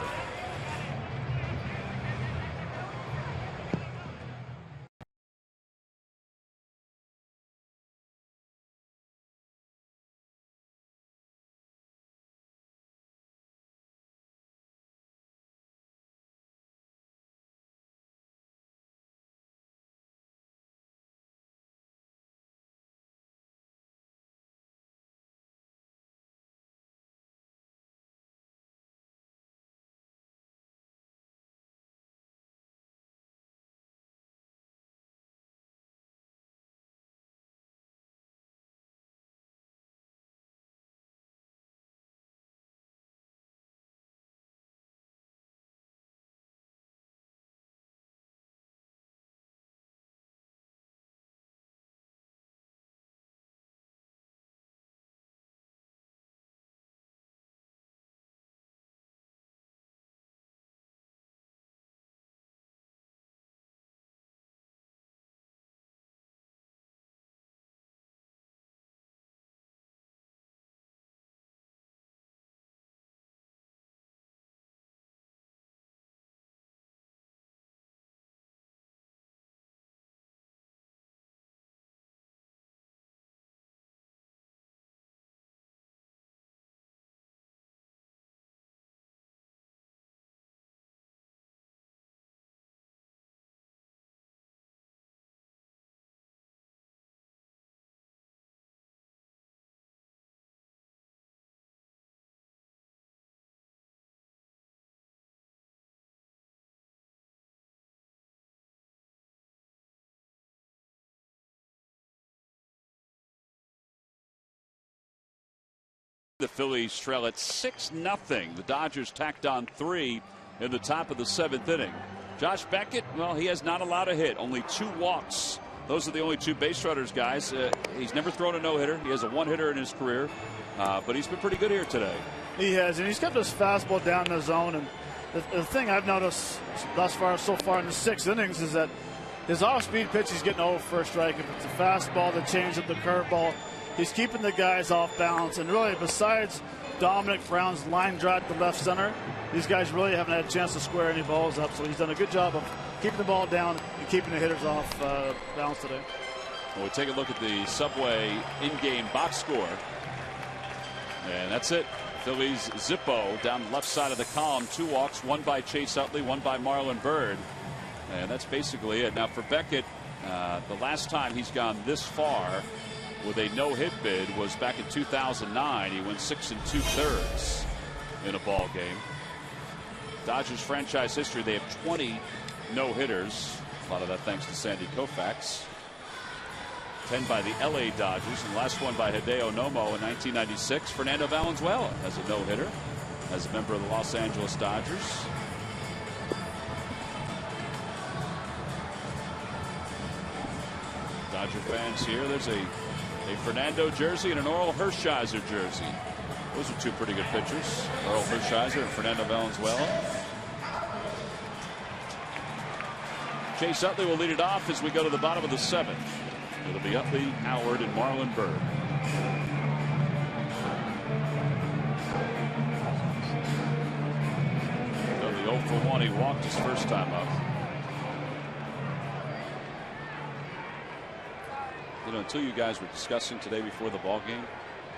The Phillies trail at 6-0. The Dodgers tacked on 3 in the top of the 7th inning. Josh Beckett, well, he has not allowed a hit, only 2 walks. Those are the only 2 base runners, guys. He's never thrown a no-hitter. He has a 1-hitter in his career, but he's been pretty good here today. He has, and he's kept his fastball down in the zone. And the thing I've noticed so far in the 6 innings is that his off-speed pitch, he's getting over for a strike. If it's a fastball, the changeup, the curveball, he's keeping the guys off balance. And really, besides Dominic Brown's line drive to left center, these guys really haven't had a chance to square any balls up. So he's done a good job of keeping the ball down and keeping the hitters off balance today. Well, we take a look at the Subway in-game box score. And that's it. Phillies Zippo down the left side of the column. 2 walks, 1 by Chase Utley, 1 by Marlon Byrd. And that's basically it. Now for Beckett, the last time he's gone this far with a no-hit bid was back in 2009. He went 6 2/3 in a ball game. Dodgers franchise history, they have 20 no-hitters. A lot of that thanks to Sandy Koufax. 10 by the LA Dodgers, and the last one by Hideo Nomo in 1996. Fernando Valenzuela has a no-hitter as a member of the Los Angeles Dodgers. Dodger fans here. There's a Fernando jersey and an Orel Hershiser jersey. Those are 2 pretty good pitchers. Orel Hershiser and Fernando Valenzuela. Chase Utley will lead it off as we go to the bottom of the 7th. It'll be Utley, Howard, and Marlon Byrd. So the 0 for 1, he walked his first time up. You know, until you guys were discussing today before the ball game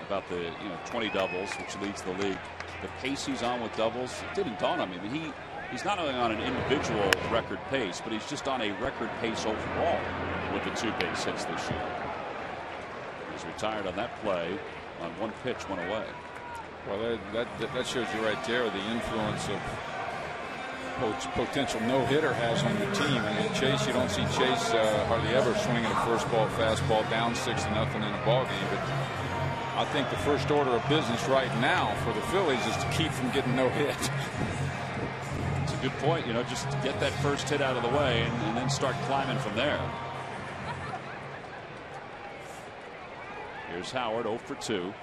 about the 20 doubles, which leads the league, the pace he's on with doubles, it didn't dawn on me. I mean, he's not only on an individual record pace, but he's just on a record pace overall with the 2 base hits this year. He's retired on that play on 1 pitch, 1 away. Well, that shows you right there the influence of potential no-hitter has on your team. I mean, Chase, you don't see Chase hardly ever swinging a first ball fastball down 6-0 in a ball game. But I think the first order of business right now for the Phillies is to keep from getting no hit. It's a good point. Just get that first hit out of the way and then start climbing from there. Here's Howard, 0 for 2.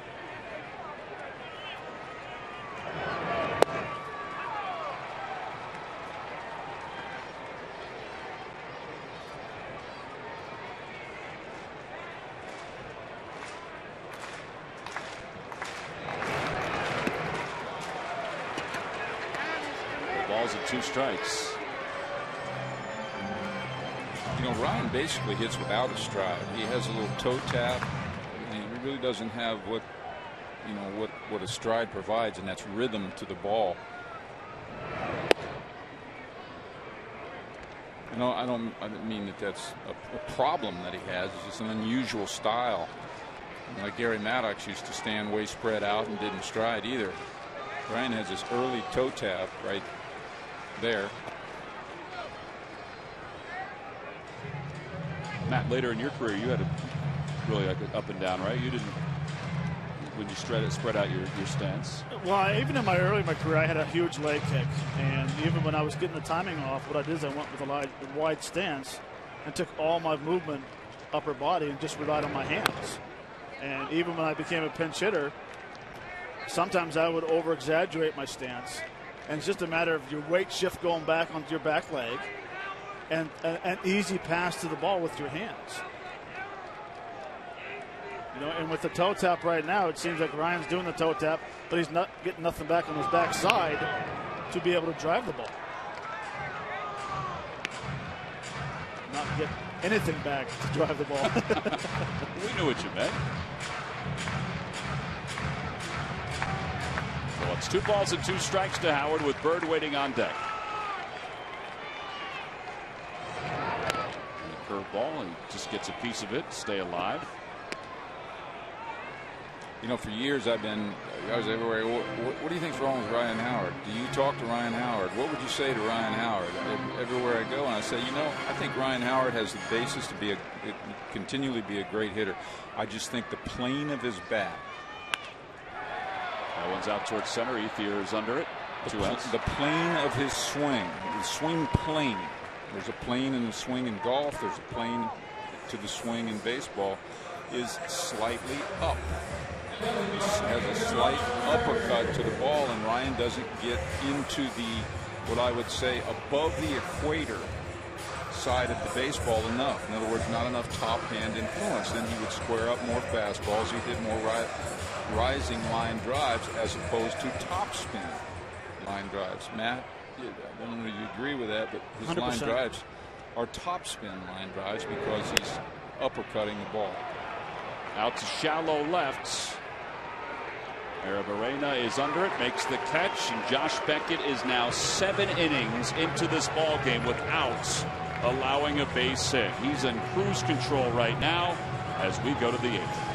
balls and 2 strikes. You know, Ryan basically hits without a stride. He has a little toe tap. And he really doesn't have what a stride provides, and that's rhythm to the ball. You know, I don't mean that that's a problem that he has. It's just an unusual style. Like Gary Maddox used to stand way spread out and didn't stride either. Ryan has this early toe tap right there. Matt, later in your career, you had a really like up and down, right? You didn't when you spread out your stance. Well, even in my career, I had a huge leg kick, and even when I was getting the timing off, what I did is I went with a wide stance and took all my movement upper body and just relied on my hands. And even when I became a pinch hitter, sometimes I would over-exaggerate my stance, and it's just a matter of your weight shift going back onto your back leg and an easy pass to the ball with your hands. You know, and with the toe tap right now, it seems like Ryan's doing the toe tap, but he's not getting nothing back on his backside to be able to drive the ball. Not get anything back to drive the ball. We knew what you meant. Well, it's 2 balls and 2 strikes to Howard with Bird waiting on deck. And the curveball, he just gets a piece of it, stay alive. You know, for years I was everywhere. What do you think's wrong with Ryan Howard? Do you talk to Ryan Howard? What would you say to Ryan Howard? Everywhere I go, and I say, you know, I think Ryan Howard has the basis to be continually be a great hitter. I just think the plane of his bat. That one's out towards center. Ethier is under it. 2 outs. The plane of his swing, the swing plane. There's a plane in the swing in golf. There's a plane to the swing in baseball. Is slightly up. He has a slight uppercut to the ball, and Ryan doesn't get into what I would say above the equator side of the baseball enough. In other words, not enough top hand influence. Then he would square up more fastballs. He did more rising line drives as opposed to top spin line drives. Matt, I don't know if you agree with that, but his 100%. line drives are top spin line drives because he's uppercutting the ball. Out to shallow left. Arozarena is under it, makes the catch, and Josh Beckett is now 7 innings into this ball game without allowing a base hit. He's in cruise control right now as we go to the 8th.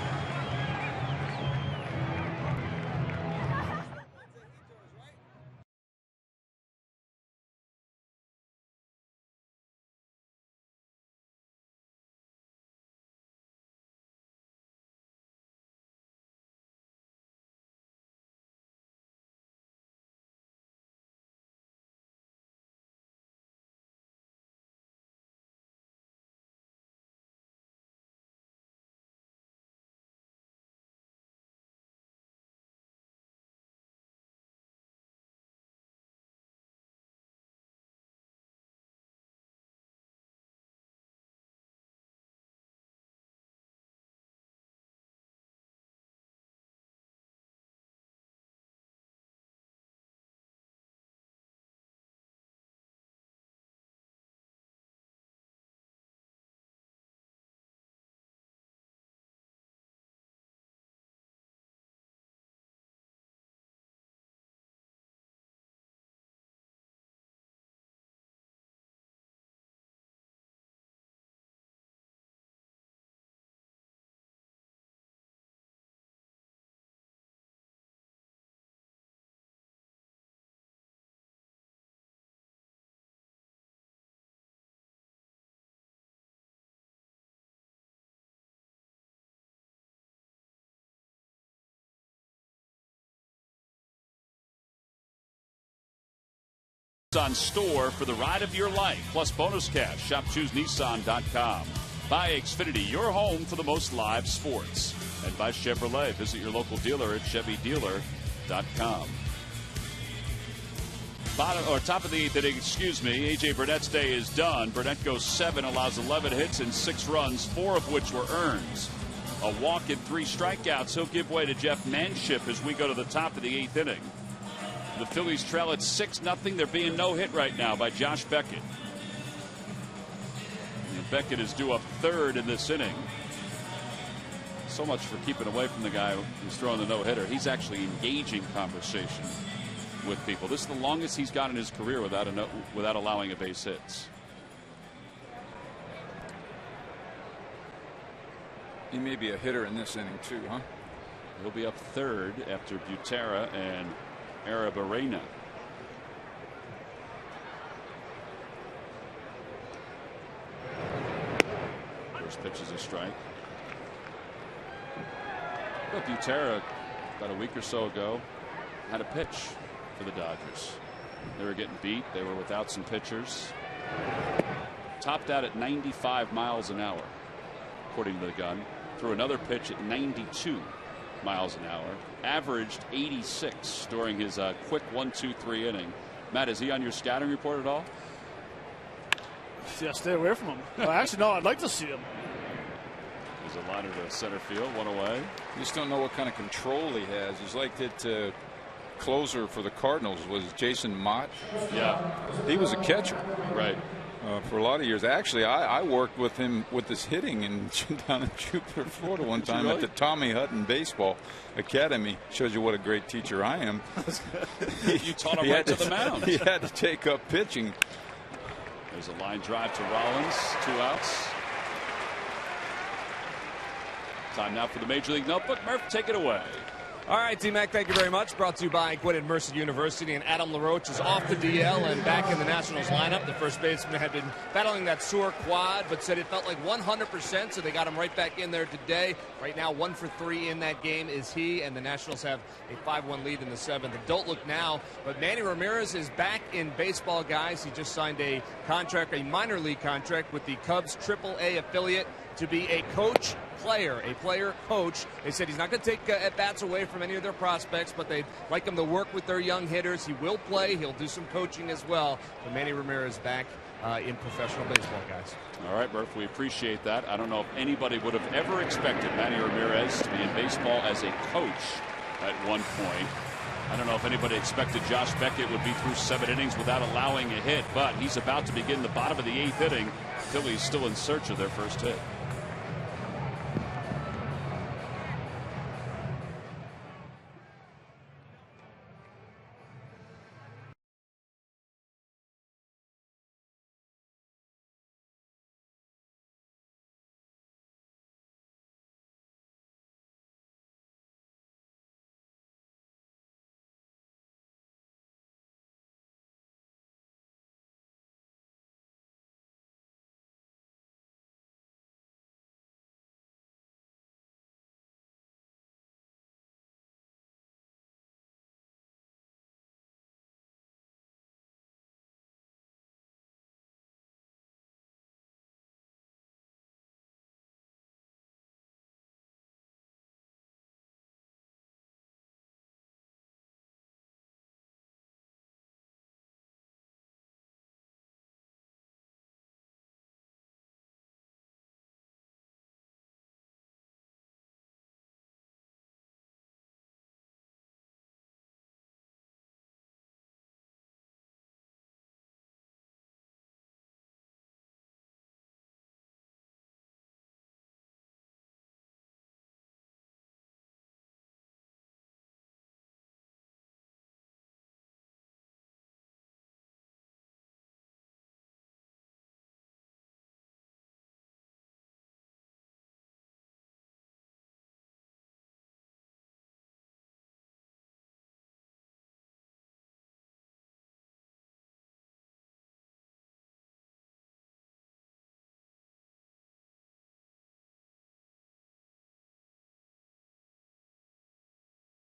On store for the ride of your life, plus bonus cash. Shop ChooseNissan.com. By Xfinity, your home for the most live sports. And by Chevrolet, visit your local dealer at ChevyDealer.com. Top of the 8th inning, A.J. Burnett's day is done. Burnett goes 7, allows 11 hits and 6 runs, 4 of which were earned. A walk and 3 strikeouts. He'll give way to Jeff Manship as we go to the top of the 8th inning. The Phillies trail at 6-0. They're being no-hit right now by Josh Beckett. And Beckett is due up third in this inning. So much for keeping away from the guy who's throwing the no-hitter. He's actually engaging conversation with people. This is the longest he's got in his career without allowing a base hits. He may be a hitter in this inning too, huh? He'll be up third after Butera and Arozarena. First pitch is a strike. But Butera, about a week or so ago, had a pitch for the Dodgers. They were getting beat. They were without some pitchers. Topped out at 95 miles an hour, according to the gun. Threw another pitch at 92 miles an hour. Averaged 86 during his quick 1-2-3 inning. Matt, is he on your scouting report at all? Yeah, stay away from him. Well, actually, no, I'd like to see him. There's a liner to center field, one away. You just don't know what kind of control he has. He's like that closer for the Cardinals was Jason Mott. Yeah. He was a catcher. Right. For a lot of years. Actually, I worked with him with this hitting down in Jupiter, Florida one time at the Tommy Hutton Baseball Academy. Shows you what a great teacher I am. You taught him right to the mound. He had to take up pitching. There's a line drive to Rollins. 2 outs. Time now for the Major League Notebook. Murph, take it away. All right, D-Mac, thank you very much. Brought to you by Gwynedd Merced University. And Adam LaRoche is off the DL and back in the Nationals lineup. The first baseman had been battling that sore quad, but said it felt like 100%, so they got him right back in there today. Right now, 1 for 3 in that game is he, and the Nationals have a 5-1 lead in the 7th. And don't look now, but Manny Ramirez is back in baseball, guys. He just signed a contract, a minor league contract with the Cubs AAA affiliate to be a player-coach. They said he's not going to take at-bats away from any of their prospects, but they'd like him to work with their young hitters. He will play. He'll do some coaching as well. But Manny Ramirez back in professional baseball, guys. All right, Murph, we appreciate that. I don't know if anybody would have ever expected Manny Ramirez to be in baseball as a coach at one point. I don't know if anybody expected Josh Beckett would be through 7 innings without allowing a hit, but he's about to begin the bottom of the 8th inning. Phillies still in search of their first hit.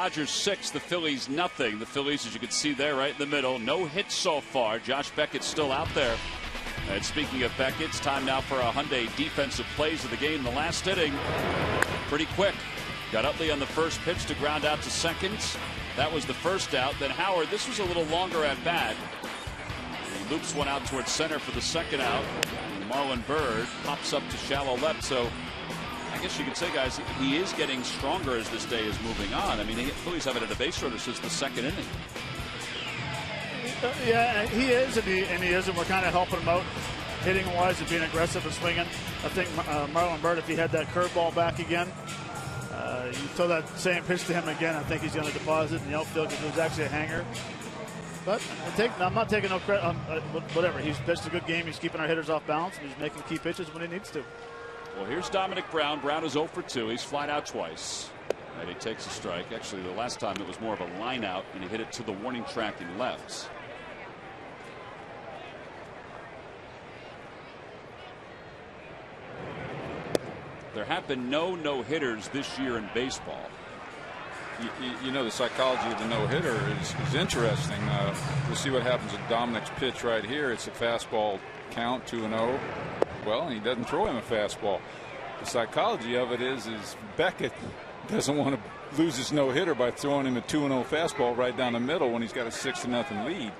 Dodgers 6, the Phillies nothing. The Phillies, as you can see there, right in the middle. No hits so far. Josh Beckett's still out there. And speaking of Beckett, it's time now for a Hyundai defensive plays of the game. The last inning, pretty quick. Got Utley on the first pitch to ground out to second. That was the first out. Then Howard, this was a little longer at bat. He loops one out towards center for the second out. And Marlon Byrd pops up to shallow left. So I guess you could say, guys, he is getting stronger as this day is moving on. I mean, the Phillies haven't had a base runner since the second inning. Yeah, he is, and he isn't. We're kind of helping him out hitting-wise and being aggressive and swinging. I think Marlon Byrd, if he had that curveball back again, you throw that same pitch to him again, I think he's going to deposit in the outfield because it was actually a hanger. But I'm not taking no credit on whatever. He's pitched a good game. He's keeping our hitters off balance, and he's making key pitches when he needs to. Well, here's Dominic Brown. Brown is 0 for 2. He's flied out twice. And he takes a strike. Actually, the last time it was more of a line out, and he hit it to the warning track and left. There have been no no-hitters this year in baseball. You know, the psychology of the no-hitter is interesting. We'll see what happens with Dominic's pitch right here. It's a fastball count, 2-0. Well, he doesn't throw him a fastball. The psychology of it is Beckett doesn't want to lose his no-hitter by throwing him a 2-0 fastball right down the middle when he's got a 6-0 lead.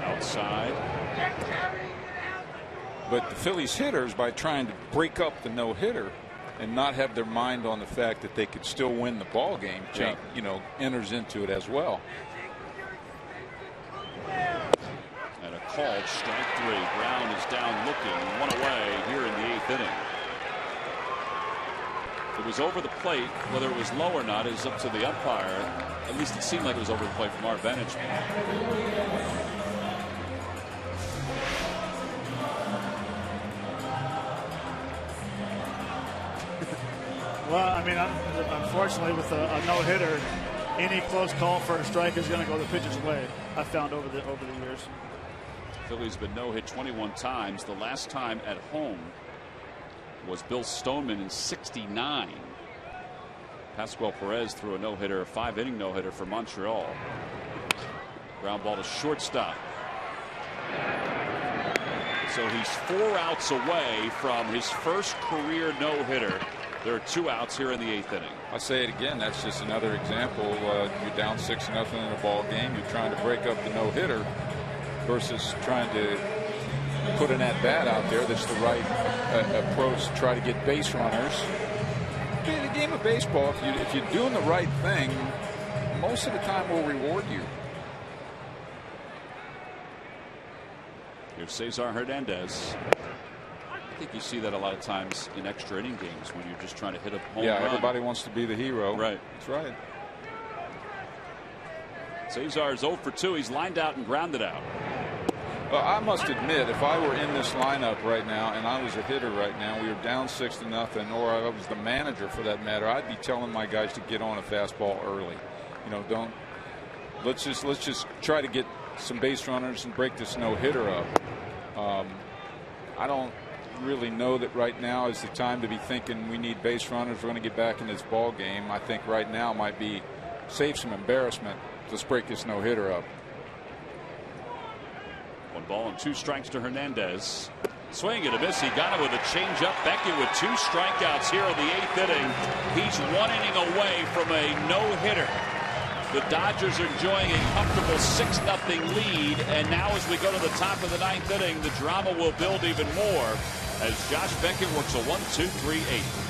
Outside. But the Phillies hitters, by trying to break up the no-hitter and not have their mind on the fact that they could still win the ball game, enters into it as well. And a called strike 3. Brown is down looking, one away here in the 8th inning. It was over the plate. Whether it was low or not is up to the umpire. At least it seemed like it was over the plate from our vantage point. Well, I mean, unfortunately, with a no-hitter, any close call for a strike is going to go the pitcher's way. I found over the years. Philly's been no-hit 21 times. The last time at home was Bill Stoneman in '69. Pascual Perez threw a no-hitter, a 5-inning no-hitter for Montreal. Ground ball to shortstop. So he's 4 outs away from his first career no-hitter. There are 2 outs here in the 8th inning. I say it again. That's just another example. You're down 6-0 in a ball game. You're trying to break up the no-hitter versus trying to put an at-bat out there that's the right approach to try to get base runners. In the game of baseball, if you're doing the right thing, most of the time will reward you. Here's Cesar Hernandez. I think you see that a lot of times in extra inning games when you're just trying to hit a home run. Everybody wants to be the hero. Right. That's right. Cesar's 0 for 2. He's lined out and grounded out. Well, I must admit, if I were in this lineup right now and I was a hitter right now, we were down 6-0, or I was the manager for that matter, I'd be telling my guys to get on a fastball early. Let's just try to get some base runners and break this no-hitter up. I don't really know that right now is the time to be thinking we need base runners. We're going to get back in this ball game. I think right now might be save some embarrassment. Let's break this no-hitter up. 1 ball and 2 strikes to Hernandez. Swing and a miss. He got it with a changeup. Beckett with 2 strikeouts here in the 8th inning. He's 1 inning away from a no-hitter. The Dodgers are enjoying a comfortable 6-0 lead, and now as we go to the top of the 9th inning, the drama will build even more as Josh Beckett works a 1-2-3-8.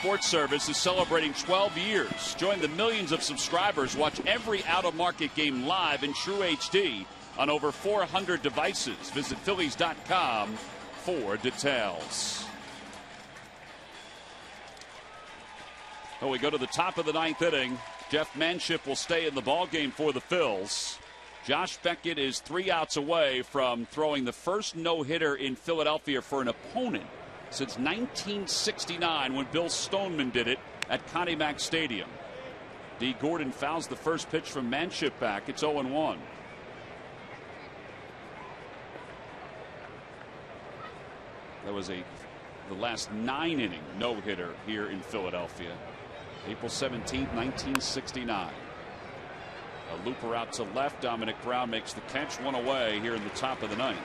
Sports Service is celebrating 12 years. Join the millions of subscribers. Watch every out-of-market game live in true HD on over 400 devices. Visit Phillies.com for details. Well, we go to the top of the 9th inning. Jeff Manship will stay in the ballgame for the Phils. Josh Beckett is 3 outs away from throwing the first no-hitter in Philadelphia for an opponent since 1969 when Bill Stoneman did it at Connie Mack Stadium. D. Gordon fouls the first pitch from Manship back. It's 0-1. That was the last 9-inning no-hitter here in Philadelphia. April 17th, 1969. A looper out to left. Dominic Brown makes the catch. 1 away here in the top of the 9th.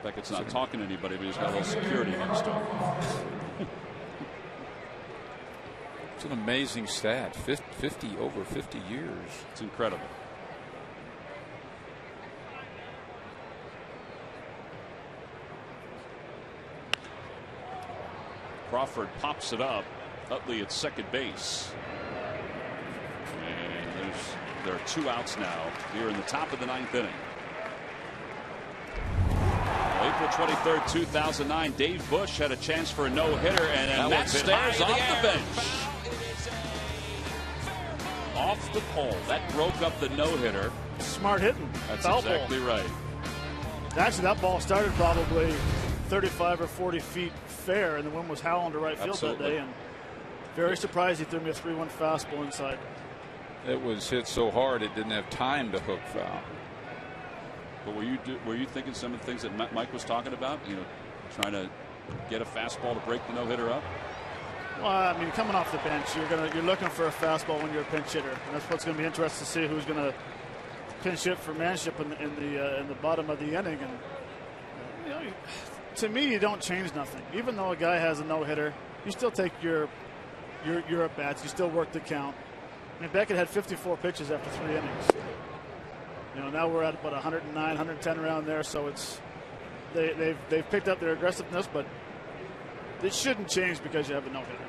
Beckett's not talking to anybody, but he's got a little security next to him. It's an amazing stat. 50 over 50 years. It's incredible. Crawford pops it up. Utley at second base. And there are 2 outs now here in the top of the 9th inning. April 23rd, 2009, Dave Bush had a chance for a no-hitter, and Matt Stairs off the bench. Off the pole. That broke up the no-hitter. Smart hitting. That's Foul exactly ball. right. Actually, that ball started probably 35 or 40 feet fair, and the wind was howling to right field that day. And very surprised he threw me a 3-1 fastball inside. It was hit so hard it didn't have time to hook foul. But were you thinking some of the things that Mike was talking about? You know, trying to get a fastball to break the no-hitter up. Well, I mean, coming off the bench, you're looking for a fastball when you're a pinch hitter, and that's what's going to be interesting to see who's going to pinch hit for Manship in the bottom of the inning. And you know, to me, you don't change nothing. Even though a guy has a no-hitter, you still take your at bats. You still work the count. I mean, Beckett had 54 pitches after 3 innings. You know, now we're at about 109, 110 around there. So it's they've picked up their aggressiveness, but it shouldn't change because you have a no-hitter.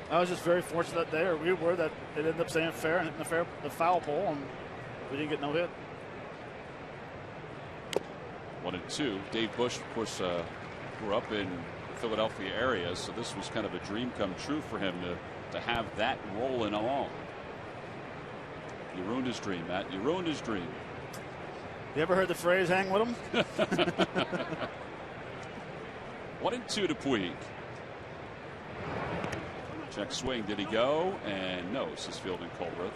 I was just very fortunate that day, or we were, that it ended up staying fair and hitting the foul pole, and we didn't get no hit. 1-2. Dave Bush, of course, grew up in Philadelphia area, so this was kind of a dream come true for him to have that rolling along. You ruined his dream, Matt. You ruined his dream. You ever heard the phrase "hang with him"? 1-2 to Puig. Check swing. Did he go? And no, this is fielding Colbert.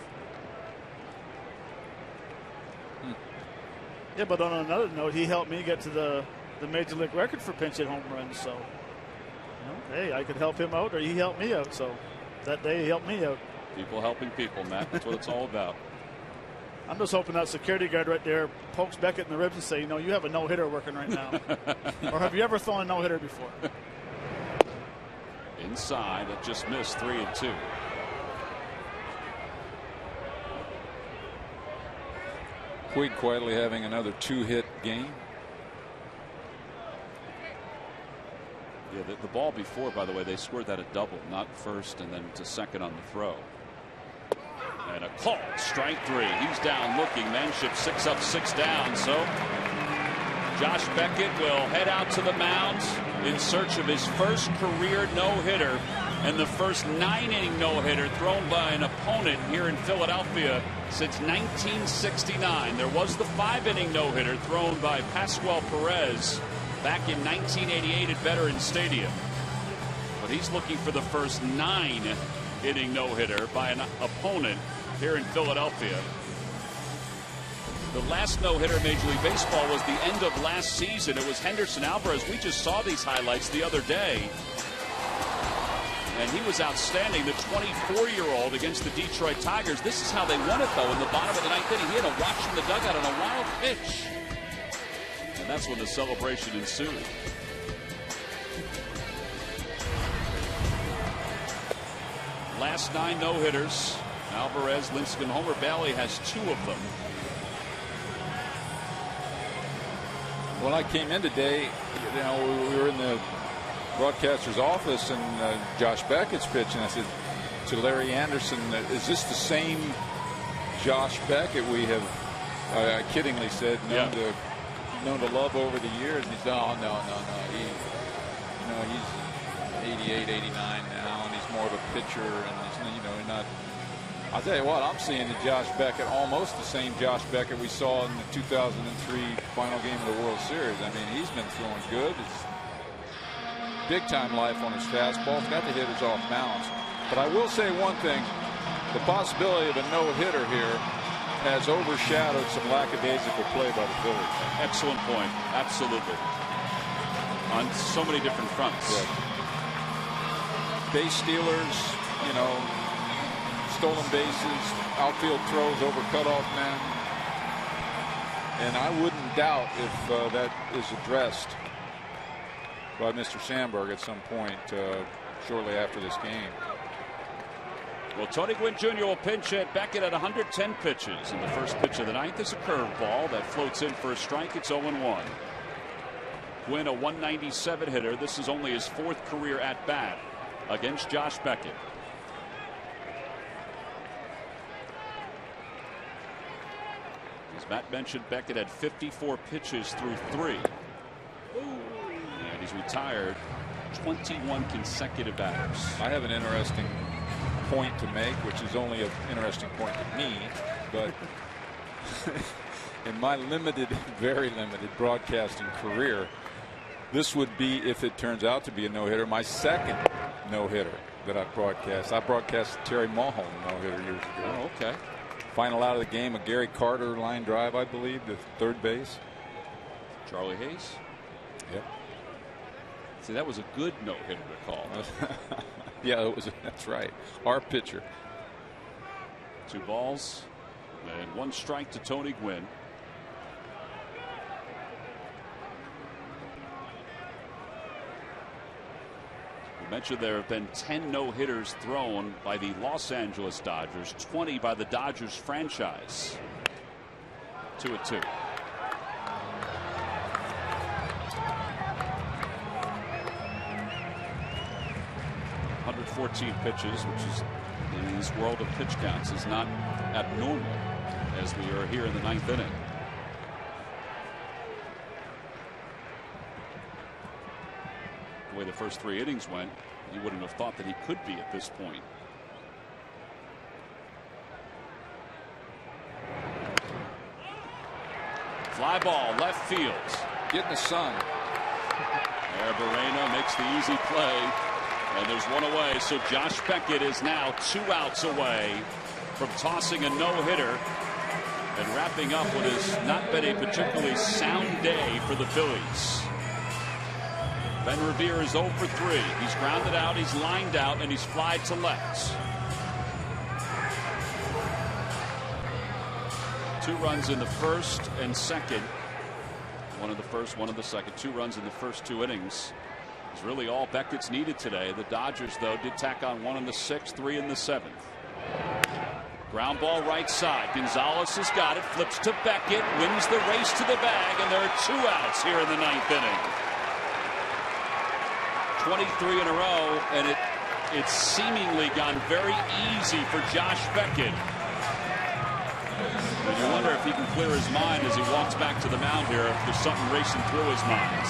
Yeah, but on another note, he helped me get to the major league record for pinch hit home runs. So, you know, hey, I could help him out, or he helped me out. So that day, he helped me out. People helping people, Matt. That's what it's all about. I'm just hoping that security guard right there pokes Beckett in the ribs and say, you know, you have a no-hitter working right now. Or have you ever thrown a no-hitter before? Inside, it just missed. 3-2. Puig quietly having another 2-hit game. Yeah, the ball before, by the way, they scored that a double, not first and then to second on the throw. And a call, strike 3. He's down looking. Manship 6 up, 6 down. So Josh Beckett will head out to the mound in search of his first career no-hitter and the first 9-inning no-hitter thrown by an opponent here in Philadelphia since 1969. There was the 5-inning no-hitter thrown by Pascual Perez back in 1988 at Veterans Stadium. But he's looking for the first 9-inning no-hitter by an opponent here in Philadelphia. The last no-hitter in Major League Baseball was the end of last season. It was Henderson Alvarez. We just saw these highlights the other day. And he was outstanding, the 24-year-old against the Detroit Tigers. This is how they won it, though, in the bottom of the 9th inning. He had a watch from the dugout on a wild pitch. And that's when the celebration ensued. Last 9 no-hitters. Alvarez, Lincecum, Homer Bailey has 2 of them. When I came in today, you know, we were in the broadcaster's office, and Josh Beckett's pitching. I said to Larry Anderson, "Is this the same Josh Beckett we have?" I kiddingly said, known to love over the years. And he said, "Oh, no. He's 88, 89 now, and he's more of a pitcher, and he's not." I'll tell you what, I'm seeing the Josh Beckett, almost the same Josh Beckett we saw in the 2003 final game of the World Series. I mean, he's been throwing good. It's big-time life on his fastball. He's got the hitters off balance. But I will say one thing. The possibility of a no-hitter here has overshadowed some lackadaisical play by the Phillies. Excellent point. Absolutely. On so many different fronts. Yeah. Base stealers, stolen bases, outfield throws over cutoff men. And I wouldn't doubt if that is addressed by Mr. Sandberg at some point shortly after this game. Well, Tony Gwynn Jr. will pinch hit. Beckett at 110 pitches. And the first pitch of the ninth is a curveball that floats in for a strike. It's 0-1. Gwynn, a 197 hitter. This is only his 4th career at bat against Josh Beckett. As Matt mentioned, Beckett had 54 pitches through 3. And he's retired 21 consecutive batters. I have an interesting point to make, which is only an interesting point to me, but in my limited, very limited broadcasting career, this would be, if it turns out to be a no-hitter, my 2nd no-hitter that I've broadcast. I broadcast Terry Mulholland no-hitter years ago. Oh, okay. Final out of the game, a Gary Carter line drive, I believe, to third base. Charlie Hayes? Yep. See, that was a good no-hitter to call. Yeah, that's right. Our pitcher. 2 balls and 1 strike to Tony Gwynn. We mentioned there have been 10 no-hitters thrown by the Los Angeles Dodgers, 20 by the Dodgers franchise. 2-2. Pitches, which is in this world of pitch counts, is not abnormal as we are here in the 9th inning. The way the first 3 innings went, you wouldn't have thought that he could be at this point. Fly ball, left field. Getting the sun. There, Barreno makes the easy play. And there's 1 away, so Josh Beckett is now 2 outs away from tossing a no-hitter and wrapping up what has not been a particularly sound day for the Phillies. Ben Revere is 0 for 3. He's grounded out, he's lined out, and he's flied to left. 2 runs in the first and second. 1 in the first, 1 in the second. 2 runs in the first 2 innings. It's really all Beckett's needed today. The Dodgers, though, did tack on 1 in the 6th, 3 in the 7th. Ground ball right side. Gonzalez has got it. Flips to Beckett. Wins the race to the bag. And there are 2 outs here in the 9th inning. 23 in a row. And it's seemingly gone very easy for Josh Beckett. And you wonder if he can clear his mind as he walks back to the mound here, if there's something racing through his mind.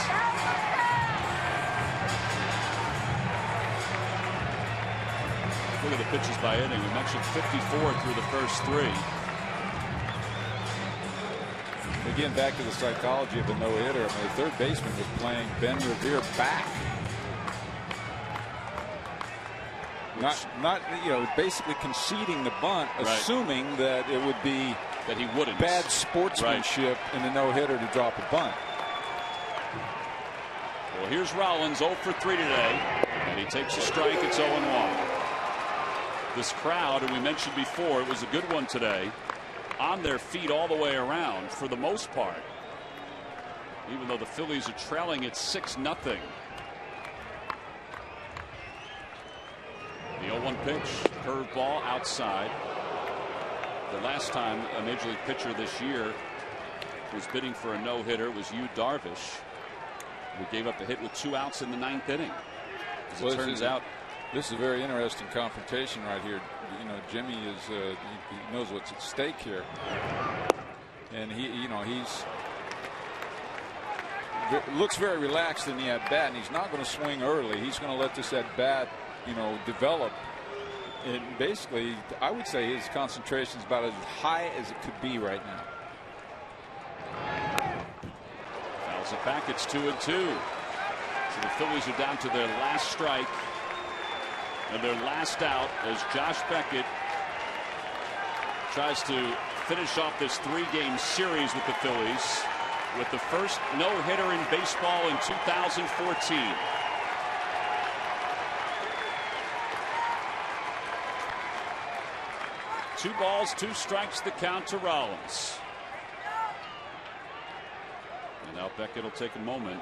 Look at the pitches by inning. We mentioned 54 through the first 3. Again, back to the psychology of the no-hitter. I mean, the third baseman was playing Ben Revere back. Not basically conceding the bunt, right, assuming that it would be that he wouldn't. Bad sportsmanship, right, in the no-hitter to drop a bunt. Well, here's Rollins 0 for 3 today, and he takes a strike. It's 0-1. This crowd, and we mentioned before, it was a good one today, on their feet all the way around for the most part, even though the Phillies are trailing at 6-0. The 0-1 pitch, curveball outside. The last time a major league pitcher this year was bidding for a no-hitter. It was Yu Darvish, who gave up a hit with 2 outs in the 9th inning. As it turns out, this is a very interesting confrontation right here. You know, Jimmy is he knows what's at stake here, and he's looks very relaxed in the at bat, and he's not going to swing early. He's going to let this at bat, develop. And basically, I would say his concentration is about as high as it could be right now. Fouls it back. It's 2-2. So the Phillies are down to their last strike and their last out as Josh Beckett tries to finish off this 3-game series with the Phillies with the first no-hitter in baseball in 2014. Two balls, 2 strikes, the count to Rollins. And now Beckett will take a moment.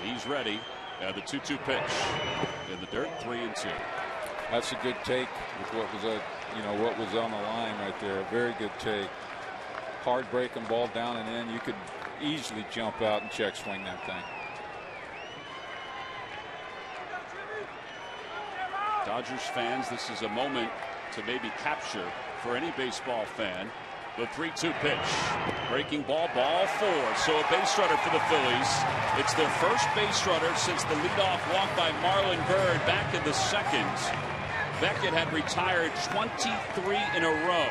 He's ready. The 2-2 pitch in the dirt, 3-2. That's a good take with what was on the line right there. A very good take. Hard breaking ball down and in. You could easily jump out and check swing that thing. Dodgers fans, this is a moment to maybe capture for any baseball fan. The 3-2 pitch. Breaking ball, ball 4. So a base runner for the Phillies. It's their first base runner since the leadoff walk by Marlon Byrd back in the 2nd. Beckett had retired 23 in a row.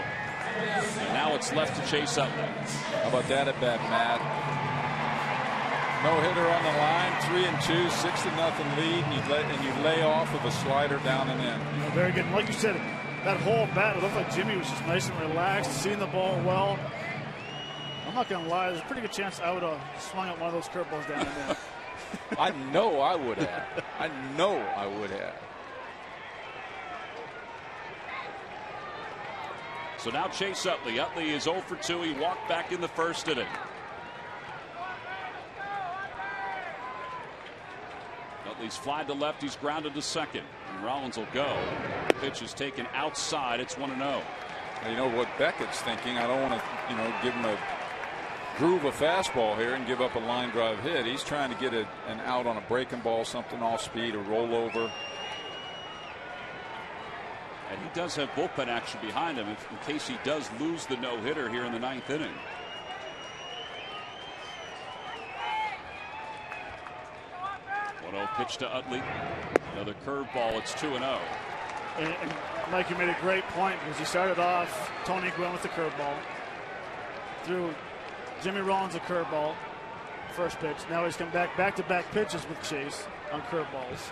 And now it's left to Chase Utley. How about that at bat, Matt? No hitter on the line, 3-2, 6-0 lead, and you lay off with a slider down and in. Very good. And like you said, that whole bat, it looked like Jimmy was just nice and relaxed, seeing the ball well. I'm not going to lie, there's a pretty good chance I would have swung at one of those curveballs down and in. I know I would have. I know I would have. So now Chase Utley. Utley is 0 for 2. He walked back in the 1st inning. Utley's fly to left. He's grounded to 2nd. And Rollins will go. The pitch is taken outside. It's 1-0. You know what Beckett's thinking. I don't want to, give him a groove a fastball here and give up a line drive hit. He's trying to get an out on a breaking ball, something off speed, a rollover. And he does have bullpen action behind him in case he does lose the no-hitter here in the 9th inning. Pitch to Utley. Another curveball. It's 2-0. And Mike, you made a great point because he started off Tony Gwynn with the curveball. Threw Jimmy Rollins a curveball. First pitch. Now he's come back-to-back pitches with Chase on curveballs.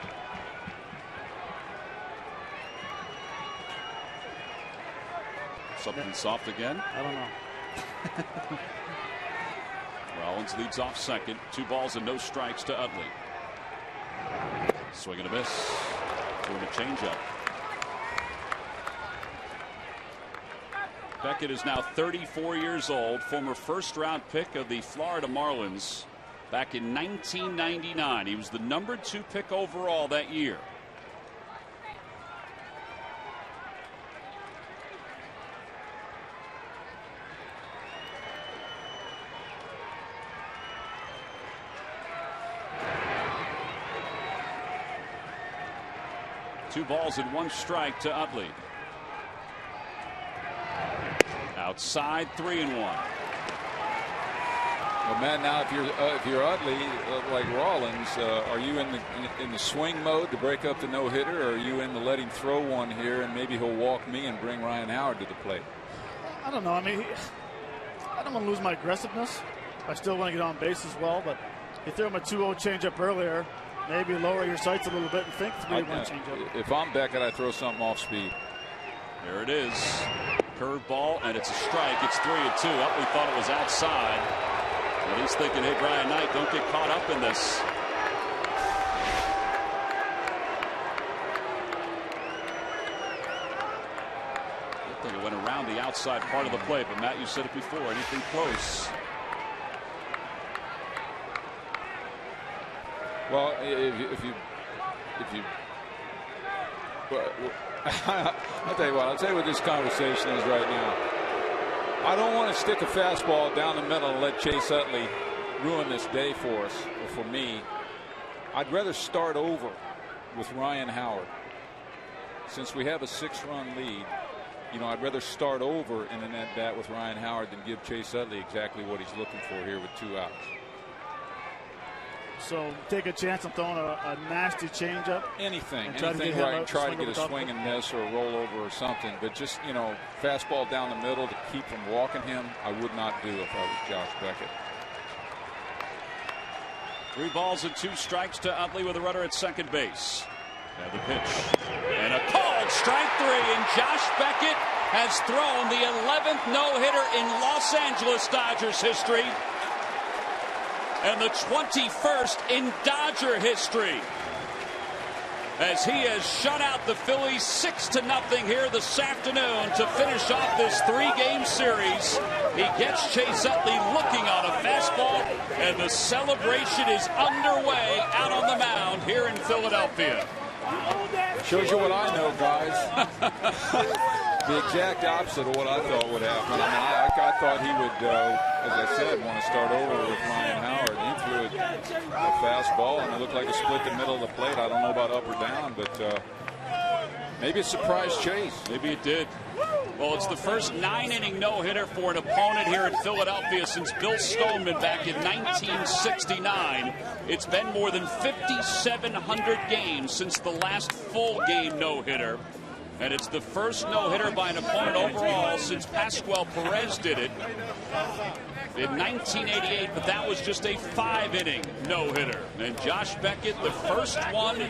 Something soft again? I don't know. Rollins leads off 2nd. 2 balls and no strikes to Utley. Swing and a miss. Doing a changeup. Beckett is now 34 years old, former first-round pick of the Florida Marlins back in 1999. He was the number 2 pick overall that year. Two balls and 1 strike to Utley. Outside, 3-1. Well, Matt, now if you're Utley like Rollins, are you in the swing mode to break up the no-hitter, or are you in the let him throw one here and maybe he'll walk me and bring Ryan Howard to the plate? I don't know. I mean, I don't want to lose my aggressiveness. I still want to get on base as well, but you threw him a 2-0 changeup earlier. Maybe lower your sights a little bit and think 3-1 changeup. If I'm Beckett, I throw something off speed. There it is. Curveball, and it's a strike. It's 3-2. Utley thought it was outside. And he's thinking, hey, Brian Knight, don't get caught up in this. I think it went around the outside part of the plate, but Matt, you said it before. Anything close? Well, if you I'll tell you what this conversation is right now. I don't want to stick a fastball down the middle and let Chase Utley ruin this day for us, or for me. I'd rather start over with Ryan Howard. Since we have a 6-run lead, I'd rather start over in an at-bat with Ryan Howard than give Chase Utley exactly what he's looking for here with 2 outs. So take a chance on throwing a nasty changeup. Anything where I can try to get a swing and miss or a rollover or something. But just, fastball down the middle to keep from walking him, I would not do if I was Josh Beckett. 3 balls and 2 strikes to Utley with a runner at second base. Now the pitch. And a called strike 3. And Josh Beckett has thrown the 11th no-hitter in Los Angeles Dodgers history. And the 21st in Dodger history, as he has shut out the Phillies 6-0 here this afternoon to finish off this 3-game series. He gets Chase Utley looking on a fastball, and the celebration is underway out on the mound here in Philadelphia. Shows you what I know, guys. The exact opposite of what I thought would happen. I thought he would, as I said, want to start over with Ryan Howard. He threw a fastball, and it looked like it split the middle of the plate. I don't know about up or down, but maybe it surprised Chase. Maybe it did. Well, it's the first 9-inning no-hitter for an opponent here in Philadelphia since Bill Stoneman back in 1969. It's been more than 5,700 games since the last full game no-hitter. And it's the first no-hitter by an opponent overall since Pascual Perez did it in 1988, but that was just a 5-inning no-hitter. And Josh Beckett, the first one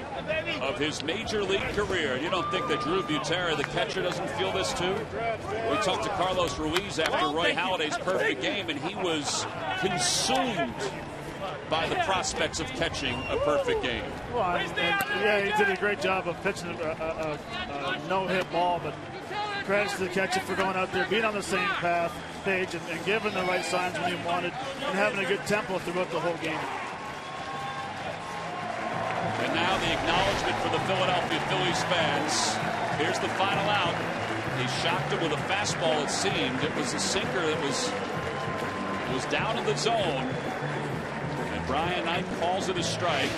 of his major league career. You don't think that Drew Butera, the catcher, doesn't feel this too? We talked to Carlos Ruiz after Roy Halladay's perfect game, and he was consumed by the prospects of catching a perfect game. Well, he did a great job of pitching a no-hit ball, but credits to the catcher for going out there, being on the same page, and giving the right signs when he wanted, and having a good tempo throughout the whole game. And now the acknowledgement for the Philadelphia Phillies fans. Here's the final out. He shocked him with a fastball, it seemed. It was a sinker that was down in the zone. Brian Knight calls it a strike.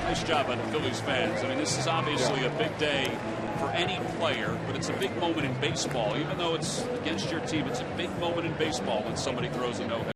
Nice job by the Phillies fans. I mean, this is obviously a big day for any player, but it's a big moment in baseball. Even though it's against your team, it's a big moment in baseball when somebody throws a no-hitter.